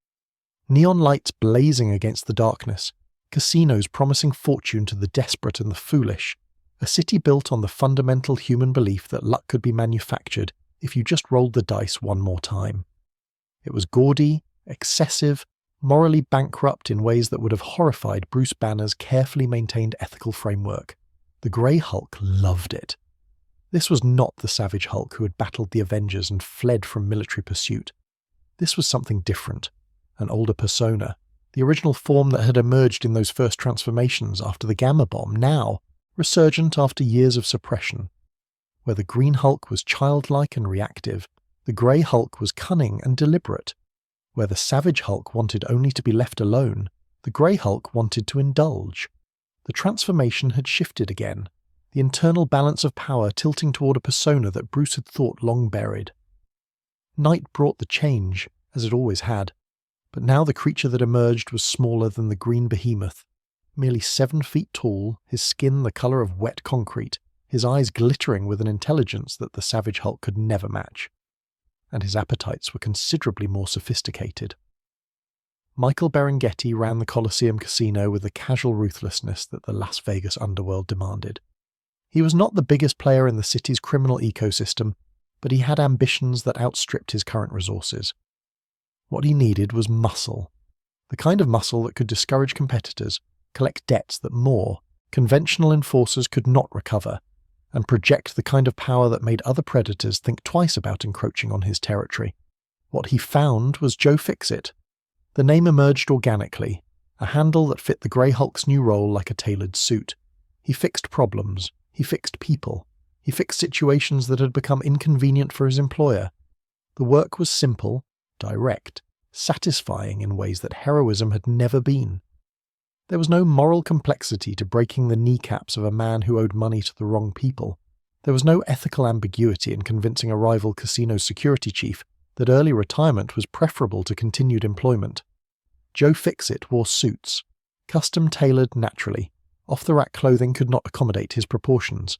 Neon lights blazing against the darkness, casinos promising fortune to the desperate and the foolish, a city built on the fundamental human belief that luck could be manufactured if you just rolled the dice one more time. It was gaudy, excessive, morally bankrupt in ways that would have horrified Bruce Banner's carefully maintained ethical framework. The Grey Hulk loved it. This was not the Savage Hulk who had battled the Avengers and fled from military pursuit. This was something different, an older persona, the original form that had emerged in those first transformations after the Gamma Bomb, now resurgent after years of suppression. Where the Green Hulk was childlike and reactive, the Grey Hulk was cunning and deliberate. Where the Savage Hulk wanted only to be left alone, the Grey Hulk wanted to indulge. The transformation had shifted again, the internal balance of power tilting toward a persona that Bruce had thought long buried. Night brought the change, as it always had, but now the creature that emerged was smaller than the green behemoth, merely 7 feet tall, his skin the colour of wet concrete, his eyes glittering with an intelligence that the Savage Hulk could never match. And his appetites were considerably more sophisticated. Michael Berenghetti ran the Coliseum Casino with the casual ruthlessness that the Las Vegas underworld demanded. He was not the biggest player in the city's criminal ecosystem, but he had ambitions that outstripped his current resources. What he needed was muscle, the kind of muscle that could discourage competitors, collect debts that more conventional enforcers could not recover, and project the kind of power that made other predators think twice about encroaching on his territory. What he found was Joe Fixit. The name emerged organically, a handle that fit the Grey Hulk's new role like a tailored suit. He fixed problems, he fixed people, he fixed situations that had become inconvenient for his employer. The work was simple, direct, satisfying in ways that heroism had never been. There was no moral complexity to breaking the kneecaps of a man who owed money to the wrong people. There was no ethical ambiguity in convincing a rival casino security chief that early retirement was preferable to continued employment. Joe Fixit wore suits, custom-tailored naturally. Off-the-rack clothing could not accommodate his proportions.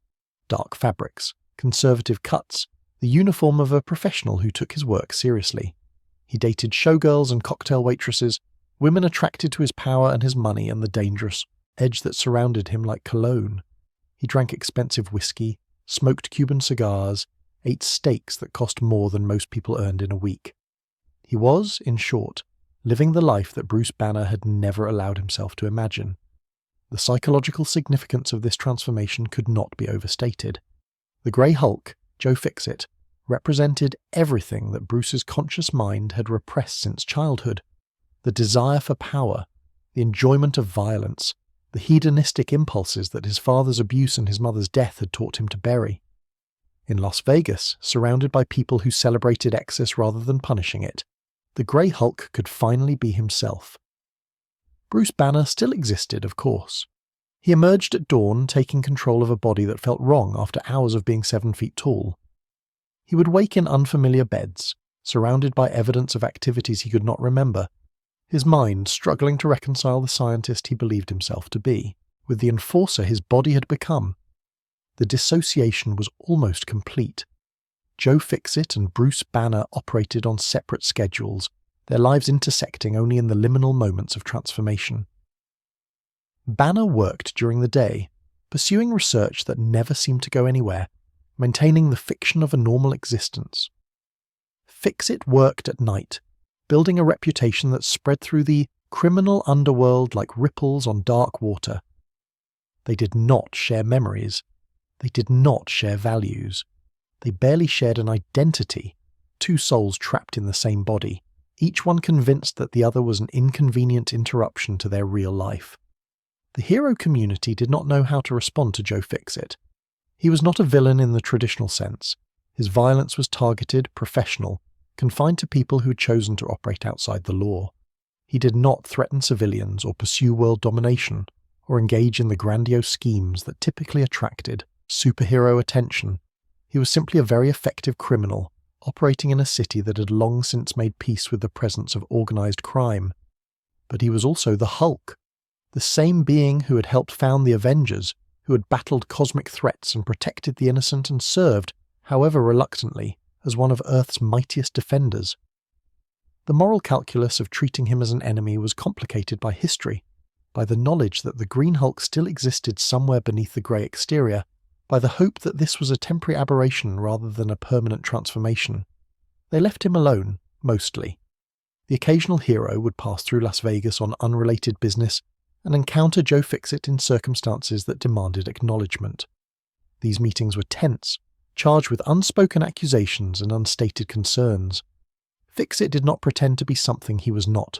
Dark fabrics, conservative cuts, the uniform of a professional who took his work seriously. He dated showgirls and cocktail waitresses, women attracted to his power and his money and the dangerous, edge that surrounded him like cologne. He drank expensive whiskey, smoked Cuban cigars, ate steaks that cost more than most people earned in a week. He was, in short, living the life that Bruce Banner had never allowed himself to imagine. The psychological significance of this transformation could not be overstated. The Grey Hulk, Joe Fixit, represented everything that Bruce's conscious mind had repressed since childhood. The desire for power, the enjoyment of violence, the hedonistic impulses that his father's abuse and his mother's death had taught him to bury. In Las Vegas, surrounded by people who celebrated excess rather than punishing it, the Grey Hulk could finally be himself. Bruce Banner still existed, of course. He emerged at dawn, taking control of a body that felt wrong after hours of being 7 feet tall. He would wake in unfamiliar beds, surrounded by evidence of activities he could not remember, his mind struggling to reconcile the scientist he believed himself to be with the enforcer his body had become. The dissociation was almost complete. Joe Fixit and Bruce Banner operated on separate schedules, their lives intersecting only in the liminal moments of transformation. Banner worked during the day, pursuing research that never seemed to go anywhere, maintaining the fiction of a normal existence. Fixit worked at night, building a reputation that spread through the criminal underworld like ripples on dark water. They did not share memories. They did not share values. They barely shared an identity, two souls trapped in the same body, each one convinced that the other was an inconvenient interruption to their real life. The hero community did not know how to respond to Joe Fixit. He was not a villain in the traditional sense. His violence was targeted, professional, confined to people who had chosen to operate outside the law. He did not threaten civilians or pursue world domination, or engage in the grandiose schemes that typically attracted superhero attention. He was simply a very effective criminal, operating in a city that had long since made peace with the presence of organized crime. But he was also the Hulk, the same being who had helped found the Avengers, who had battled cosmic threats and protected the innocent and served, however reluctantly, as one of Earth's mightiest defenders. The moral calculus of treating him as an enemy was complicated by history, by the knowledge that the Green Hulk still existed somewhere beneath the grey exterior, by the hope that this was a temporary aberration rather than a permanent transformation. They left him alone, mostly. The occasional hero would pass through Las Vegas on unrelated business and encounter Joe Fixit in circumstances that demanded acknowledgement. These meetings were tense, charged with unspoken accusations and unstated concerns. Fixit did not pretend to be something he was not.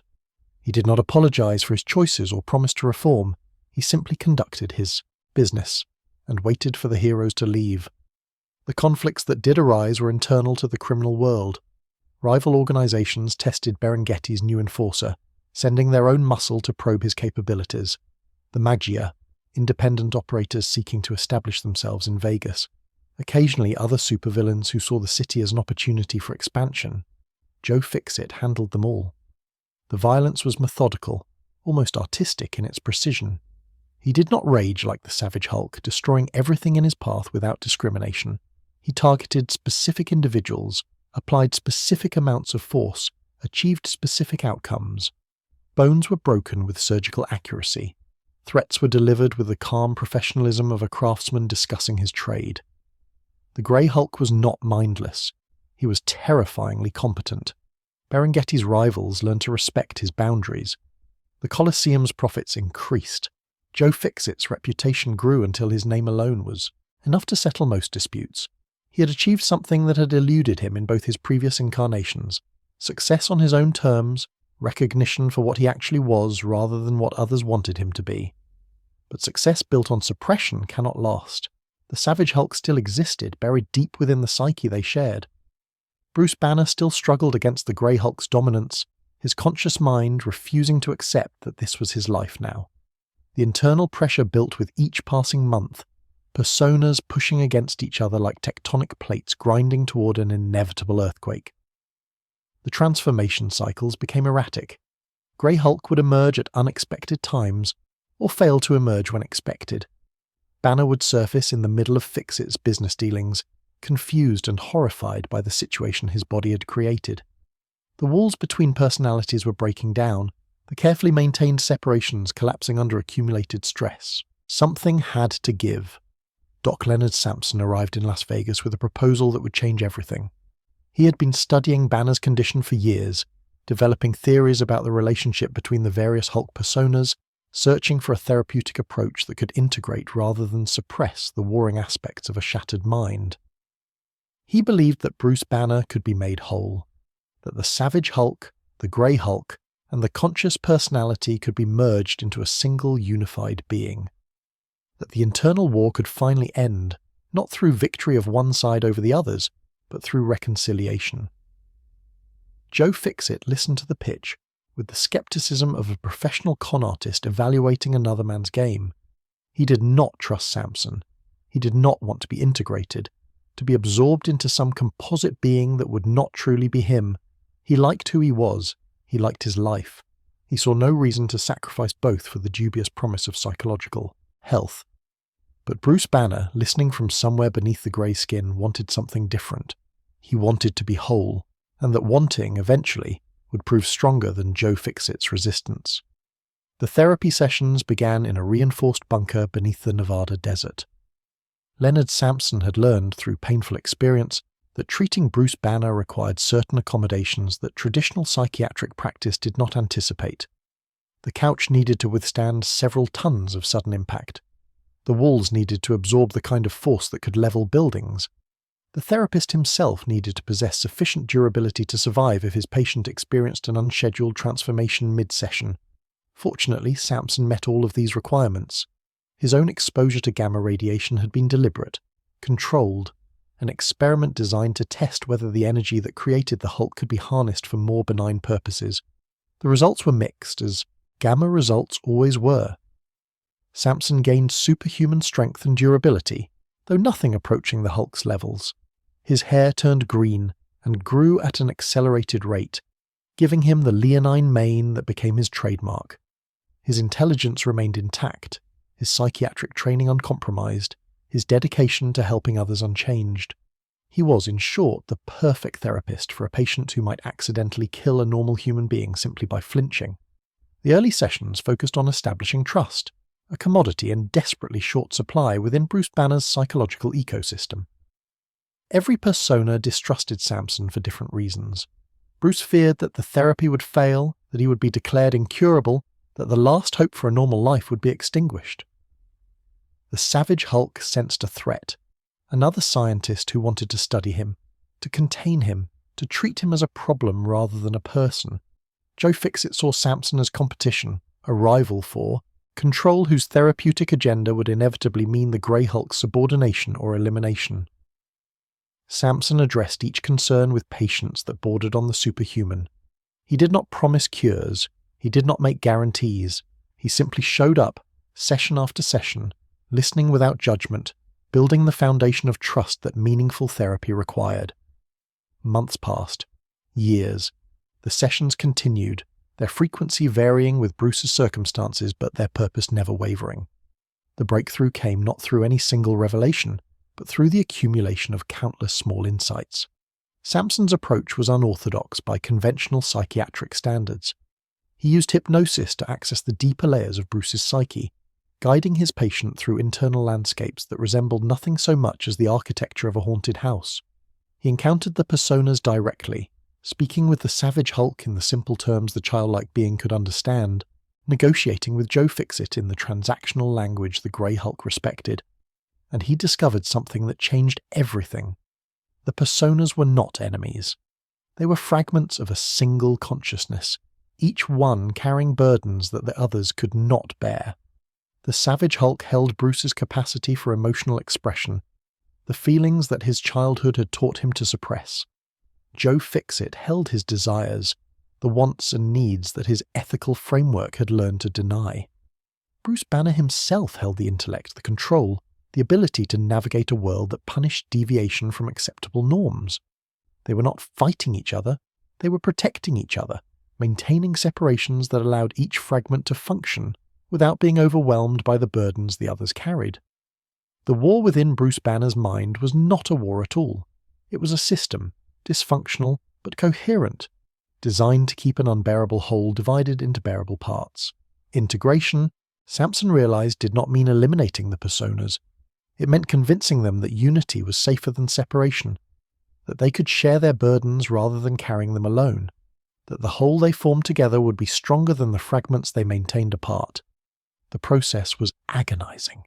He did not apologize for his choices or promise to reform. He simply conducted his business and waited for the heroes to leave. The conflicts that did arise were internal to the criminal world. Rival organizations tested Berenghetti's new enforcer, sending their own muscle to probe his capabilities. The Maggia, independent operators seeking to establish themselves in Vegas. Occasionally other supervillains who saw the city as an opportunity for expansion. Joe Fixit handled them all. The violence was methodical, almost artistic in its precision. He did not rage like the Savage Hulk, destroying everything in his path without discrimination. He targeted specific individuals, applied specific amounts of force, achieved specific outcomes. Bones were broken with surgical accuracy. Threats were delivered with the calm professionalism of a craftsman discussing his trade. The Grey Hulk was not mindless. He was terrifyingly competent. Berenghetti's rivals learned to respect his boundaries. The Colosseum's profits increased. Joe Fixit's reputation grew until his name alone was enough to settle most disputes. He had achieved something that had eluded him in both his previous incarnations: success on his own terms, recognition for what he actually was rather than what others wanted him to be. But success built on suppression cannot last. The Savage Hulk still existed, buried deep within the psyche they shared. Bruce Banner still struggled against the Grey Hulk's dominance, his conscious mind refusing to accept that this was his life now. The internal pressure built with each passing month, personas pushing against each other like tectonic plates grinding toward an inevitable earthquake. The transformation cycles became erratic. Grey Hulk would emerge at unexpected times, or fail to emerge when expected. Banner would surface in the middle of Fixit's business dealings, confused and horrified by the situation his body had created. The walls between personalities were breaking down, the carefully maintained separations collapsing under accumulated stress. Something had to give. Doc Leonard Sampson arrived in Las Vegas with a proposal that would change everything. He had been studying Banner's condition for years, developing theories about the relationship between the various Hulk personas, searching for a therapeutic approach that could integrate rather than suppress the warring aspects of a shattered mind. He believed that Bruce Banner could be made whole, that the Savage Hulk, the Grey Hulk, and the conscious personality could be merged into a single unified being. That the internal war could finally end, not through victory of one side over the others, but through reconciliation. Joe Fixit listened to the pitch with the skepticism of a professional con artist evaluating another man's game. He did not trust Sampson. He did not want to be integrated, to be absorbed into some composite being that would not truly be him. He liked who he was. He liked his life. He saw no reason to sacrifice both for the dubious promise of psychological health. But Bruce Banner, listening from somewhere beneath the grey skin, wanted something different. He wanted to be whole, and that wanting, eventually, would prove stronger than Joe Fixit's resistance. The therapy sessions began in a reinforced bunker beneath the Nevada desert. Leonard Sampson had learned through painful experience that treating Bruce Banner required certain accommodations that traditional psychiatric practice did not anticipate. The couch needed to withstand several tons of sudden impact. The walls needed to absorb the kind of force that could level buildings. The therapist himself needed to possess sufficient durability to survive if his patient experienced an unscheduled transformation mid-session. Fortunately, Sampson met all of these requirements. His own exposure to gamma radiation had been deliberate, controlled, an experiment designed to test whether the energy that created the Hulk could be harnessed for more benign purposes. The results were mixed, as gamma results always were. Sampson gained superhuman strength and durability, though nothing approaching the Hulk's levels. His hair turned green and grew at an accelerated rate, giving him the leonine mane that became his trademark. His intelligence remained intact, his psychiatric training uncompromised, his dedication to helping others unchanged. He was, in short, the perfect therapist for a patient who might accidentally kill a normal human being simply by flinching. The early sessions focused on establishing trust, a commodity in desperately short supply within Bruce Banner's psychological ecosystem. Every persona distrusted Sampson for different reasons. Bruce feared that the therapy would fail, that he would be declared incurable, that the last hope for a normal life would be extinguished. The Savage Hulk sensed a threat, another scientist who wanted to study him, to contain him, to treat him as a problem rather than a person. Joe Fixit saw Sampson as competition, a rival for, control whose therapeutic agenda would inevitably mean the Grey Hulk's subordination or elimination. Sampson addressed each concern with patience that bordered on the superhuman. He did not promise cures, he did not make guarantees, he simply showed up, session after session, listening without judgment, building the foundation of trust that meaningful therapy required. Months passed. Years. The sessions continued, their frequency varying with Bruce's circumstances but their purpose never wavering. The breakthrough came not through any single revelation, but through the accumulation of countless small insights. Sampson's approach was unorthodox by conventional psychiatric standards. He used hypnosis to access the deeper layers of Bruce's psyche, guiding his patient through internal landscapes that resembled nothing so much as the architecture of a haunted house. He encountered the personas directly, speaking with the Savage Hulk in the simple terms the childlike being could understand, negotiating with Joe Fixit in the transactional language the Grey Hulk respected. And he discovered something that changed everything. The personas were not enemies. They were fragments of a single consciousness, each one carrying burdens that the others could not bear. The Savage Hulk held Bruce's capacity for emotional expression, the feelings that his childhood had taught him to suppress. Joe Fixit held his desires, the wants and needs that his ethical framework had learned to deny. Bruce Banner himself held the intellect, the control, the ability to navigate a world that punished deviation from acceptable norms. They were not fighting each other, they were protecting each other, maintaining separations that allowed each fragment to function without being overwhelmed by the burdens the others carried. The war within Bruce Banner's mind was not a war at all. It was a system, dysfunctional but coherent. designed to keep an unbearable whole divided into bearable parts. Integration, Sampson realized, did not mean eliminating the personas. It meant convincing them that unity was safer than separation, that they could share their burdens rather than carrying them alone, that the whole they formed together would be stronger than the fragments they maintained apart. The process was agonizing.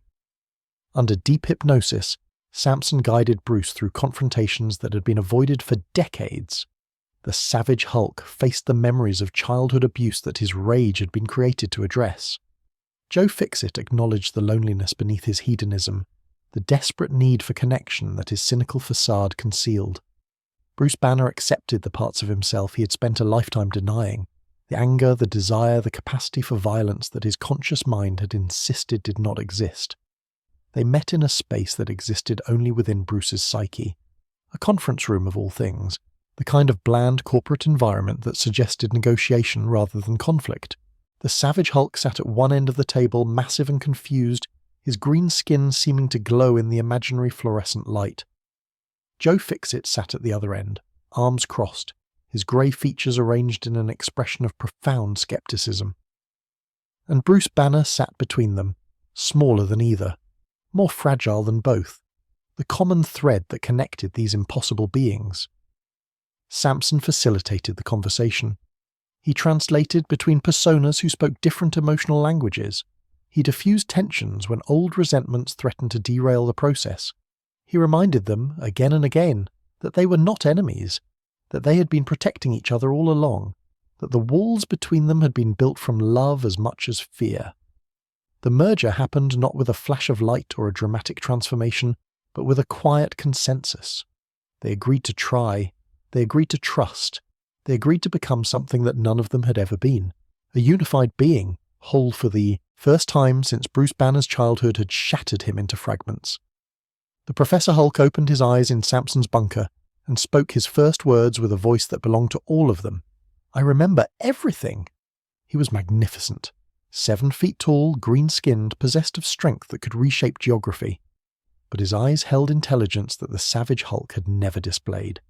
Under deep hypnosis, Sampson guided Bruce through confrontations that had been avoided for decades. The savage Hulk faced the memories of childhood abuse that his rage had been created to address. Joe Fixit acknowledged the loneliness beneath his hedonism, the desperate need for connection that his cynical facade concealed. Bruce Banner accepted the parts of himself he had spent a lifetime denying, the anger, the desire, the capacity for violence that his conscious mind had insisted did not exist. They met in a space that existed only within Bruce's psyche, a conference room of all things, the kind of bland corporate environment that suggested negotiation rather than conflict. The savage Hulk sat at one end of the table, massive and confused, his green skin seeming to glow in the imaginary fluorescent light. Joe Fixit sat at the other end, arms crossed, his grey features arranged in an expression of profound skepticism. And Bruce Banner sat between them, smaller than either, more fragile than both, the common thread that connected these impossible beings. Sampson facilitated the conversation. He translated between personas who spoke different emotional languages. He diffused tensions when old resentments threatened to derail the process. He reminded them, again and again, that they were not enemies, that they had been protecting each other all along, that the walls between them had been built from love as much as fear. The merger happened not with a flash of light or a dramatic transformation, but with a quiet consensus. They agreed to try, they agreed to trust, they agreed to become something that none of them had ever been, a unified being, whole for the first time since Bruce Banner's childhood had shattered him into fragments. The Professor Hulk opened his eyes in Sampson's bunker and spoke his first words with a voice that belonged to all of them. "I remember everything." He was magnificent. 7 feet tall, green-skinned, possessed of strength that could reshape geography. But his eyes held intelligence that the savage Hulk had never displayed.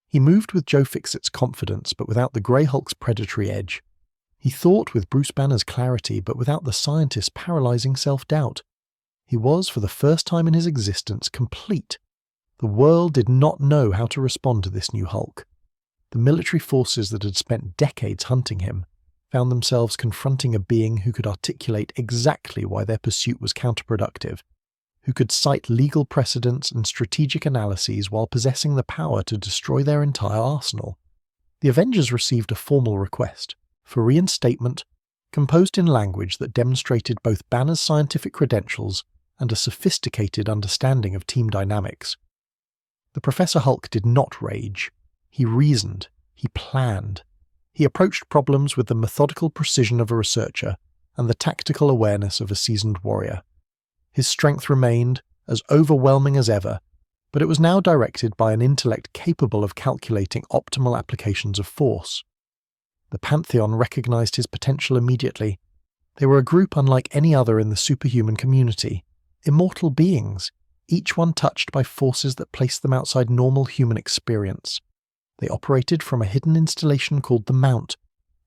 He moved with Joe Fixit's confidence, but without the Grey Hulk's predatory edge. He thought with Bruce Banner's clarity, but without the scientist's paralyzing self-doubt. He was, for the first time in his existence, complete. The world did not know how to respond to this new Hulk. The military forces that had spent decades hunting him found themselves confronting a being who could articulate exactly why their pursuit was counterproductive, who could cite legal precedents and strategic analyses while possessing the power to destroy their entire arsenal. The Avengers received a formal request for reinstatement, composed in language that demonstrated both Banner's scientific credentials and a sophisticated understanding of team dynamics. The Professor Hulk did not rage. He reasoned. He planned. He approached problems with the methodical precision of a researcher and the tactical awareness of a seasoned warrior. His strength remained as overwhelming as ever, but it was now directed by an intellect capable of calculating optimal applications of force. The Pantheon recognized his potential immediately. They were a group unlike any other in the superhuman community, immortal beings, each one touched by forces that placed them outside normal human experience. They operated from a hidden installation called the Mount,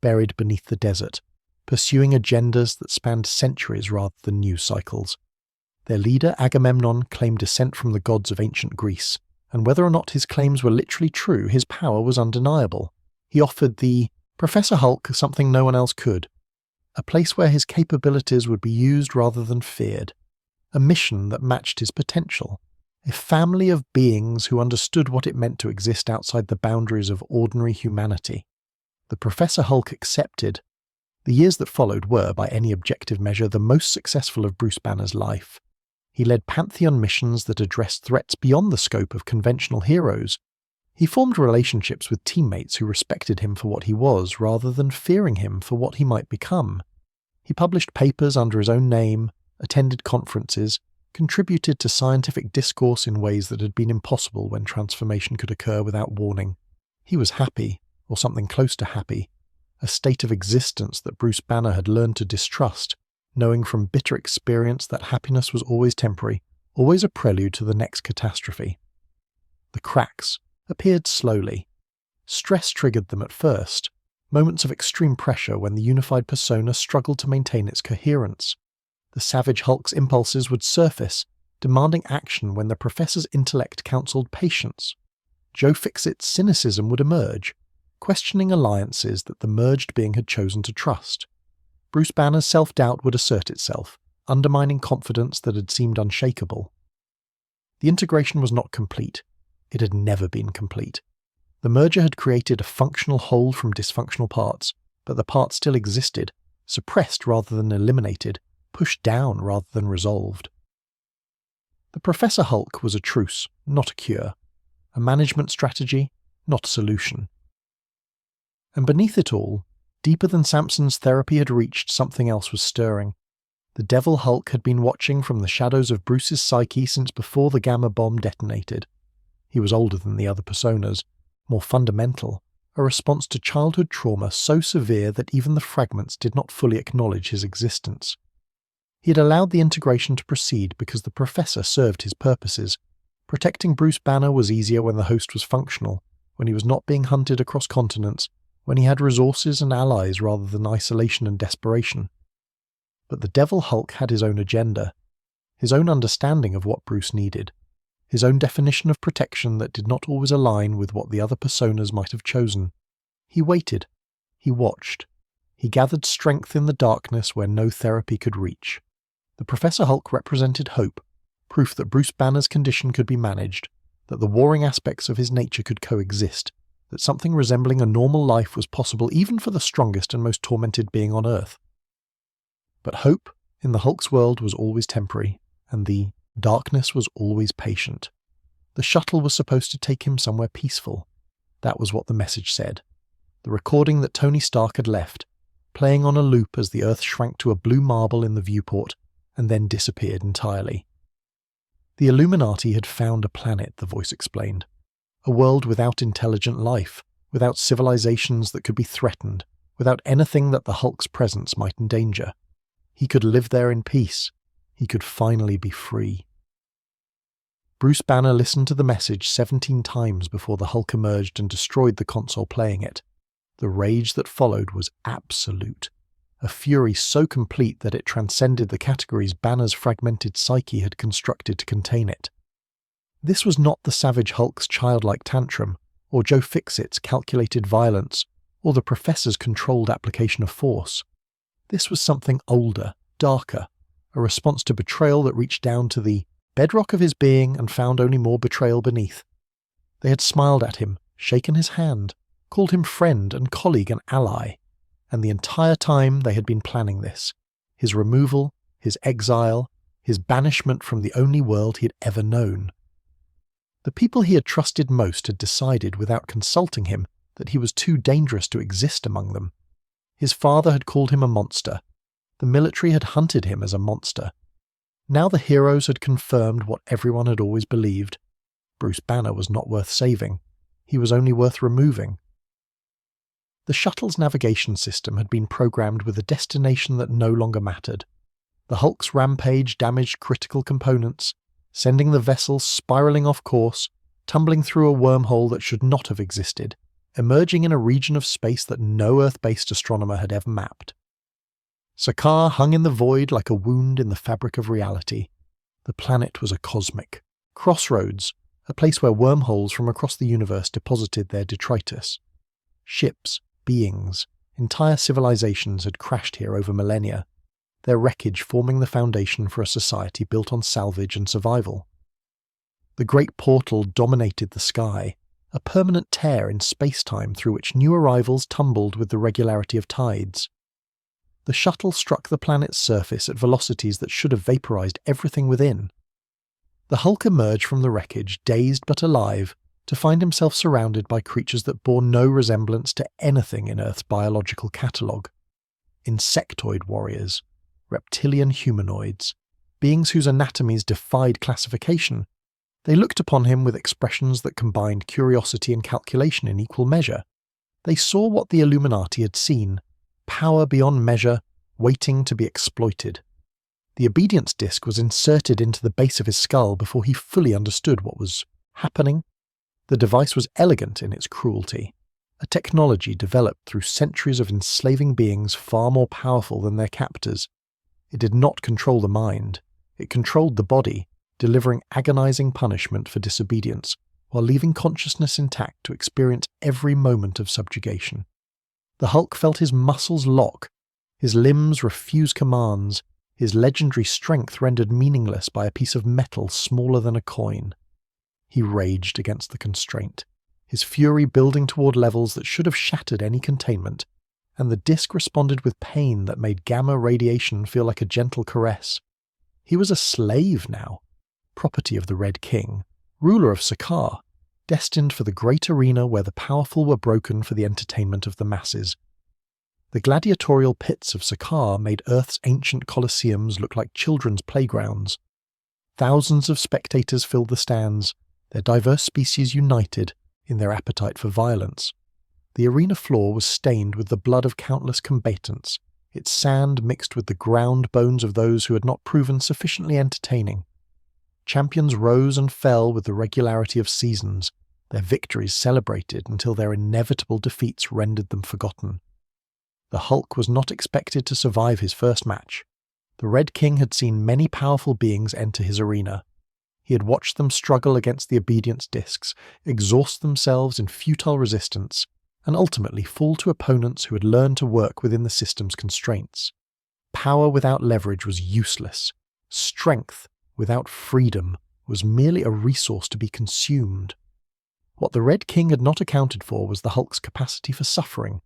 buried beneath the desert, pursuing agendas that spanned centuries rather than news cycles. Their leader, Agamemnon, claimed descent from the gods of ancient Greece, and whether or not his claims were literally true, his power was undeniable. He offered the Professor Hulk something no one else could, a place where his capabilities would be used rather than feared, a mission that matched his potential, a family of beings who understood what it meant to exist outside the boundaries of ordinary humanity. The Professor Hulk accepted. The years that followed were, by any objective measure, the most successful of Bruce Banner's life. He led Pantheon missions that addressed threats beyond the scope of conventional heroes. He formed relationships with teammates who respected him for what he was rather than fearing him for what he might become. He published papers under his own name, attended conferences, contributed to scientific discourse in ways that had been impossible when transformation could occur without warning. He was happy, or something close to happy, a state of existence that Bruce Banner had learned to distrust, knowing from bitter experience that happiness was always temporary, always a prelude to the next catastrophe. The cracks appeared slowly. Stress triggered them at first, moments of extreme pressure when the unified persona struggled to maintain its coherence. The savage Hulk's impulses would surface, demanding action when the professor's intellect counselled patience. Joe Fixit's cynicism would emerge, questioning alliances that the merged being had chosen to trust. Bruce Banner's self-doubt would assert itself, undermining confidence that had seemed unshakable. The integration was not complete. It had never been complete. The merger had created a functional whole from dysfunctional parts, but the parts still existed, suppressed rather than eliminated, pushed down rather than resolved. The Professor Hulk was a truce, not a cure, a management strategy, not a solution. And beneath it all, deeper than Samson's therapy had reached, something else was stirring. The Devil Hulk had been watching from the shadows of Bruce's psyche since before the gamma bomb detonated. He was older than the other personas, more fundamental, a response to childhood trauma so severe that even the fragments did not fully acknowledge his existence. He had allowed the integration to proceed because the Professor served his purposes. Protecting Bruce Banner was easier when the host was functional, when he was not being hunted across continents, when he had resources and allies rather than isolation and desperation. But the Devil Hulk had his own agenda, his own understanding of what Bruce needed, his own definition of protection that did not always align with what the other personas might have chosen. He waited. He watched. He gathered strength in the darkness where no therapy could reach. The Professor Hulk represented hope, proof that Bruce Banner's condition could be managed, that the warring aspects of his nature could coexist, that something resembling a normal life was possible even for the strongest and most tormented being on Earth. But hope, in the Hulk's world, was always temporary, and the darkness was always patient. The shuttle was supposed to take him somewhere peaceful. That was what the message said. The recording that Tony Stark had left, playing on a loop as the Earth shrank to a blue marble in the viewport, and then disappeared entirely. The Illuminati had found a planet, the voice explained. A world without intelligent life, without civilizations that could be threatened, without anything that the Hulk's presence might endanger. He could live there in peace. He could finally be free. Bruce Banner listened to the message 17 times before the Hulk emerged and destroyed the console playing it. The rage that followed was absolute, a fury so complete that it transcended the categories Banner's fragmented psyche had constructed to contain it. This was not the savage Hulk's childlike tantrum, or Joe Fixit's calculated violence, or the Professor's controlled application of force. This was something older, darker, a response to betrayal that reached down to the bedrock of his being and found only more betrayal beneath. They had smiled at him, shaken his hand, called him friend and colleague and ally, and the entire time they had been planning this, his removal, his exile, his banishment from the only world he had ever known. The people he had trusted most had decided without consulting him that he was too dangerous to exist among them. His father had called him a monster. The military had hunted him as a monster. Now the heroes had confirmed what everyone had always believed. Bruce Banner was not worth saving. He was only worth removing. The shuttle's navigation system had been programmed with a destination that no longer mattered. The Hulk's rampage damaged critical components, sending the vessel spiraling off course, tumbling through a wormhole that should not have existed, emerging in a region of space that no Earth-based astronomer had ever mapped. Sakaar hung in the void like a wound in the fabric of reality. The planet was a cosmic crossroads, a place where wormholes from across the universe deposited their detritus. Ships, beings, entire civilizations had crashed here over millennia, their wreckage forming the foundation for a society built on salvage and survival. The great portal dominated the sky, a permanent tear in space-time through which new arrivals tumbled with the regularity of tides. The shuttle struck the planet's surface at velocities that should have vaporized everything within. The Hulk emerged from the wreckage, dazed but alive, to find himself surrounded by creatures that bore no resemblance to anything in Earth's biological catalogue. Insectoid warriors, reptilian humanoids, beings whose anatomies defied classification. They looked upon him with expressions that combined curiosity and calculation in equal measure. They saw what the Illuminati had seen, power beyond measure, waiting to be exploited. The obedience disc was inserted into the base of his skull before he fully understood what was happening. The device was elegant in its cruelty. a technology developed through centuries of enslaving beings far more powerful than their captors. It did not control the mind, it controlled the body, delivering agonizing punishment for disobedience, while leaving consciousness intact to experience every moment of subjugation. The Hulk felt his muscles lock, his limbs refuse commands, his legendary strength rendered meaningless by a piece of metal smaller than a coin. He raged against the constraint, his fury building toward levels that should have shattered any containment, and the disc responded with pain that made gamma radiation feel like a gentle caress. He was a slave now, property of the Red King, ruler of Sakaar, destined for the great arena where the powerful were broken for the entertainment of the masses. The gladiatorial pits of Sakaar made Earth's ancient colosseums look like children's playgrounds. Thousands of spectators filled the stands, their diverse species united in their appetite for violence. The arena floor was stained with the blood of countless combatants, its sand mixed with the ground bones of those who had not proven sufficiently entertaining. Champions rose and fell with the regularity of seasons, their victories celebrated until their inevitable defeats rendered them forgotten. The Hulk was not expected to survive his first match. The Red King had seen many powerful beings enter his arena. He had watched them struggle against the obedience discs, exhaust themselves in futile resistance, and ultimately fall to opponents who had learned to work within the system's constraints. Power without leverage was useless. Strength without freedom was merely a resource to be consumed. What the Red King had not accounted for was the Hulk's capacity for suffering.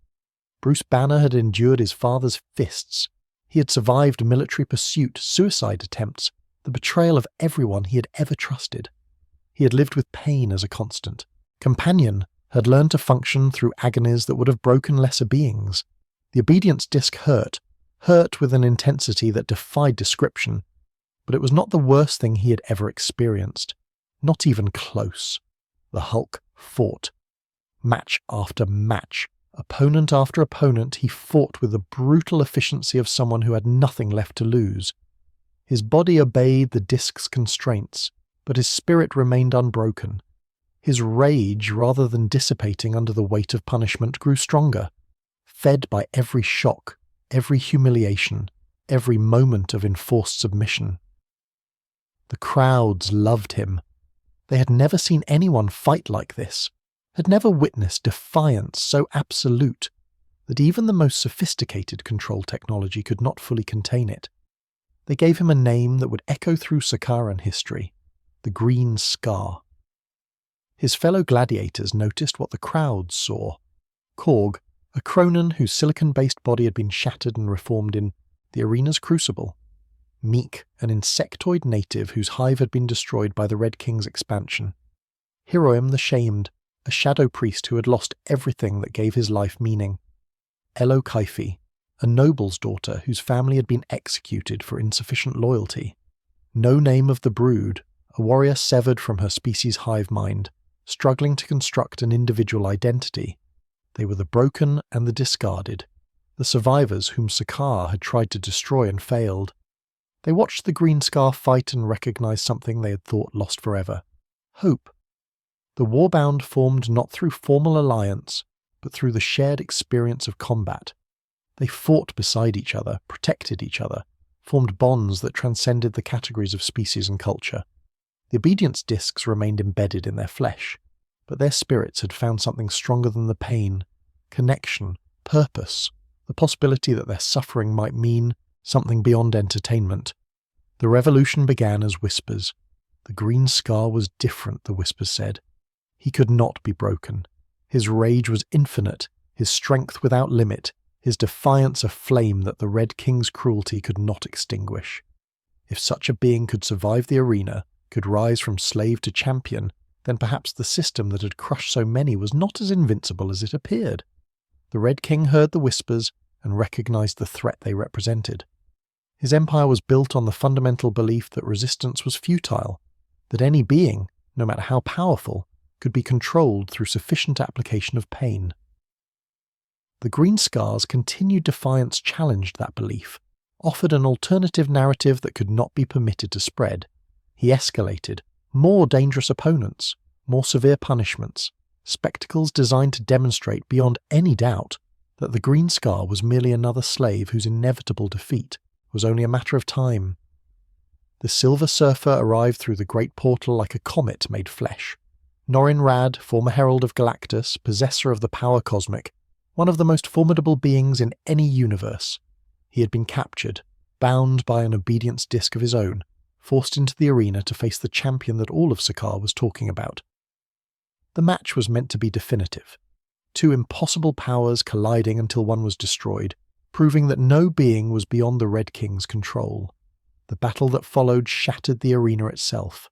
Bruce Banner had endured his father's fists. He had survived military pursuit, suicide attempts, the betrayal of everyone he had ever trusted. He had lived with pain as a constant. Companion had learned to function through agonies that would have broken lesser beings. The obedience disc hurt with an intensity that defied description, but it was not the worst thing he had ever experienced. Not even close. The Hulk fought. Match after match, opponent after opponent, he fought with the brutal efficiency of someone who had nothing left to lose. His body obeyed the disc's constraints, but his spirit remained unbroken. His rage, rather than dissipating under the weight of punishment, grew stronger, fed by every shock, every humiliation, every moment of enforced submission. The crowds loved him. They had never seen anyone fight like this, had never witnessed defiance so absolute that even the most sophisticated control technology could not fully contain it. They gave him a name that would echo through Sakaran history, the Green Scar. His fellow gladiators noticed what the crowds saw. Korg, a Cronan whose silicon-based body had been shattered and reformed in the arena's crucible. Meek, an insectoid native whose hive had been destroyed by the Red King's expansion. Hiroim the Shamed, a shadow priest who had lost everything that gave his life meaning. Elo Kaifi, a noble's daughter whose family had been executed for insufficient loyalty. No Name of the Brood, a warrior severed from her species' hive mind, struggling to construct an individual identity. They were the broken and the discarded, the survivors whom Sakaar had tried to destroy and failed. They watched the Green Scar fight and recognized something they had thought lost forever: hope. The warbound formed not through formal alliance, but through the shared experience of combat. They fought beside each other, protected each other, formed bonds that transcended the categories of species and culture. The obedience discs remained embedded in their flesh, but their spirits had found something stronger than the pain: connection, purpose, the possibility that their suffering might mean something beyond entertainment. The revolution began as whispers. The Green Scar was different, the whispers said. He could not be broken. His rage was infinite, his strength without limit, his defiance a flame that the Red King's cruelty could not extinguish. If such a being could survive the arena, could rise from slave to champion, then perhaps the system that had crushed so many was not as invincible as it appeared. The Red King heard the whispers and recognized the threat they represented. His empire was built on the fundamental belief that resistance was futile, that any being, no matter how powerful, could be controlled through sufficient application of pain. The Green Scar's continued defiance challenged that belief, offered an alternative narrative that could not be permitted to spread. He escalated: more dangerous opponents, more severe punishments, spectacles designed to demonstrate beyond any doubt that the Green Scar was merely another slave whose inevitable defeat was only a matter of time. The Silver Surfer arrived through the great portal like a comet made flesh. Norrin Radd, former Herald of Galactus, possessor of the power cosmic, one of the most formidable beings in any universe. He had been captured, bound by an obedience disc of his own, forced into the arena to face the champion that all of Sakaar was talking about. The match was meant to be definitive. Two impossible powers colliding until one was destroyed, proving that no being was beyond the Red King's control. The battle that followed shattered the arena itself.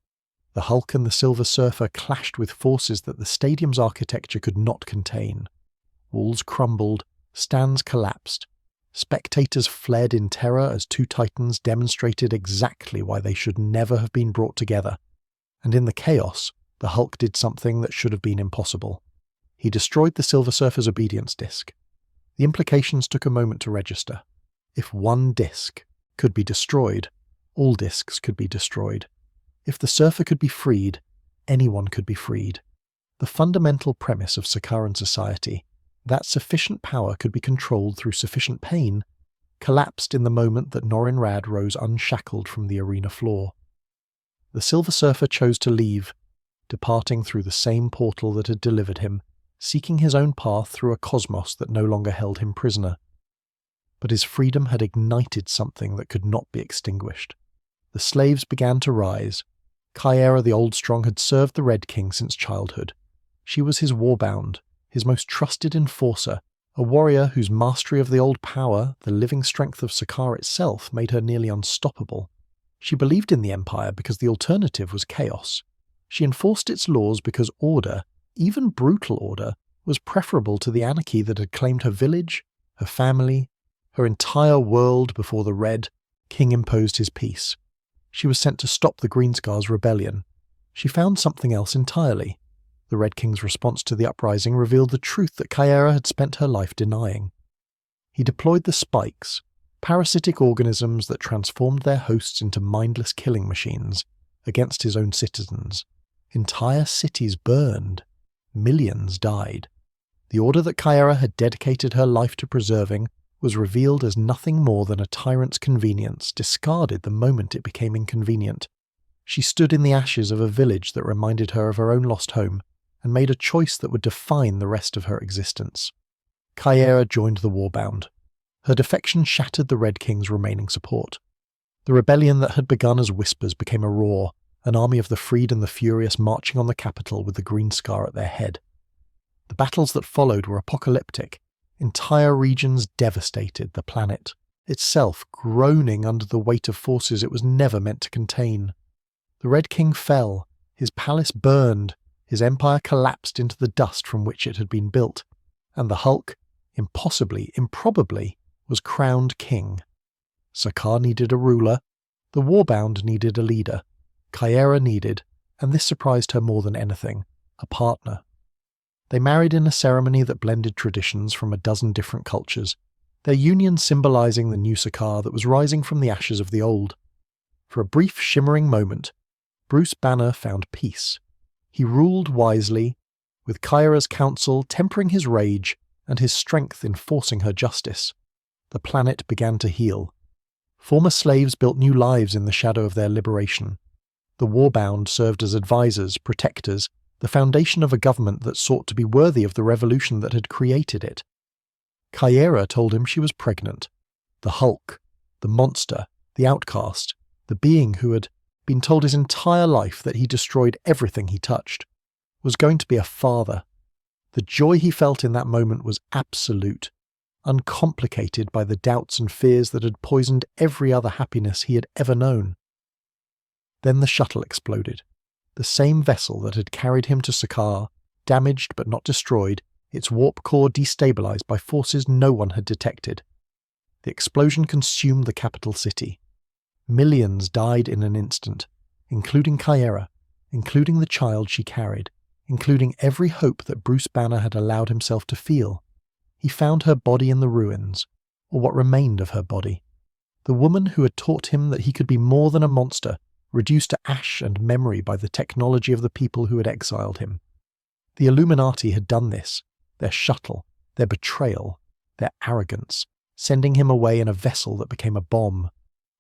The Hulk and the Silver Surfer clashed with forces that the stadium's architecture could not contain. Walls crumbled, stands collapsed. Spectators fled in terror as two titans demonstrated exactly why they should never have been brought together. And in the chaos, the Hulk did something that should have been impossible. He destroyed the Silver Surfer's obedience disc. The implications took a moment to register. If one disc could be destroyed, all discs could be destroyed. If the Surfer could be freed, anyone could be freed. The fundamental premise of Sakaaran society, that sufficient power could be controlled through sufficient pain, collapsed in the moment that Norrin Radd rose unshackled from the arena floor. The Silver Surfer chose to leave, departing through the same portal that had delivered him, seeking his own path through a cosmos that no longer held him prisoner. But his freedom had ignited something that could not be extinguished. The slaves began to rise. Kyera the Old Strong had served the Red King since childhood. She was his warbound, his most trusted enforcer, a warrior whose mastery of the old power, the living strength of Sakaar itself, made her nearly unstoppable. She believed in the Empire because the alternative was chaos. She enforced its laws because order, even brutal order, was preferable to the anarchy that had claimed her village, her family, her entire world before the Red King imposed his peace. She was sent to stop the Greenscar's rebellion. She found something else entirely. The Red King's response to the uprising revealed the truth that Kyera had spent her life denying. He deployed the spikes, parasitic organisms that transformed their hosts into mindless killing machines, against his own citizens. Entire cities burned. Millions died. The order that Kyera had dedicated her life to preserving was revealed as nothing more than a tyrant's convenience, discarded the moment it became inconvenient. She stood in the ashes of a village that reminded her of her own lost home, and made a choice that would define the rest of her existence. Kyera joined the warbound. Her defection shattered the Red King's remaining support. The rebellion that had begun as whispers became a roar, an army of the freed and the furious marching on the capital with the Green Scar at their head. The battles that followed were apocalyptic. Entire regions devastated, the planet itself groaning under the weight of forces it was never meant to contain. The Red King fell, his palace burned, his empire collapsed into the dust from which it had been built, and the Hulk, impossibly, improbably, was crowned king. Sakaar needed a ruler, the warbound needed a leader, Kyera needed, and this surprised her more than anything, a partner. They married in a ceremony that blended traditions from a dozen different cultures, their union symbolizing the new Sakaar that was rising from the ashes of the old. For a brief, shimmering moment, Bruce Banner found peace. He ruled wisely, with Kyera's counsel tempering his rage and his strength enforcing her justice. The planet began to heal. Former slaves built new lives in the shadow of their liberation. The warbound served as advisors, protectors, the foundation of a government that sought to be worthy of the revolution that had created it. Kyera told him she was pregnant. The Hulk, the monster, the outcast, the being who had been told his entire life that he destroyed everything he touched, was going to be a father. The joy he felt in that moment was absolute, uncomplicated by the doubts and fears that had poisoned every other happiness he had ever known. Then the shuttle exploded. The same vessel that had carried him to Sakaar, damaged but not destroyed, its warp core destabilized by forces no one had detected. The explosion consumed the capital city. Millions died in an instant, including Kyera, including the child she carried, including every hope that Bruce Banner had allowed himself to feel. He found her body in the ruins, or what remained of her body. The woman who had taught him that he could be more than a monster, reduced to ash and memory by the technology of the people who had exiled him. The Illuminati had done this, their shuttle, their betrayal, their arrogance, sending him away in a vessel that became a bomb.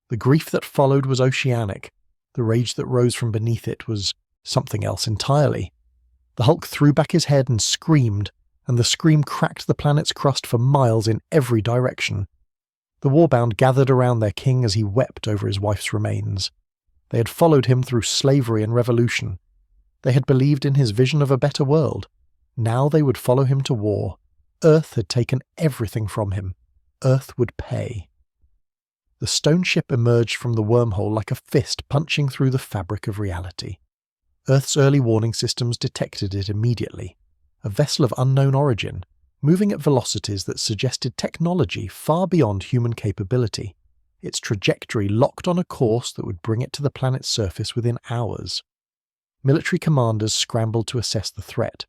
The grief that followed was oceanic. The rage that rose from beneath it was something else entirely. The Hulk threw back his head and screamed, and the scream cracked the planet's crust for miles in every direction. The warbound gathered around their king as he wept over his wife's remains. They had followed him through slavery and revolution. They had believed in his vision of a better world. Now they would follow him to war. Earth had taken everything from him. Earth would pay. The stone ship emerged from the wormhole like a fist punching through the fabric of reality. Earth's early warning systems detected it immediately. A vessel of unknown origin, moving at velocities that suggested technology far beyond human capability. Its trajectory locked on a course that would bring it to the planet's surface within hours. Military commanders scrambled to assess the threat.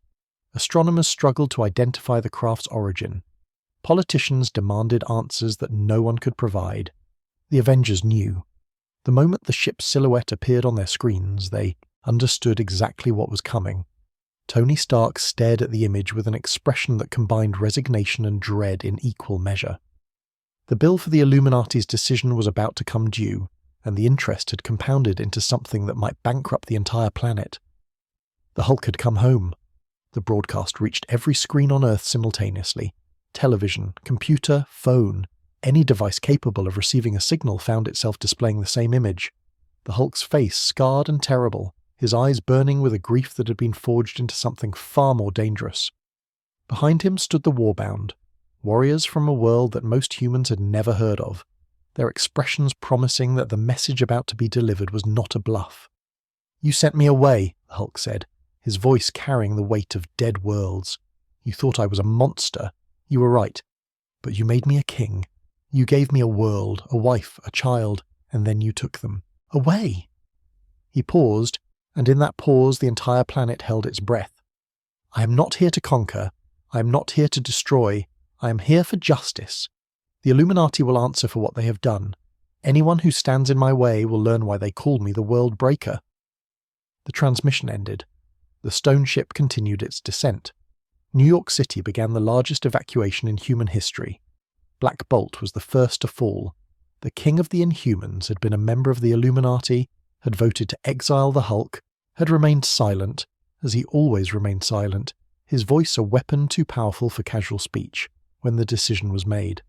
Astronomers struggled to identify the craft's origin. Politicians demanded answers that no one could provide. The Avengers knew. The moment the ship's silhouette appeared on their screens, they understood exactly what was coming. Tony Stark stared at the image with an expression that combined resignation and dread in equal measure. The bill for the Illuminati's decision was about to come due, and the interest had compounded into something that might bankrupt the entire planet. The Hulk had come home. The broadcast reached every screen on Earth simultaneously. Television, computer, phone. Any device capable of receiving a signal found itself displaying the same image. The Hulk's face scarred and terrible, his eyes burning with a grief that had been forged into something far more dangerous. Behind him stood the warbound, warriors from a world that most humans had never heard of, their expressions promising that the message about to be delivered was not a bluff. "You sent me away," the Hulk said, his voice carrying the weight of dead worlds. "You thought I was a monster. You were right. But you made me a king. You gave me a world, a wife, a child, and then you took them away." He paused, and in that pause the entire planet held its breath. "I am not here to conquer. I am not here to destroy. I am here for justice. The Illuminati will answer for what they have done. Anyone who stands in my way will learn why they call me the World Breaker." The transmission ended. The stone ship continued its descent. New York City began the largest evacuation in human history. Black Bolt was the first to fall. The king of the Inhumans had been a member of the Illuminati, had voted to exile the Hulk, had remained silent, as he always remained silent, his voice a weapon too powerful for casual speech, when the decision was made.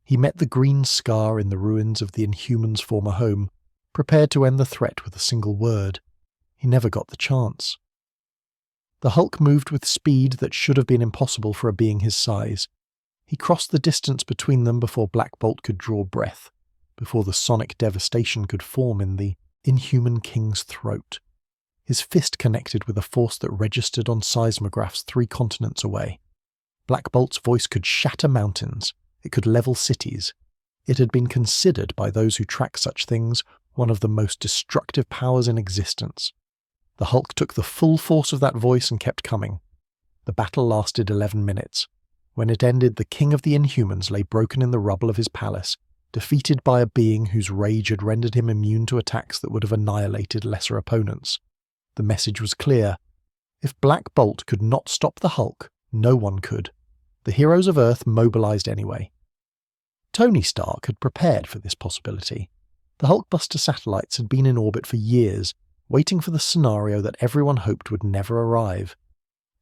He met the green scar in the ruins of the Inhumans' former home, prepared to end the threat with a single word. He never got the chance. The Hulk moved with speed that should have been impossible for a being his size. He crossed the distance between them before Black Bolt could draw breath, before the sonic devastation could form in the Inhuman King's throat. His fist connected with a force that registered on seismographs 3 continents away. Black Bolt's voice could shatter mountains. It could level cities. It had been considered by those who track such things one of the most destructive powers in existence. The Hulk took the full force of that voice and kept coming. The battle lasted 11 minutes. When it ended, the king of the Inhumans lay broken in the rubble of his palace, defeated by a being whose rage had rendered him immune to attacks that would have annihilated lesser opponents. The message was clear. If Black Bolt could not stop the Hulk, no one could. The heroes of Earth mobilized anyway. Tony Stark had prepared for this possibility. The Hulkbuster satellites had been in orbit for years, waiting for the scenario that everyone hoped would never arrive.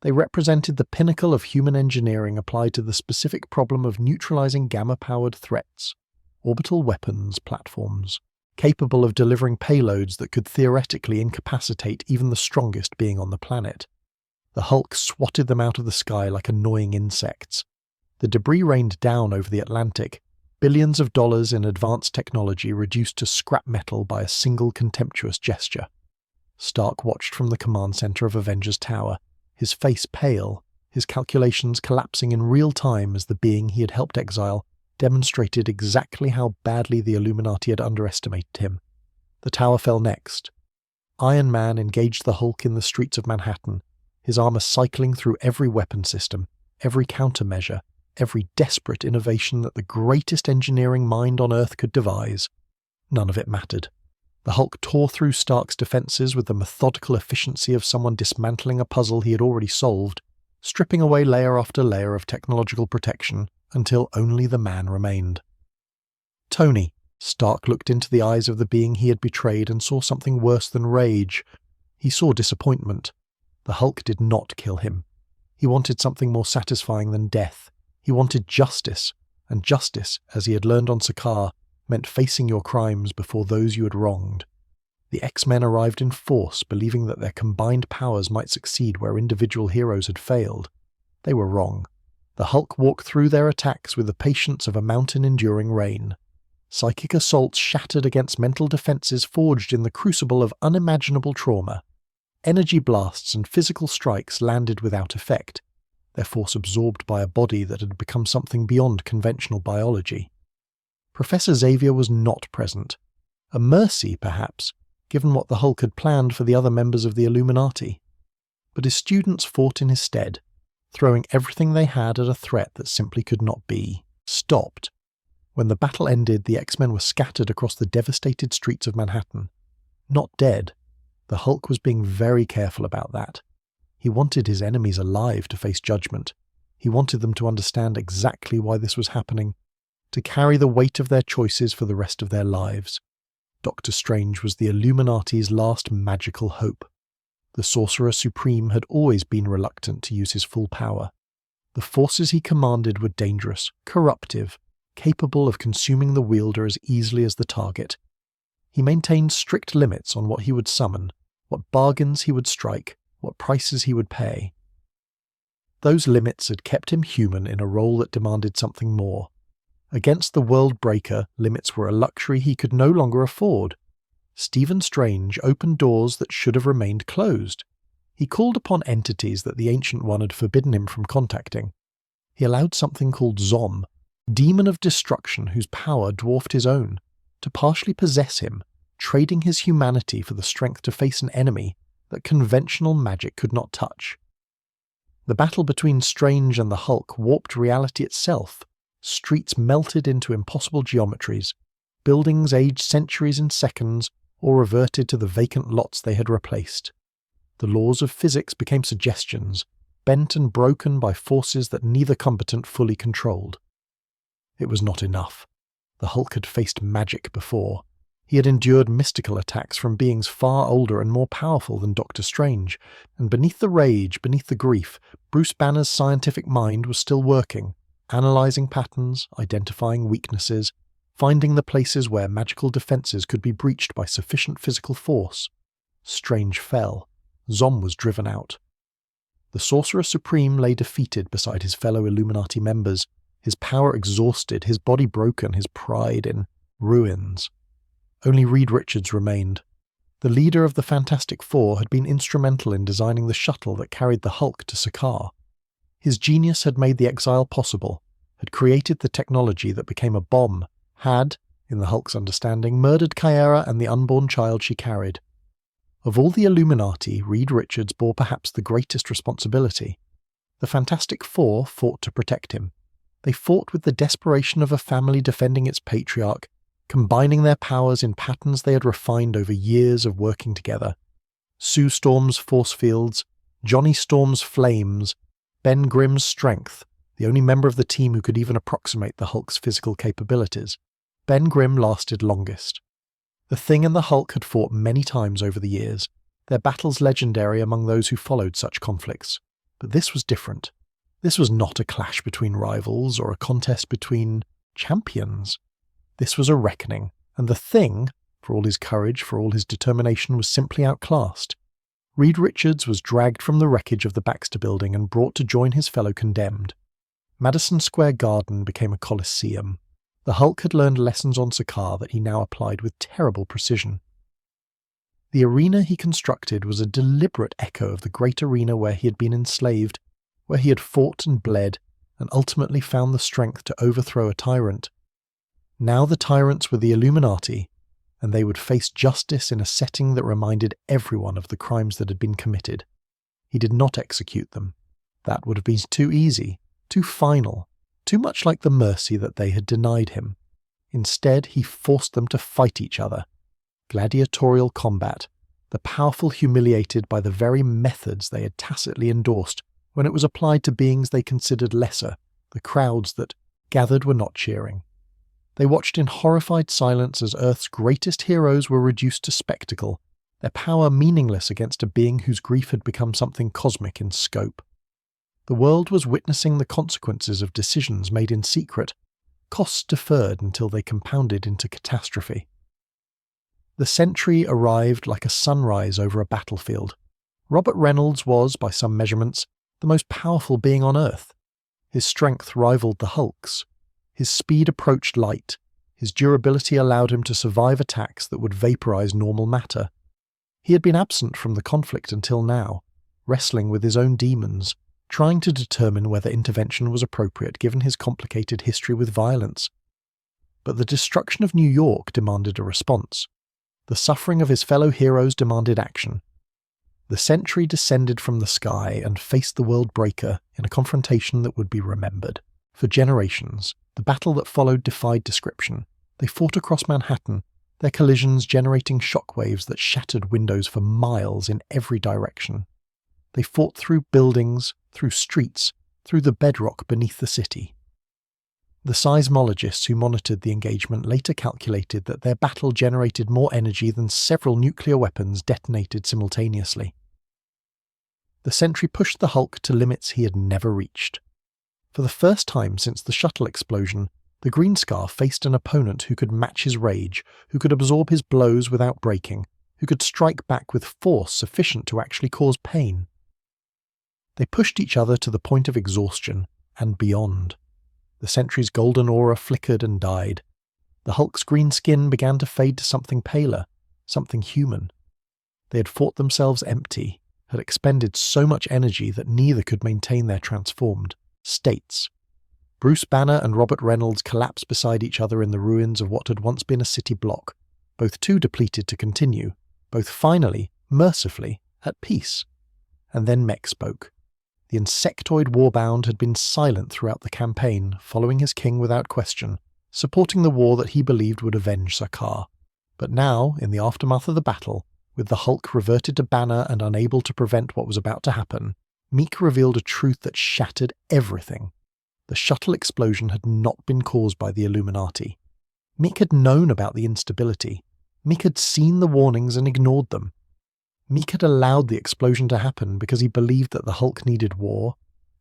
They represented the pinnacle of human engineering applied to the specific problem of neutralizing gamma-powered threats. Orbital weapons platforms, capable of delivering payloads that could theoretically incapacitate even the strongest being on the planet. The Hulk swatted them out of the sky like annoying insects. The debris rained down over the Atlantic, billions of dollars in advanced technology reduced to scrap metal by a single contemptuous gesture. Stark watched from the command center of Avengers Tower, his face pale, his calculations collapsing in real time as the being he had helped exile demonstrated exactly how badly the Illuminati had underestimated him. The tower fell next. Iron Man engaged the Hulk in the streets of Manhattan, his armor cycling through every weapon system, every countermeasure, every desperate innovation that the greatest engineering mind on Earth could devise. None of it mattered. The Hulk tore through Stark's defenses with the methodical efficiency of someone dismantling a puzzle he had already solved, stripping away layer after layer of technological protection until only the man remained. Tony. Stark looked into the eyes of the being he had betrayed and saw something worse than rage. He saw disappointment. The Hulk did not kill him. He wanted something more satisfying than death. He wanted justice, and justice, as he had learned on Sakaar, meant facing your crimes before those you had wronged. The X-Men arrived in force, believing that their combined powers might succeed where individual heroes had failed. They were wrong. The Hulk walked through their attacks with the patience of a mountain enduring rain. Psychic assaults shattered against mental defenses forged in the crucible of unimaginable trauma. Energy blasts and physical strikes landed without effect, their force absorbed by a body that had become something beyond conventional biology. Professor Xavier was not present. A mercy, perhaps, given what the Hulk had planned for the other members of the Illuminati. But his students fought in his stead, throwing everything they had at a threat that simply could not be stopped. When the battle ended, the X-Men were scattered across the devastated streets of Manhattan. Not dead. The Hulk was being very careful about that. He wanted his enemies alive to face judgment. He wanted them to understand exactly why this was happening, to carry the weight of their choices for the rest of their lives. Doctor Strange was the Illuminati's last magical hope. The Sorcerer Supreme had always been reluctant to use his full power. The forces he commanded were dangerous, corruptive, capable of consuming the wielder as easily as the target. He maintained strict limits on what he would summon, what bargains he would strike, what prices he would pay. Those limits had kept him human in a role that demanded something more. Against the World Breaker, limits were a luxury he could no longer afford. Stephen Strange opened doors that should have remained closed. He called upon entities that the Ancient One had forbidden him from contacting. He allowed something called Zom, demon of destruction whose power dwarfed his own, to partially possess him, trading his humanity for the strength to face an enemy that conventional magic could not touch. The battle between Strange and the Hulk warped reality itself. Streets melted into impossible geometries, buildings aged centuries in seconds or reverted to the vacant lots they had replaced. The laws of physics became suggestions, bent and broken by forces that neither combatant fully controlled. It was not enough. The Hulk had faced magic before. He had endured mystical attacks from beings far older and more powerful than Doctor Strange, and beneath the rage, beneath the grief, Bruce Banner's scientific mind was still working, analysing patterns, identifying weaknesses, finding the places where magical defences could be breached by sufficient physical force. Strange fell. Zom was driven out. The Sorcerer Supreme lay defeated beside his fellow Illuminati members, his power exhausted, his body broken, his pride in ruins. Only Reed Richards remained. The leader of the Fantastic Four had been instrumental in designing the shuttle that carried the Hulk to Sakaar. His genius had made the exile possible, had created the technology that became a bomb, had, in the Hulk's understanding, murdered Kyera and the unborn child she carried. Of all the Illuminati, Reed Richards bore perhaps the greatest responsibility. The Fantastic Four fought to protect him. They fought with the desperation of a family defending its patriarch, combining their powers in patterns they had refined over years of working together. Sue Storm's force fields, Johnny Storm's flames, Ben Grimm's strength, the only member of the team who could even approximate the Hulk's physical capabilities. Ben Grimm lasted longest. The Thing and the Hulk had fought many times over the years, their battles legendary among those who followed such conflicts. But this was different. This was not a clash between rivals or a contest between champions. This was a reckoning, and the Thing, for all his courage, for all his determination, was simply outclassed. Reed Richards was dragged from the wreckage of the Baxter Building and brought to join his fellow condemned. Madison Square Garden became a coliseum. The Hulk had learned lessons on Sakaar that he now applied with terrible precision. The arena he constructed was a deliberate echo of the great arena where he had been enslaved, where he had fought and bled, and ultimately found the strength to overthrow a tyrant. Now the tyrants were the Illuminati, and they would face justice in a setting that reminded everyone of the crimes that had been committed. He did not execute them. That would have been too easy, too final, too much like the mercy that they had denied him. Instead, he forced them to fight each other. gladiatorial combat, the powerful humiliated by the very methods they had tacitly endorsed when it was applied to beings they considered lesser, the crowds that gathered were not cheering. They watched in horrified silence as Earth's greatest heroes were reduced to spectacle, their power meaningless against a being whose grief had become something cosmic in scope. The world was witnessing the consequences of decisions made in secret, costs deferred until they compounded into catastrophe. The century arrived like a sunrise over a battlefield. Robert Reynolds was, by some measurements, the most powerful being on Earth. His strength rivaled the Hulk's. His speed approached light. His durability allowed him to survive attacks that would vaporize normal matter. He had been absent from the conflict until now, wrestling with his own demons, trying to determine whether intervention was appropriate given his complicated history with violence. But the destruction of New York demanded a response. The suffering of his fellow heroes demanded action. The century descended from the sky and faced the world breaker in a confrontation that would be remembered. For generations, the battle that followed defied description. They fought across Manhattan, their collisions generating shockwaves that shattered windows for miles in every direction. They fought through buildings, through streets, through the bedrock beneath the city. The seismologists who monitored the engagement later calculated that their battle generated more energy than several nuclear weapons detonated simultaneously. The Sentry pushed the Hulk to limits he had never reached. For the first time since the shuttle explosion, the Green Scar faced an opponent who could match his rage, who could absorb his blows without breaking, who could strike back with force sufficient to actually cause pain. They pushed each other to the point of exhaustion, and beyond. The Sentry's golden aura flickered and died. The Hulk's green skin began to fade to something paler, something human. They had fought themselves empty, had expended so much energy that neither could maintain their transformed states. Bruce Banner and Robert Reynolds collapsed beside each other in the ruins of what had once been a city block, both too depleted to continue, both finally, mercifully, at peace. And then Mech spoke. The insectoid warbound had been silent throughout the campaign, following his king without question, supporting the war that he believed would avenge Sakaar. But now, in the aftermath of the battle, with the Hulk reverted to Banner and unable to prevent what was about to happen, Meek revealed a truth that shattered everything. The shuttle explosion had not been caused by the Illuminati. Meek had known about the instability. Meek had seen the warnings and ignored them. Meek had allowed the explosion to happen because he believed that the Hulk needed war,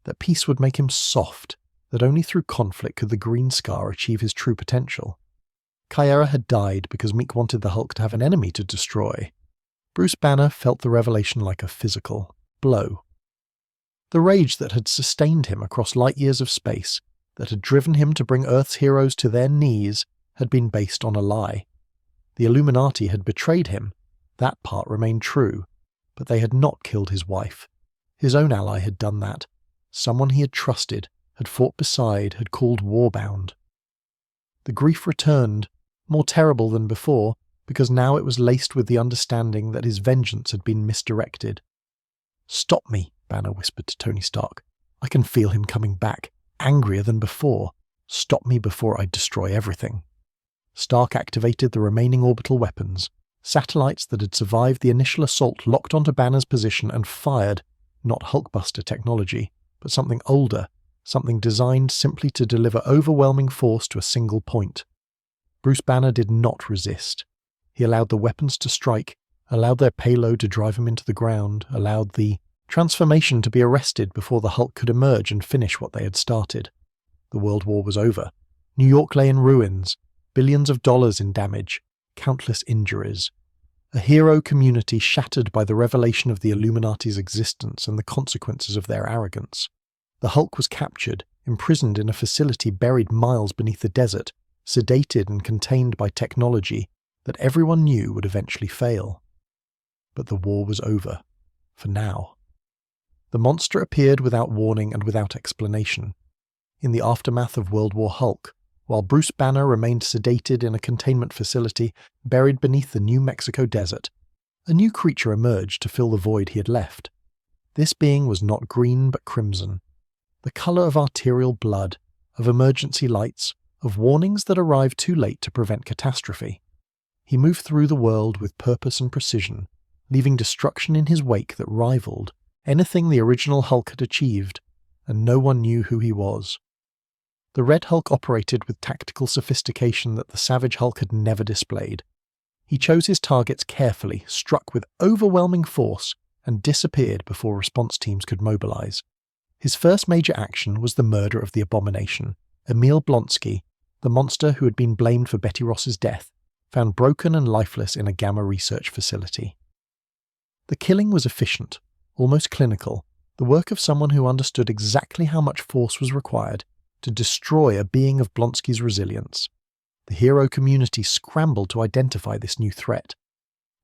that peace would make him soft, that only through conflict could the Green Scar achieve his true potential. Kyera had died because Meek wanted the Hulk to have an enemy to destroy. Bruce Banner felt the revelation like a physical blow. The rage that had sustained him across light years of space, that had driven him to bring Earth's heroes to their knees, had been based on a lie. The Illuminati had betrayed him. That part remained true, but they had not killed his wife. His own ally had done that. Someone he had trusted, had fought beside, had called warbound. The grief returned, more terrible than before, because now it was laced with the understanding that his vengeance had been misdirected. "Stop me," Banner whispered to Tony Stark. "I can feel him coming back, angrier than before. Stop me before I destroy everything." Stark activated the remaining orbital weapons. Satellites that had survived the initial assault locked onto Banner's position and fired, not Hulkbuster technology, but something older, something designed simply to deliver overwhelming force to a single point. Bruce Banner did not resist. He allowed the weapons to strike, allowed their payload to drive him into the ground, allowed the transformation to be arrested before the Hulk could emerge and finish what they had started. The World War was over. New York lay in ruins, billions of dollars in damage, countless injuries. A hero community shattered by the revelation of the Illuminati's existence and the consequences of their arrogance. The Hulk was captured, imprisoned in a facility buried miles beneath the desert, sedated and contained by technology that everyone knew would eventually fail. But the war was over. For now. The monster appeared without warning and without explanation. In the aftermath of World War Hulk, while Bruce Banner remained sedated in a containment facility buried beneath the New Mexico desert, a new creature emerged to fill the void he had left. This being was not green but crimson, the colour of arterial blood, of emergency lights, of warnings that arrived too late to prevent catastrophe. He moved through the world with purpose and precision, leaving destruction in his wake that rivaled anything the original Hulk had achieved, and no one knew who he was. The Red Hulk operated with tactical sophistication that the Savage Hulk had never displayed. He chose his targets carefully, struck with overwhelming force, and disappeared before response teams could mobilize. His first major action was the murder of the Abomination. Emil Blonsky, the monster who had been blamed for Betty Ross's death, found broken and lifeless in a Gamma research facility. The killing was efficient, almost clinical, the work of someone who understood exactly how much force was required to destroy a being of Blonsky's resilience. The hero community scrambled to identify this new threat.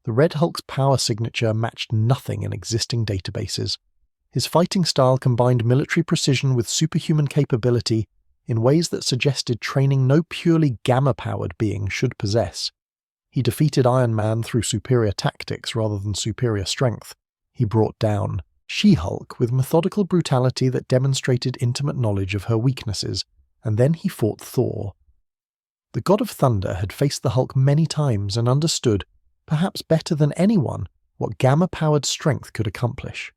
The Red Hulk's power signature matched nothing in existing databases. His fighting style combined military precision with superhuman capability in ways that suggested training no purely Gamma-powered being should possess. He defeated Iron Man through superior tactics rather than superior strength. He brought down She-Hulk with methodical brutality that demonstrated intimate knowledge of her weaknesses, and then he fought Thor. The God of Thunder had faced the Hulk many times and understood, perhaps better than anyone, what Gamma-powered strength could accomplish.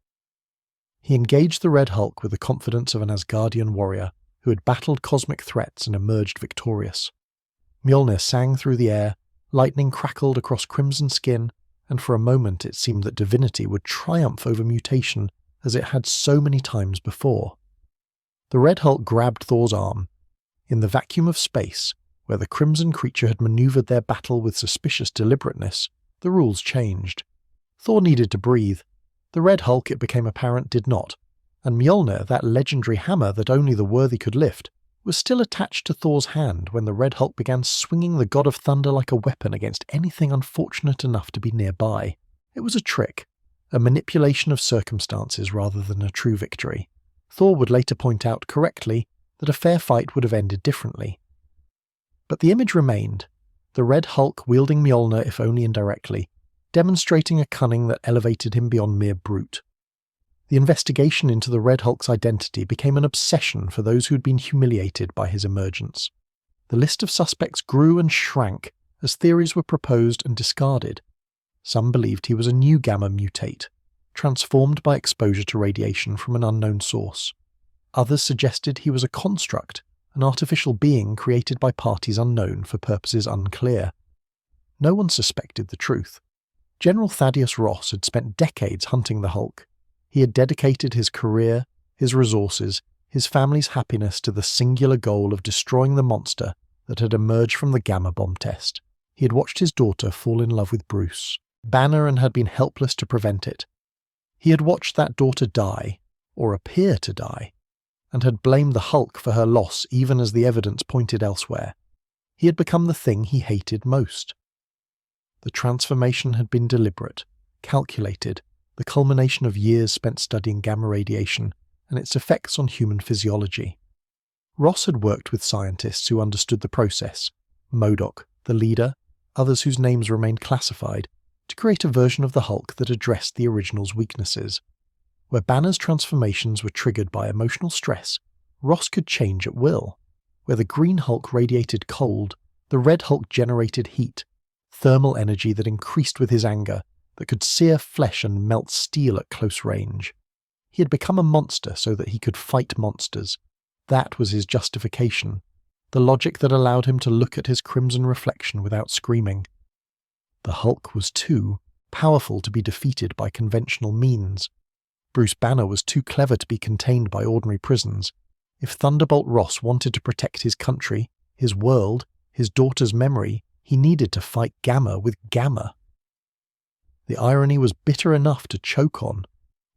He engaged the Red Hulk with the confidence of an Asgardian warrior who had battled cosmic threats and emerged victorious. Mjolnir sang through the air, lightning crackled across crimson skin, and for a moment it seemed that divinity would triumph over mutation as it had so many times before. The Red Hulk grabbed Thor's arm. In the vacuum of space, where the crimson creature had maneuvered their battle with suspicious deliberateness, the rules changed. Thor needed to breathe. The Red Hulk, it became apparent, did not, and Mjolnir, that legendary hammer that only the worthy could lift, was still attached to Thor's hand when the Red Hulk began swinging the God of Thunder like a weapon against anything unfortunate enough to be nearby. It was a trick, a manipulation of circumstances rather than a true victory. Thor would later point out correctly that a fair fight would have ended differently. But the image remained, the Red Hulk wielding Mjolnir if only indirectly, demonstrating a cunning that elevated him beyond mere brute. The investigation into the Red Hulk's identity became an obsession for those who had been humiliated by his emergence. The list of suspects grew and shrank as theories were proposed and discarded. Some believed he was a new Gamma mutate, transformed by exposure to radiation from an unknown source. Others suggested he was a construct, an artificial being created by parties unknown for purposes unclear. No one suspected the truth. General Thaddeus Ross had spent decades hunting the Hulk. He had dedicated his career, his resources, his family's happiness to the singular goal of destroying the monster that had emerged from the Gamma bomb test. He had watched his daughter fall in love with Bruce Banner and had been helpless to prevent it. He had watched that daughter die, or appear to die, and had blamed the Hulk for her loss even as the evidence pointed elsewhere. He had become the thing he hated most. The transformation had been deliberate, calculated, the culmination of years spent studying gamma radiation and its effects on human physiology. Ross had worked with scientists who understood the process, MODOK, the leader, others whose names remained classified, to create a version of the Hulk that addressed the original's weaknesses. Where Banner's transformations were triggered by emotional stress, Ross could change at will. Where the Green Hulk radiated cold, the Red Hulk generated heat, thermal energy that increased with his anger, that could sear flesh and melt steel at close range. He had become a monster so that he could fight monsters. That was his justification, the logic that allowed him to look at his crimson reflection without screaming. The Hulk was too powerful to be defeated by conventional means. Bruce Banner was too clever to be contained by ordinary prisons. If Thunderbolt Ross wanted to protect his country, his world, his daughter's memory, he needed to fight Gamma with Gamma. The irony was bitter enough to choke on.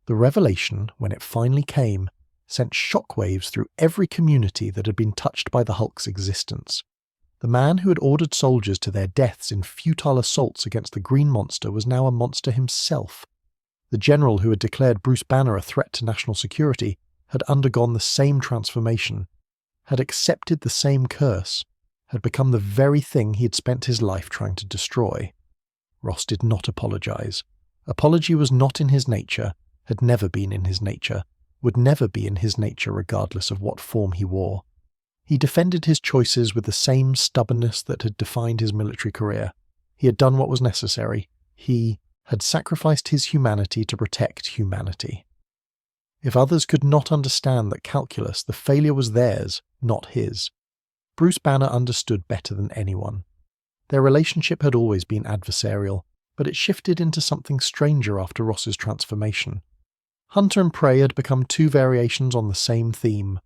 The revelation, when it finally came, sent shockwaves through every community that had been touched by the Hulk's existence. The man who had ordered soldiers to their deaths in futile assaults against the Green Monster was now a monster himself. The general who had declared Bruce Banner a threat to national security had undergone the same transformation, had accepted the same curse, had become the very thing he had spent his life trying to destroy. Ross did not apologize. Apology was not in his nature, had never been in his nature, would never be in his nature regardless of what form he wore. He defended his choices with the same stubbornness that had defined his military career. He had done what was necessary. He had sacrificed his humanity to protect humanity. If others could not understand that calculus, the failure was theirs, not his. Bruce Banner understood better than anyone. Their relationship had always been adversarial, but it shifted into something stranger after Ross's transformation. Hunter and prey had become two variations on the same theme,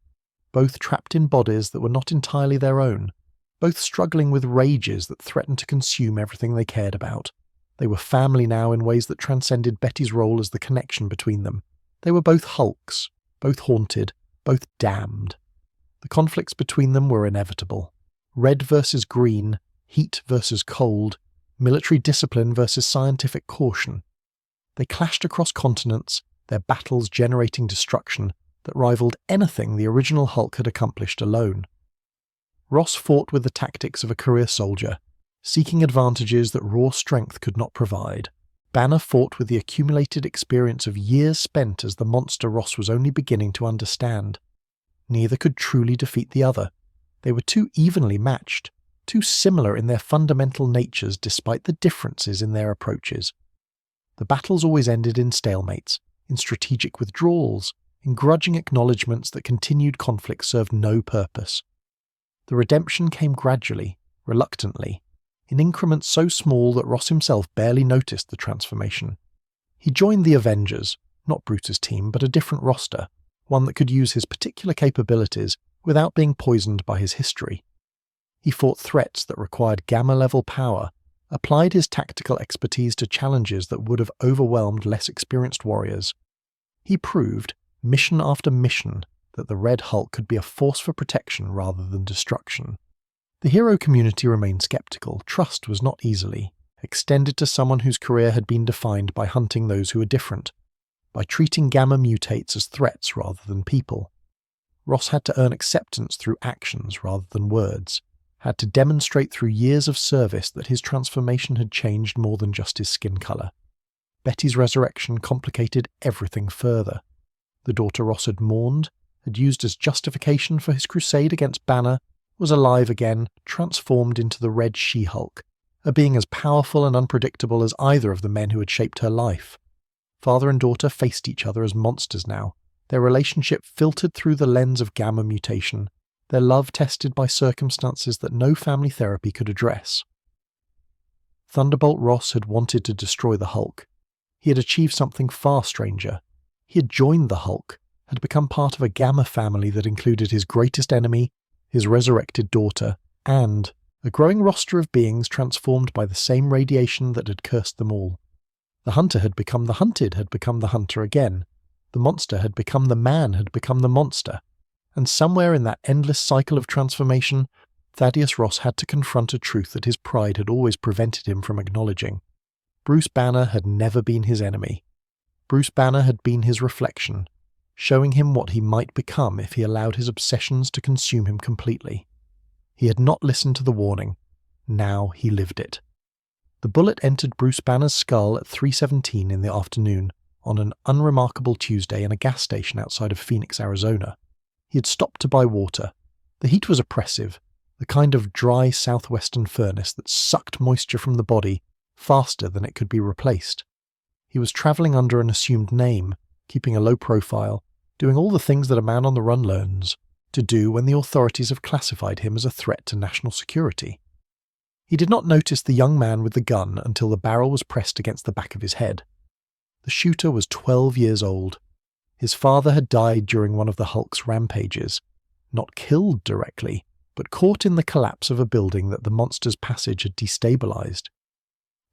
both trapped in bodies that were not entirely their own, both struggling with rages that threatened to consume everything they cared about. They were family now in ways that transcended Betty's role as the connection between them. They were both hulks, both haunted, both damned. The conflicts between them were inevitable. Red versus green, heat versus cold, military discipline versus scientific caution. They clashed across continents, their battles generating destruction that rivaled anything the original Hulk had accomplished alone. Ross fought with the tactics of a career soldier, seeking advantages that raw strength could not provide. Banner fought with the accumulated experience of years spent as the monster Ross was only beginning to understand. Neither could truly defeat the other. They were too evenly matched, too similar in their fundamental natures despite the differences in their approaches. The battles always ended in stalemates, in strategic withdrawals, in grudging acknowledgements that continued conflict served no purpose. The redemption came gradually, reluctantly, in increments so small that Ross himself barely noticed the transformation. He joined the Avengers, not Bruce's team, but a different roster, one that could use his particular capabilities without being poisoned by his history. He fought threats that required gamma-level power, applied his tactical expertise to challenges that would have overwhelmed less experienced warriors. He proved, mission after mission, that the Red Hulk could be a force for protection rather than destruction. The hero community remained skeptical. Trust was not easily extended to someone whose career had been defined by hunting those who were different, by treating gamma mutates as threats rather than people. Ross had to earn acceptance through actions rather than words, had to demonstrate through years of service that his transformation had changed more than just his skin colour. Betty's resurrection complicated everything further. The daughter Ross had mourned, had used as justification for his crusade against Banner, was alive again, transformed into the Red She-Hulk, a being as powerful and unpredictable as either of the men who had shaped her life. Father and daughter faced each other as monsters now, their relationship filtered through the lens of gamma mutation, their love tested by circumstances that no family therapy could address. Thunderbolt Ross had wanted to destroy the Hulk. He had achieved something far stranger. He had joined the Hulk, had become part of a gamma family that included his greatest enemy, his resurrected daughter, and a growing roster of beings transformed by the same radiation that had cursed them all. The hunter had become the hunted, had become the hunter again. The monster had become the man, had become the monster. And somewhere in that endless cycle of transformation, Thaddeus Ross had to confront a truth that his pride had always prevented him from acknowledging. Bruce Banner had never been his enemy. Bruce Banner had been his reflection, showing him what he might become if he allowed his obsessions to consume him completely. He had not listened to the warning. Now he lived it. The bullet entered Bruce Banner's skull at 3:17 in the afternoon, on an unremarkable Tuesday in a gas station outside of Phoenix, Arizona. He had stopped to buy water. The heat was oppressive, the kind of dry southwestern furnace that sucked moisture from the body faster than it could be replaced. He was travelling under an assumed name, keeping a low profile, doing all the things that a man on the run learns to do when the authorities have classified him as a threat to national security. He did not notice the young man with the gun until the barrel was pressed against the back of his head. The shooter was 12 years old. His father had died during one of the Hulk's rampages, not killed directly, but caught in the collapse of a building that the monster's passage had destabilized.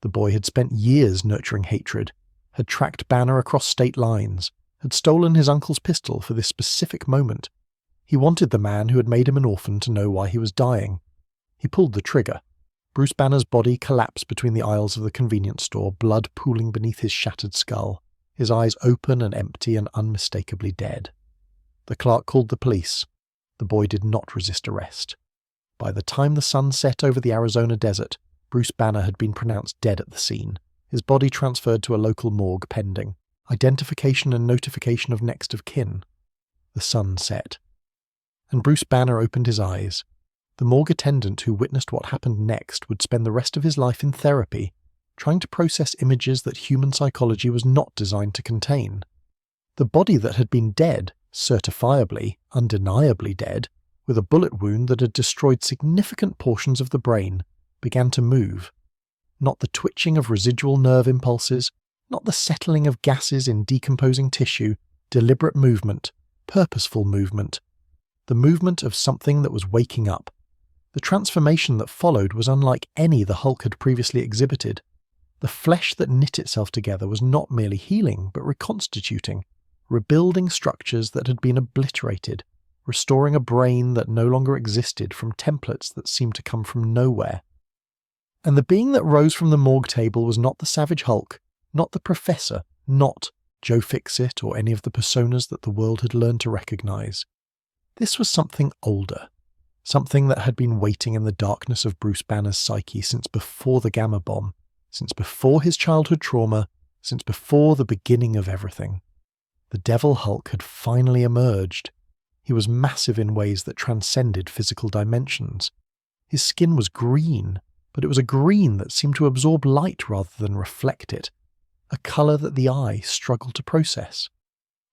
The boy had spent years nurturing hatred, had tracked Banner across state lines, had stolen his uncle's pistol for this specific moment. He wanted the man who had made him an orphan to know why he was dying. He pulled the trigger. Bruce Banner's body collapsed between the aisles of the convenience store, blood pooling beneath his shattered skull, his eyes open and empty and unmistakably dead. The clerk called the police. The boy did not resist arrest. By the time the sun set over the Arizona desert, Bruce Banner had been pronounced dead at the scene, his body transferred to a local morgue pending identification and notification of next of kin. The sun set. And Bruce Banner opened his eyes. The morgue attendant who witnessed what happened next would spend the rest of his life in therapy, trying to process images that human psychology was not designed to contain. The body that had been dead, certifiably, undeniably dead, with a bullet wound that had destroyed significant portions of the brain, began to move. Not the twitching of residual nerve impulses, not the settling of gases in decomposing tissue, deliberate movement, purposeful movement. The movement of something that was waking up. The transformation that followed was unlike any the Hulk had previously exhibited. The flesh that knit itself together was not merely healing, but reconstituting, rebuilding structures that had been obliterated, restoring a brain that no longer existed from templates that seemed to come from nowhere. And the being that rose from the morgue table was not the Savage Hulk, not the Professor, not Joe Fixit or any of the personas that the world had learned to recognize. This was something older, something that had been waiting in the darkness of Bruce Banner's psyche since before the Gamma Bomb, since before his childhood trauma, since before the beginning of everything. The Devil Hulk had finally emerged. He was massive in ways that transcended physical dimensions. His skin was green, but it was a green that seemed to absorb light rather than reflect it, a colour that the eye struggled to process.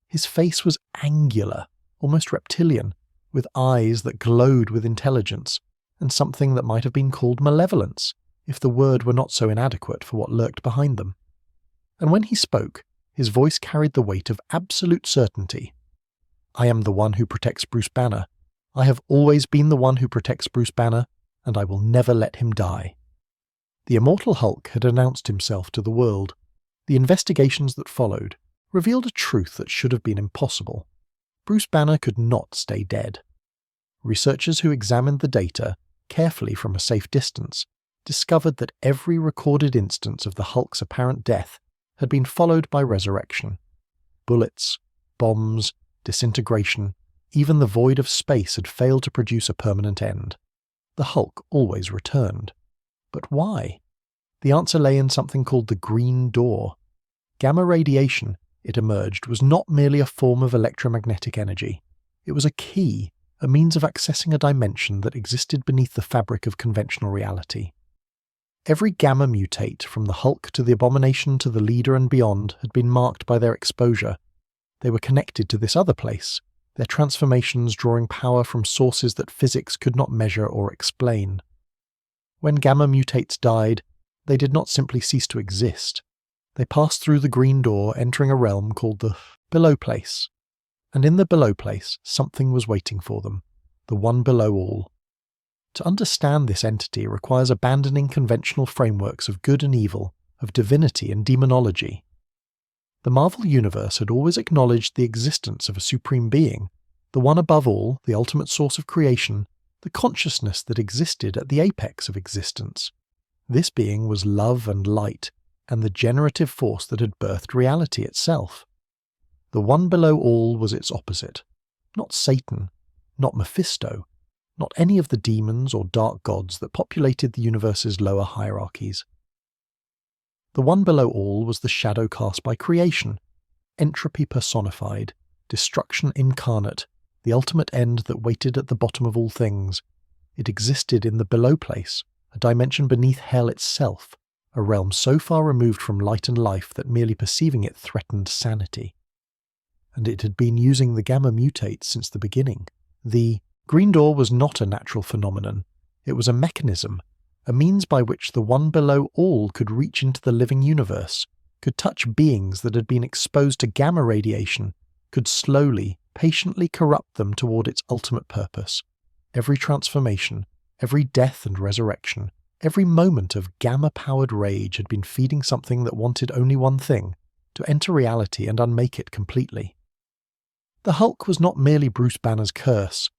His face was angular, almost reptilian, with eyes that glowed with intelligence, and something that might have been called malevolence, if the word were not so inadequate for what lurked behind them. And when he spoke, his voice carried the weight of absolute certainty. I am the one who protects Bruce Banner. I have always been the one who protects Bruce Banner, and I will never let him die. The immortal Hulk had announced himself to the world. The investigations that followed revealed a truth that should have been impossible. Bruce Banner could not stay dead. Researchers who examined the data, carefully from a safe distance, discovered that every recorded instance of the Hulk's apparent death had been followed by resurrection. Bullets, bombs, disintegration, even the void of space had failed to produce a permanent end. The Hulk always returned. But why? The answer lay in something called the Green Door. Gamma radiation, it emerged, was not merely a form of electromagnetic energy. It was a key, a means of accessing a dimension that existed beneath the fabric of conventional reality. Every gamma mutate, from the Hulk to the Abomination to the Leader and beyond, had been marked by their exposure. They were connected to this other place, their transformations drawing power from sources that physics could not measure or explain. When gamma mutates died, they did not simply cease to exist. They passed through the Green Door, entering a realm called the Below Place. And in the Below Place, something was waiting for them, the one below all. To understand this entity requires abandoning conventional frameworks of good and evil, of divinity and demonology. The Marvel Universe had always acknowledged the existence of a supreme being, the one above all, the ultimate source of creation, the consciousness that existed at the apex of existence. This being was love and light, and the generative force that had birthed reality itself. The one below all was its opposite. Not Satan, not Mephisto, not any of the demons or dark gods that populated the universe's lower hierarchies. The one below all was the shadow cast by creation, entropy personified, destruction incarnate, the ultimate end that waited at the bottom of all things. It existed in the below place, a dimension beneath hell itself, a realm so far removed from light and life that merely perceiving it threatened sanity. And it had been using the gamma mutates since the beginning. The Green Door was not a natural phenomenon. It was a mechanism, a means by which the one below all could reach into the living universe, could touch beings that had been exposed to gamma radiation, could slowly, patiently corrupt them toward its ultimate purpose. Every transformation, every death and resurrection, every moment of gamma-powered rage had been feeding something that wanted only one thing, to enter reality and unmake it completely. The Hulk was not merely Bruce Banner's curse.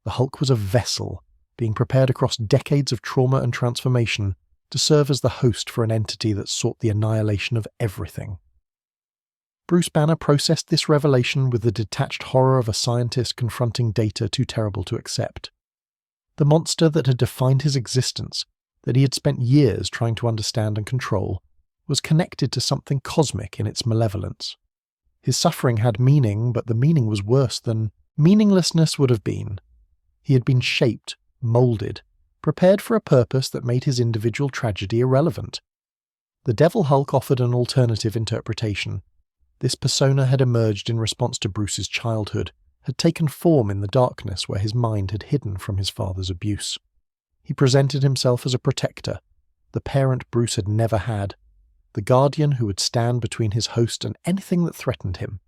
The Hulk was a vessel, being prepared across decades of trauma and transformation to serve as the host for an entity that sought the annihilation of everything. Bruce Banner processed this revelation with the detached horror of a scientist confronting data too terrible to accept. The monster that had defined his existence, that he had spent years trying to understand and control, was connected to something cosmic in its malevolence. His suffering had meaning, but the meaning was worse than meaninglessness would have been. He had been shaped, moulded, prepared for a purpose that made his individual tragedy irrelevant. The Devil Hulk offered an alternative interpretation. This persona had emerged in response to Bruce's childhood, had taken form in the darkness where his mind had hidden from his father's abuse. He presented himself as a protector, the parent Bruce had never had, the guardian who would stand between his host and anything that threatened him.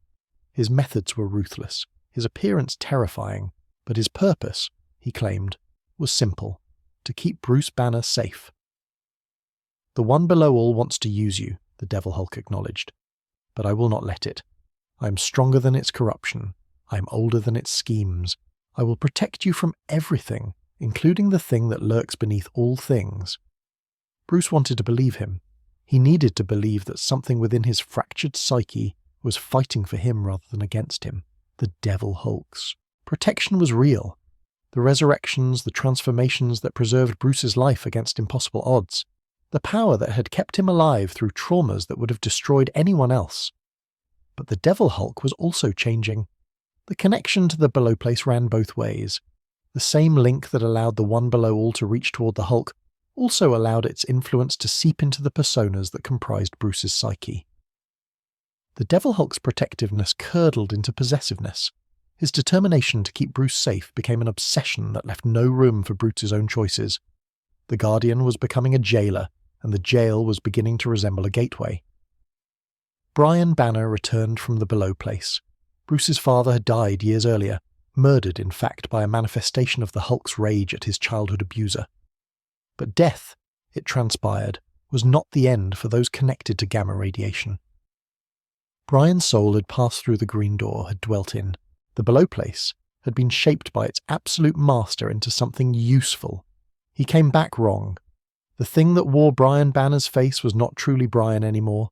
His methods were ruthless, his appearance terrifying, but his purpose, he claimed, was simple: to keep Bruce Banner safe. "The One Below All wants to use you," the Devil Hulk acknowledged, "but I will not let it. I am stronger than its corruption. I am older than its schemes. I will protect you from everything, including the thing that lurks beneath all things." Bruce wanted to believe him. He needed to believe that something within his fractured psyche was fighting for him rather than against him. The Devil Hulks. Protection was real. The resurrections, the transformations that preserved Bruce's life against impossible odds. The power that had kept him alive through traumas that would have destroyed anyone else. But the Devil Hulk was also changing. The connection to the Below Place ran both ways. The same link that allowed the One Below All to reach toward the Hulk also allowed its influence to seep into the personas that comprised Bruce's psyche. The Devil Hulk's protectiveness curdled into possessiveness. His determination to keep Bruce safe became an obsession that left no room for Bruce's own choices. The Guardian was becoming a jailer, and the jail was beginning to resemble a gateway. Brian Banner returned from the Below Place. Bruce's father had died years earlier, murdered in fact by a manifestation of the Hulk's rage at his childhood abuser. But death, it transpired, was not the end for those connected to gamma radiation. Brian's soul had passed through the green door, had dwelt in. The Below Place had been shaped by its absolute master into something useful. He came back wrong. The thing that wore Brian Banner's face was not truly Brian anymore.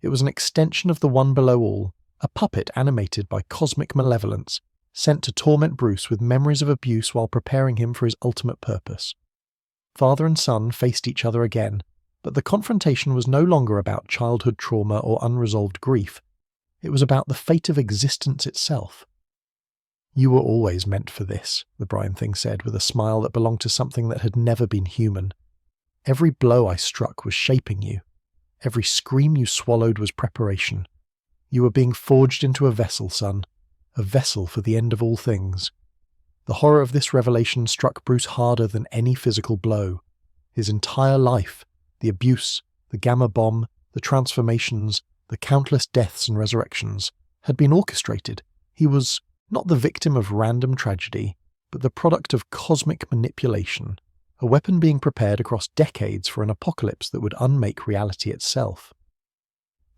It was an extension of the One Below All, a puppet animated by cosmic malevolence, sent to torment Bruce with memories of abuse while preparing him for his ultimate purpose. Father and son faced each other again, but the confrontation was no longer about childhood trauma or unresolved grief. It was about the fate of existence itself. "You were always meant for this," the Brian thing said with a smile that belonged to something that had never been human. "Every blow I struck was shaping you. Every scream you swallowed was preparation. You were being forged into a vessel, son, a vessel for the end of all things." The horror of this revelation struck Bruce harder than any physical blow. His entire life, the abuse, the gamma bomb, the transformations, the countless deaths and resurrections, had been orchestrated. He was not the victim of random tragedy, but the product of cosmic manipulation, a weapon being prepared across decades for an apocalypse that would unmake reality itself.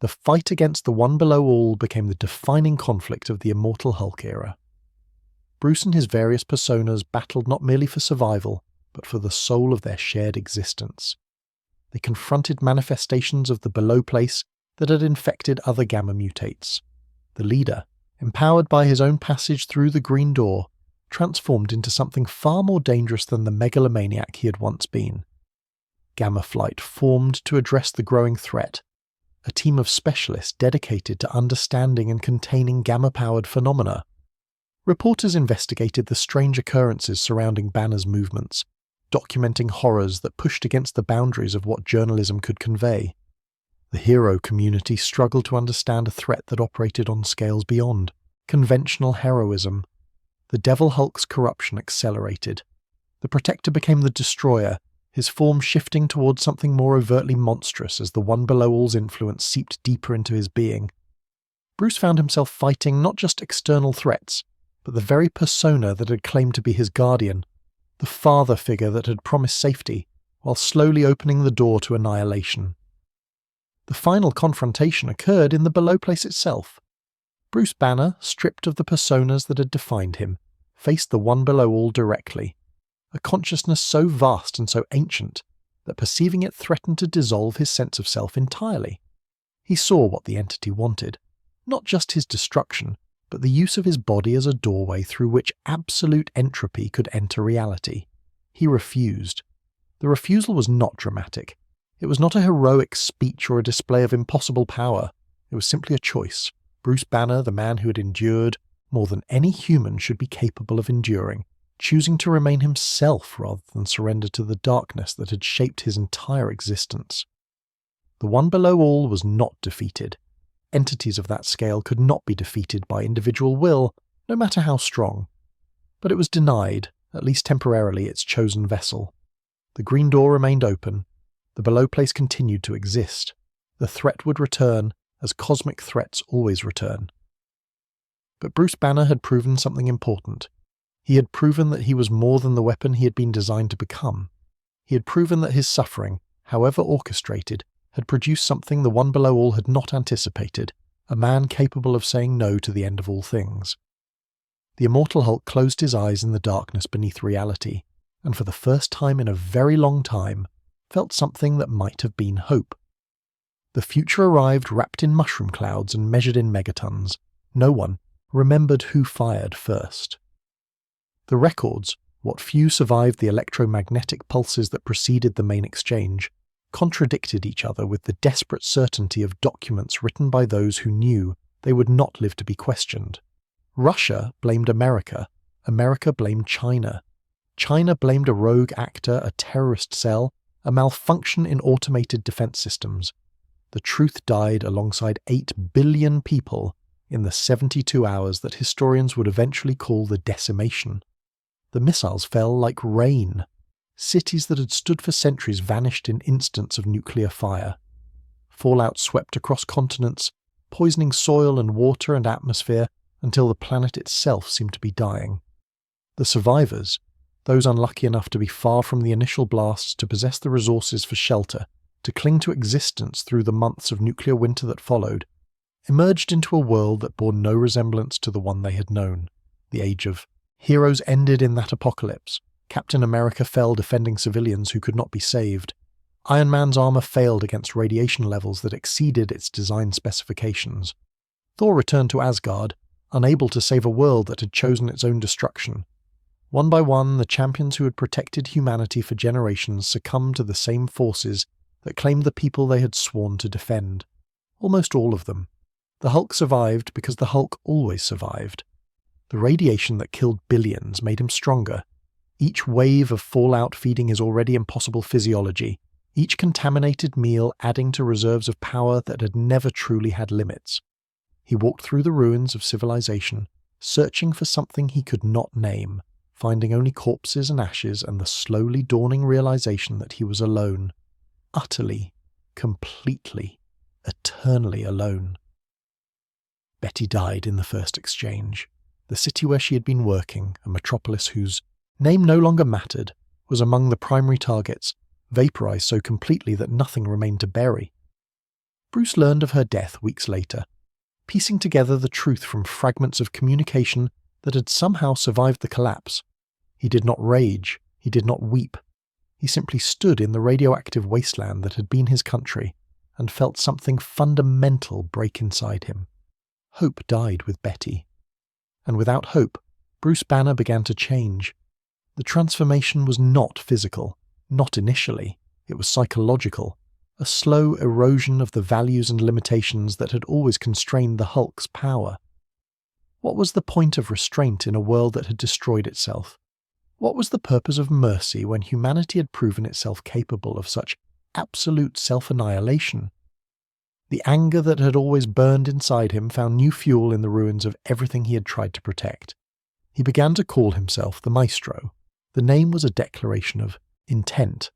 The fight against the One Below All became the defining conflict of the Immortal Hulk era. Bruce and his various personas battled not merely for survival, but for the soul of their shared existence. They confronted manifestations of the Below Place that had infected other gamma mutates. The leader, empowered by his own passage through the green door, transformed into something far more dangerous than the megalomaniac he had once been. Gamma Flight formed to address the growing threat, a team of specialists dedicated to understanding and containing gamma-powered phenomena. Reporters investigated the strange occurrences surrounding Banner's movements, documenting horrors that pushed against the boundaries of what journalism could convey. The hero community struggled to understand a threat that operated on scales beyond conventional heroism. The Devil Hulk's corruption accelerated. The Protector became the Destroyer, his form shifting towards something more overtly monstrous as the One Below All's influence seeped deeper into his being. Bruce found himself fighting not just external threats, but the very persona that had claimed to be his guardian, the father figure that had promised safety, while slowly opening the door to annihilation. The final confrontation occurred in the Below Place itself. Bruce Banner, stripped of the personas that had defined him, faced the One Below All directly, a consciousness so vast and so ancient that perceiving it threatened to dissolve his sense of self entirely. He saw what the entity wanted, not just his destruction, but the use of his body as a doorway through which absolute entropy could enter reality. He refused. The refusal was not dramatic. It was not a heroic speech or a display of impossible power. It was simply a choice. Bruce Banner, the man who had endured more than any human should be capable of enduring, choosing to remain himself rather than surrender to the darkness that had shaped his entire existence. The one below all was not defeated. Entities of that scale could not be defeated by individual will, no matter how strong. But it was denied, at least temporarily, its chosen vessel. The green door remained open. The below place continued to exist. The threat would return, as cosmic threats always return. But Bruce Banner had proven something important. He had proven that he was more than the weapon he had been designed to become. He had proven that his suffering, however orchestrated, had produced something the one below all had not anticipated, a man capable of saying no to the end of all things. The immortal Hulk closed his eyes in the darkness beneath reality, and for the first time in a very long time, felt something that might have been hope. The future arrived wrapped in mushroom clouds and measured in megatons. No one remembered who fired first. The records, what few survived the electromagnetic pulses that preceded the main exchange, contradicted each other with the desperate certainty of documents written by those who knew they would not live to be questioned. Russia blamed America. America blamed China. China blamed a rogue actor, a terrorist cell, a malfunction in automated defense systems. The truth died alongside 8 billion people in the 72 hours that historians would eventually call the decimation. The missiles fell like rain. Cities that had stood for centuries vanished in instants of nuclear fire. Fallout swept across continents, poisoning soil and water and atmosphere until the planet itself seemed to be dying. The survivors, those unlucky enough to be far from the initial blasts, to possess the resources for shelter, to cling to existence through the months of nuclear winter that followed, emerged into a world that bore no resemblance to the one they had known. The age of heroes ended in that apocalypse. Captain America fell defending civilians who could not be saved. Iron Man's armor failed against radiation levels that exceeded its design specifications. Thor returned to Asgard, unable to save a world that had chosen its own destruction. One by one, the champions who had protected humanity for generations succumbed to the same forces that claimed the people they had sworn to defend. Almost all of them. The Hulk survived because the Hulk always survived. The radiation that killed billions made him stronger. Each wave of fallout feeding his already impossible physiology, each contaminated meal adding to reserves of power that had never truly had limits. He walked through the ruins of civilization, searching for something he could not name, finding only corpses and ashes and the slowly dawning realization that he was alone. Utterly, completely, eternally alone. Betty died in the first exchange. The city where she had been working, a metropolis whose name no longer mattered, was among the primary targets, vaporized so completely that nothing remained to bury. Bruce learned of her death weeks later, piecing together the truth from fragments of communication that had somehow survived the collapse. He did not rage, he did not weep. He simply stood in the radioactive wasteland that had been his country and felt something fundamental break inside him. Hope died with Betty. And without hope, Bruce Banner began to change. The transformation was not physical, not initially. It was psychological, a slow erosion of the values and limitations that had always constrained the Hulk's power. What was the point of restraint in a world that had destroyed itself? What was the purpose of mercy when humanity had proven itself capable of such absolute self-annihilation? The anger that had always burned inside him found new fuel in the ruins of everything he had tried to protect. He began to call himself the Maestro. The name was a declaration of intent.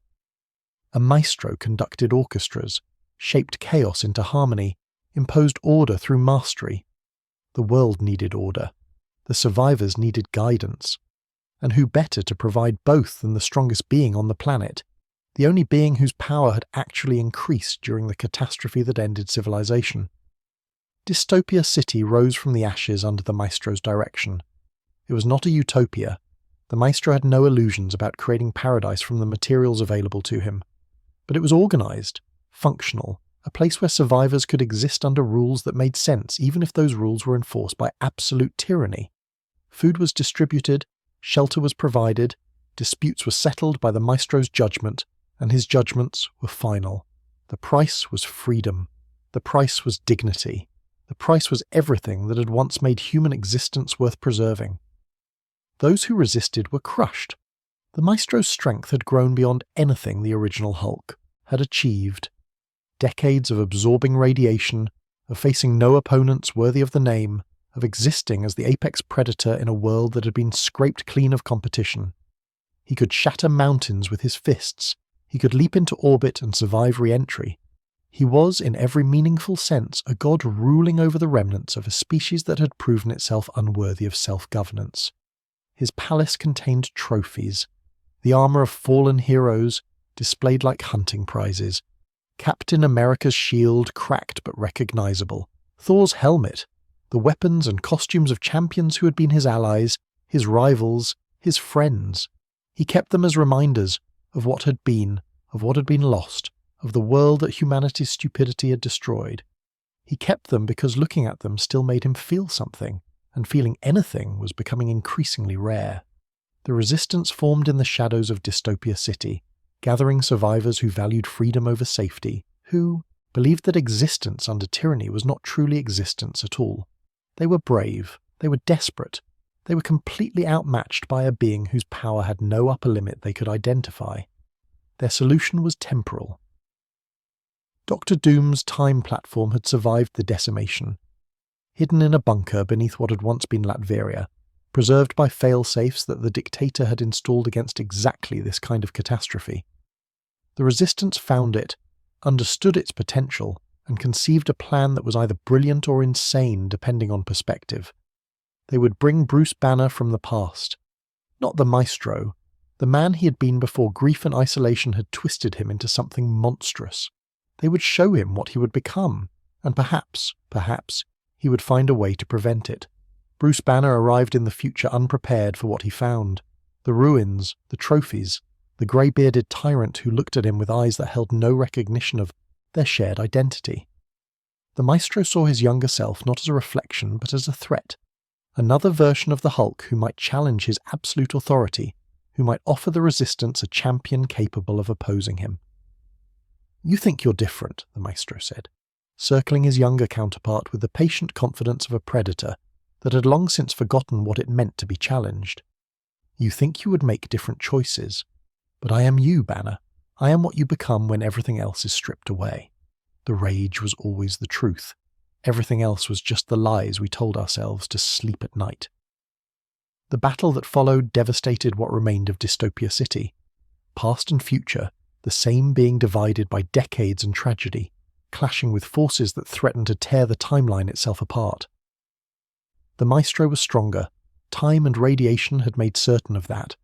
A maestro conducted orchestras, shaped chaos into harmony, imposed order through mastery. The world needed order. The survivors needed guidance. And who better to provide both than the strongest being on the planet, the only being whose power had actually increased during the catastrophe that ended civilization? Dystopia City rose from the ashes under the Maestro's direction. It was not a utopia. The Maestro had no illusions about creating paradise from the materials available to him. But it was organized, functional, a place where survivors could exist under rules that made sense even if those rules were enforced by absolute tyranny. Food was distributed, shelter was provided, disputes were settled by the Maestro's judgment, and his judgments were final. The price was freedom. The price was dignity. The price was everything that had once made human existence worth preserving. Those who resisted were crushed. The Maestro's strength had grown beyond anything the original Hulk had achieved. Decades of absorbing radiation, of facing no opponents worthy of the name, of existing as the apex predator in a world that had been scraped clean of competition. He could shatter mountains with his fists. He could leap into orbit and survive re-entry. He was, in every meaningful sense, a god ruling over the remnants of a species that had proven itself unworthy of self-governance. His palace contained trophies, the armour of fallen heroes, displayed like hunting prizes, Captain America's shield, cracked but recognisable, Thor's helmet, the weapons and costumes of champions who had been his allies, his rivals, his friends. He kept them as reminders of what had been lost, of the world that humanity's stupidity had destroyed. He kept them because looking at them still made him feel something, and feeling anything was becoming increasingly rare. The resistance formed in the shadows of Dystopia City, gathering survivors who valued freedom over safety, who believed that existence under tyranny was not truly existence at all. They were brave, they were desperate, they were completely outmatched by a being whose power had no upper limit they could identify. Their solution was temporal. Dr. Doom's time platform had survived the decimation. Hidden in a bunker beneath what had once been Latveria, preserved by fail-safes that the dictator had installed against exactly this kind of catastrophe. The resistance found it, understood its potential, and conceived a plan that was either brilliant or insane depending on perspective. They would bring Bruce Banner from the past. Not the Maestro, the man he had been before grief and isolation had twisted him into something monstrous. They would show him what he would become, and perhaps, he would find a way to prevent it. Bruce Banner arrived in the future unprepared for what he found. The ruins, the trophies, the grey-bearded tyrant who looked at him with eyes that held no recognition of their shared identity. The Maestro saw his younger self not as a reflection but as a threat, another version of the Hulk who might challenge his absolute authority, who might offer the resistance a champion capable of opposing him. "You think you're different," the Maestro said, circling his younger counterpart with the patient confidence of a predator that had long since forgotten what it meant to be challenged. "You think you would make different choices. But I am you, Banner. I am what you become when everything else is stripped away. The rage was always the truth. Everything else was just the lies we told ourselves to sleep at night." The battle that followed devastated what remained of Dystopia City. Past and future, the same being divided by decades and tragedy, clashing with forces that threatened to tear the timeline itself apart. The Maestro was stronger. Time and radiation had made certain of that.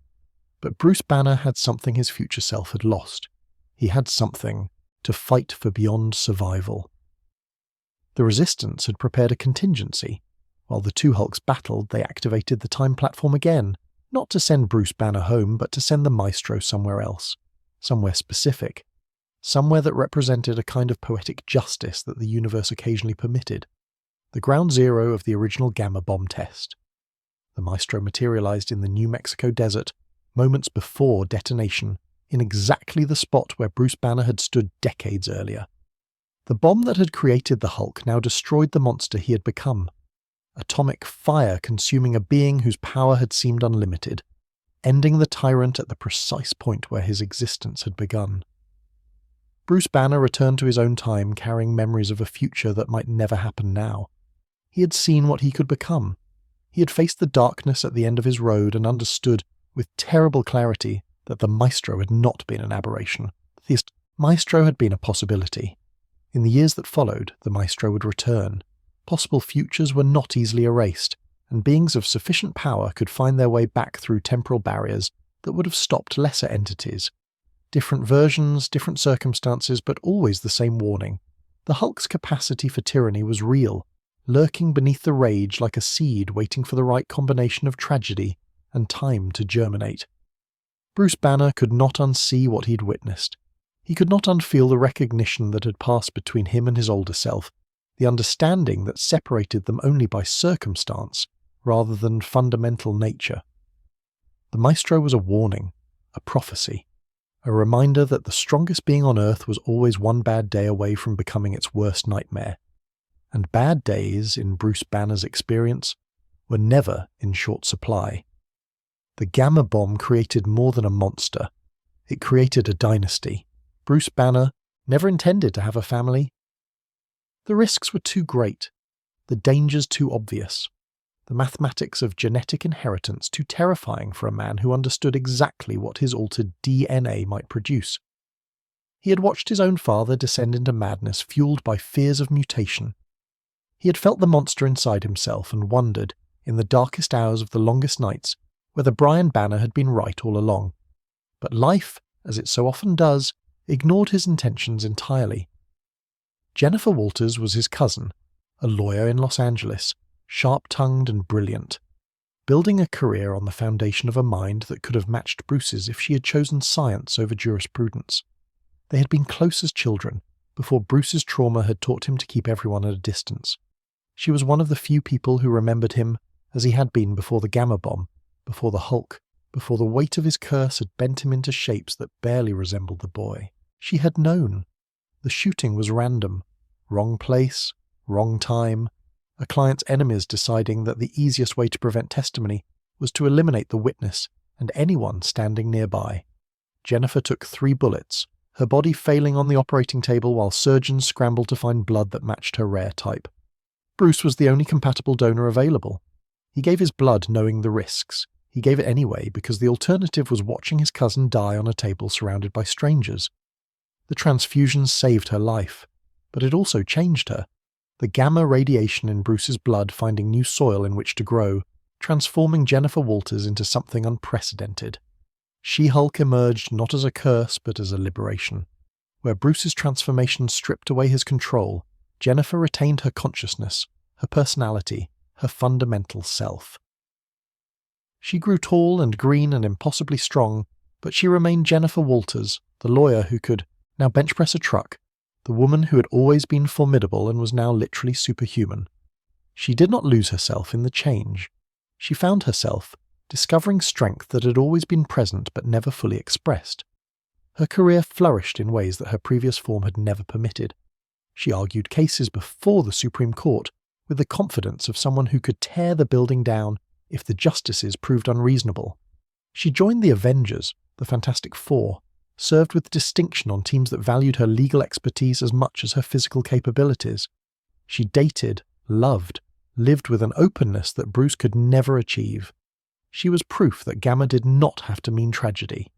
But Bruce Banner had something his future self had lost. He had something to fight for beyond survival. The Resistance had prepared a contingency. While the two Hulks battled, they activated the time platform again, not to send Bruce Banner home, but to send the Maestro somewhere else, somewhere specific, somewhere that represented a kind of poetic justice that the universe occasionally permitted, the ground zero of the original Gamma bomb test. The Maestro materialized in the New Mexico desert, moments before detonation, in exactly the spot where Bruce Banner had stood decades earlier. The bomb that had created the Hulk now destroyed the monster he had become. Atomic fire consuming a being whose power had seemed unlimited, ending the tyrant at the precise point where his existence had begun. Bruce Banner returned to his own time carrying memories of a future that might never happen now. He had seen what he could become. He had faced the darkness at the end of his road and understood with terrible clarity that the Maestro had not been an aberration. The Maestro had been a possibility. In the years that followed, the Maestro would return. Possible futures were not easily erased, and beings of sufficient power could find their way back through temporal barriers that would have stopped lesser entities. Different versions, different circumstances, but always the same warning. The Hulk's capacity for tyranny was real, lurking beneath the rage like a seed waiting for the right combination of tragedy and time to germinate. Bruce Banner could not unsee what he'd witnessed. He could not unfeel the recognition that had passed between him and his older self, the understanding that separated them only by circumstance rather than fundamental nature. The Maestro was a warning, a prophecy, a reminder that the strongest being on Earth was always one bad day away from becoming its worst nightmare. And bad days, in Bruce Banner's experience, were never in short supply. The Gamma bomb created more than a monster. It created a dynasty. Bruce Banner never intended to have a family. The risks were too great, the dangers too obvious, the mathematics of genetic inheritance too terrifying for a man who understood exactly what his altered DNA might produce. He had watched his own father descend into madness fueled by fears of mutation. He had felt the monster inside himself and wondered, in the darkest hours of the longest nights, whether Brian Banner had been right all along. But life, as it so often does, ignored his intentions entirely. Jennifer Walters was his cousin, a lawyer in Los Angeles, sharp-tongued and brilliant, building a career on the foundation of a mind that could have matched Bruce's if she had chosen science over jurisprudence. They had been close as children, before Bruce's trauma had taught him to keep everyone at a distance. She was one of the few people who remembered him as he had been before the Gamma bomb, before the Hulk, before the weight of his curse had bent him into shapes that barely resembled the boy. She had known. The shooting was random. Wrong place, wrong time, a client's enemies deciding that the easiest way to prevent testimony was to eliminate the witness and anyone standing nearby. Jennifer took 3 bullets, her body failing on the operating table while surgeons scrambled to find blood that matched her rare type. Bruce was the only compatible donor available. He gave his blood knowing the risks. He gave it anyway because the alternative was watching his cousin die on a table surrounded by strangers. The transfusion saved her life, but it also changed her. The gamma radiation in Bruce's blood finding new soil in which to grow, transforming Jennifer Walters into something unprecedented. She-Hulk emerged not as a curse but as a liberation. Where Bruce's transformation stripped away his control, Jennifer retained her consciousness, her personality, her fundamental self. She grew tall and green and impossibly strong, but she remained Jennifer Walters, the lawyer who could now bench press a truck, the woman who had always been formidable and was now literally superhuman. She did not lose herself in the change. She found herself, discovering strength that had always been present but never fully expressed. Her career flourished in ways that her previous form had never permitted. She argued cases before the Supreme Court with the confidence of someone who could tear the building down if the justices proved unreasonable. She joined the Avengers, the Fantastic Four, served with distinction on teams that valued her legal expertise as much as her physical capabilities. She dated, loved, lived with an openness that Bruce could never achieve. She was proof that Gamma did not have to mean tragedy.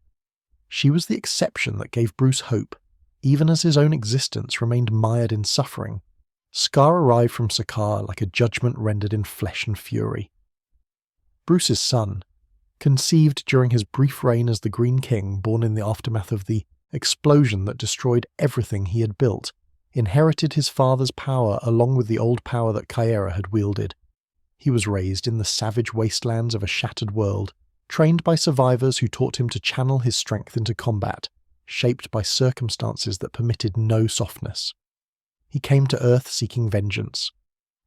She was the exception that gave Bruce hope, even as his own existence remained mired in suffering. Scar arrived from Sakaar like a judgment rendered in flesh and fury. Bruce's son, conceived during his brief reign as the Green King, born in the aftermath of the explosion that destroyed everything he had built, inherited his father's power along with the old power that Kyera had wielded. He was raised in the savage wastelands of a shattered world, trained by survivors who taught him to channel his strength into combat, shaped by circumstances that permitted no softness. He came to Earth seeking vengeance.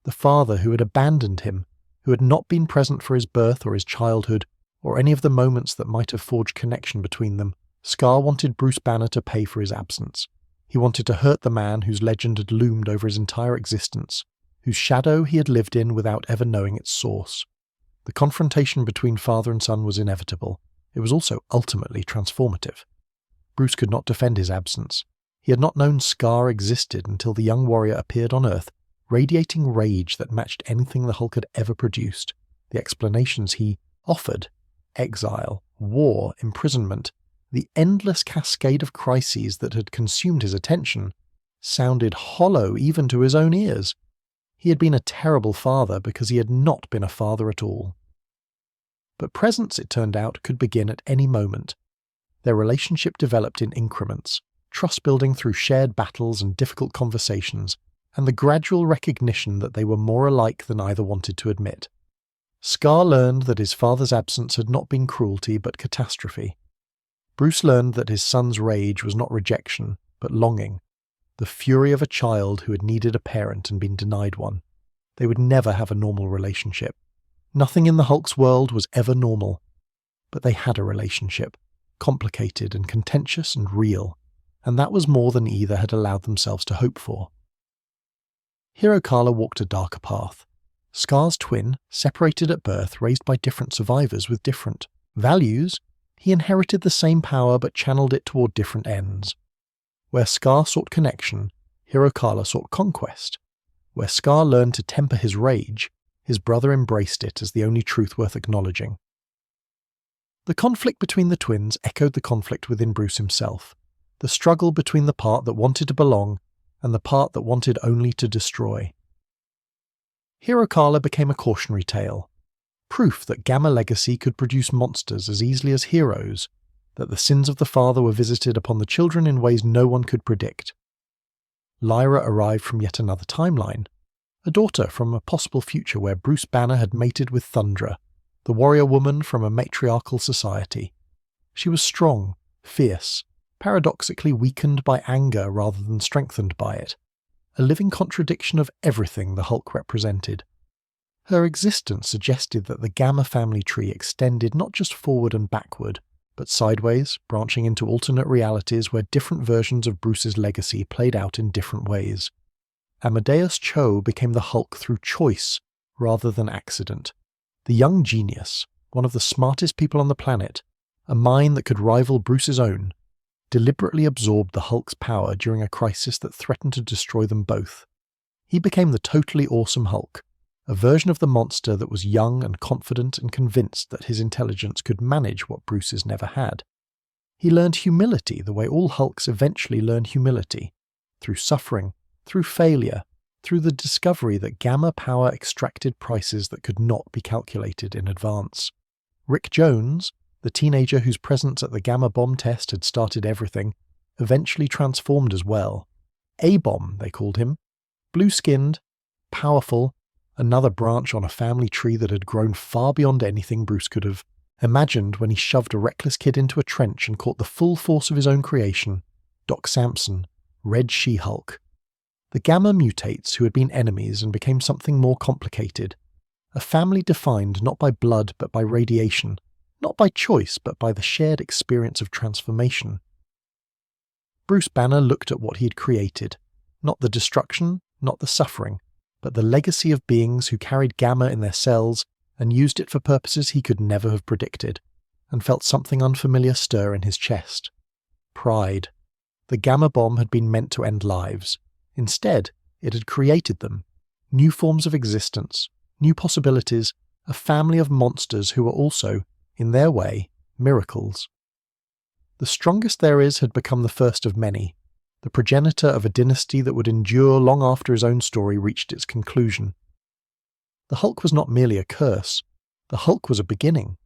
The father who had abandoned him, who had not been present for his birth or his childhood, or any of the moments that might have forged connection between them, Scar wanted Bruce Banner to pay for his absence. He wanted to hurt the man whose legend had loomed over his entire existence, whose shadow he had lived in without ever knowing its source. The confrontation between father and son was inevitable. It was also ultimately transformative. Bruce could not defend his absence. He had not known Scar existed until the young warrior appeared on Earth, radiating rage that matched anything the Hulk had ever produced. The explanations he offered, exile, war, imprisonment, the endless cascade of crises that had consumed his attention, sounded hollow even to his own ears. He had been a terrible father because he had not been a father at all. But presence, it turned out, could begin at any moment. Their relationship developed in increments, trust-building through shared battles and difficult conversations, and the gradual recognition that they were more alike than either wanted to admit. Scar learned that his father's absence had not been cruelty but catastrophe. Bruce learned that his son's rage was not rejection, but longing, the fury of a child who had needed a parent and been denied one. They would never have a normal relationship. Nothing in the Hulk's world was ever normal. But they had a relationship, complicated and contentious and real, and that was more than either had allowed themselves to hope for. Hiro Kala walked a darker path. Scar's twin, separated at birth, raised by different survivors with different, Values, he inherited the same power but channeled it toward different ends. Where Scar sought connection, Hirokala sought conquest. Where Scar learned to temper his rage, his brother embraced it as the only truth worth acknowledging. The conflict between the twins echoed the conflict within Bruce himself, the struggle between the part that wanted to belong and the part that wanted only to destroy. Hirokala became a cautionary tale, proof that Gamma Legacy could produce monsters as easily as heroes, that the sins of the father were visited upon the children in ways no one could predict. Lyra arrived from yet another timeline, a daughter from a possible future where Bruce Banner had mated with Thundra, the warrior woman from a matriarchal society. She was strong, fierce, paradoxically weakened by anger rather than strengthened by it, a living contradiction of everything the Hulk represented. Her existence suggested that the Gamma family tree extended not just forward and backward, but sideways, branching into alternate realities where different versions of Bruce's legacy played out in different ways. Amadeus Cho became the Hulk through choice rather than accident. The young genius, one of the smartest people on the planet, a mind that could rival Bruce's own, deliberately absorbed the Hulk's power during a crisis that threatened to destroy them both. He became the totally awesome Hulk, a version of the monster that was young and confident and convinced that his intelligence could manage what Bruce's never had. He learned humility the way all Hulks eventually learn humility, through suffering, through failure, through the discovery that Gamma power extracted prices that could not be calculated in advance. Rick Jones, the teenager whose presence at the Gamma bomb test had started everything, eventually transformed as well. A-Bomb, they called him. Blue-skinned, powerful, another branch on a family tree that had grown far beyond anything Bruce could have imagined when he shoved a reckless kid into a trench and caught the full force of his own creation, Doc Samson, Red She-Hulk. The Gamma mutates who had been enemies and became something more complicated, a family defined not by blood but by radiation, not by choice but by the shared experience of transformation. Bruce Banner looked at what he had created, not the destruction, not the suffering, but the legacy of beings who carried Gamma in their cells and used it for purposes he could never have predicted, and felt something unfamiliar stir in his chest. Pride. The Gamma bomb had been meant to end lives. Instead, it had created them. New forms of existence, new possibilities, a family of monsters who were also, in their way, miracles. The strongest there is had become the first of many, the progenitor of a dynasty that would endure long after his own story reached its conclusion. The Hulk was not merely a curse, the Hulk was a beginning,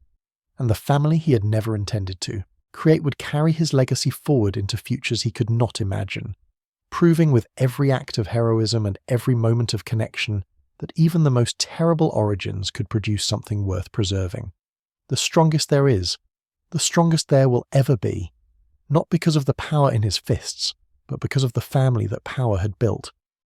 and the family he had never intended to create would carry his legacy forward into futures he could not imagine, proving with every act of heroism and every moment of connection that even the most terrible origins could produce something worth preserving. The strongest there is, the strongest there will ever be, not because of the power in his fists, but because of the family that power had built.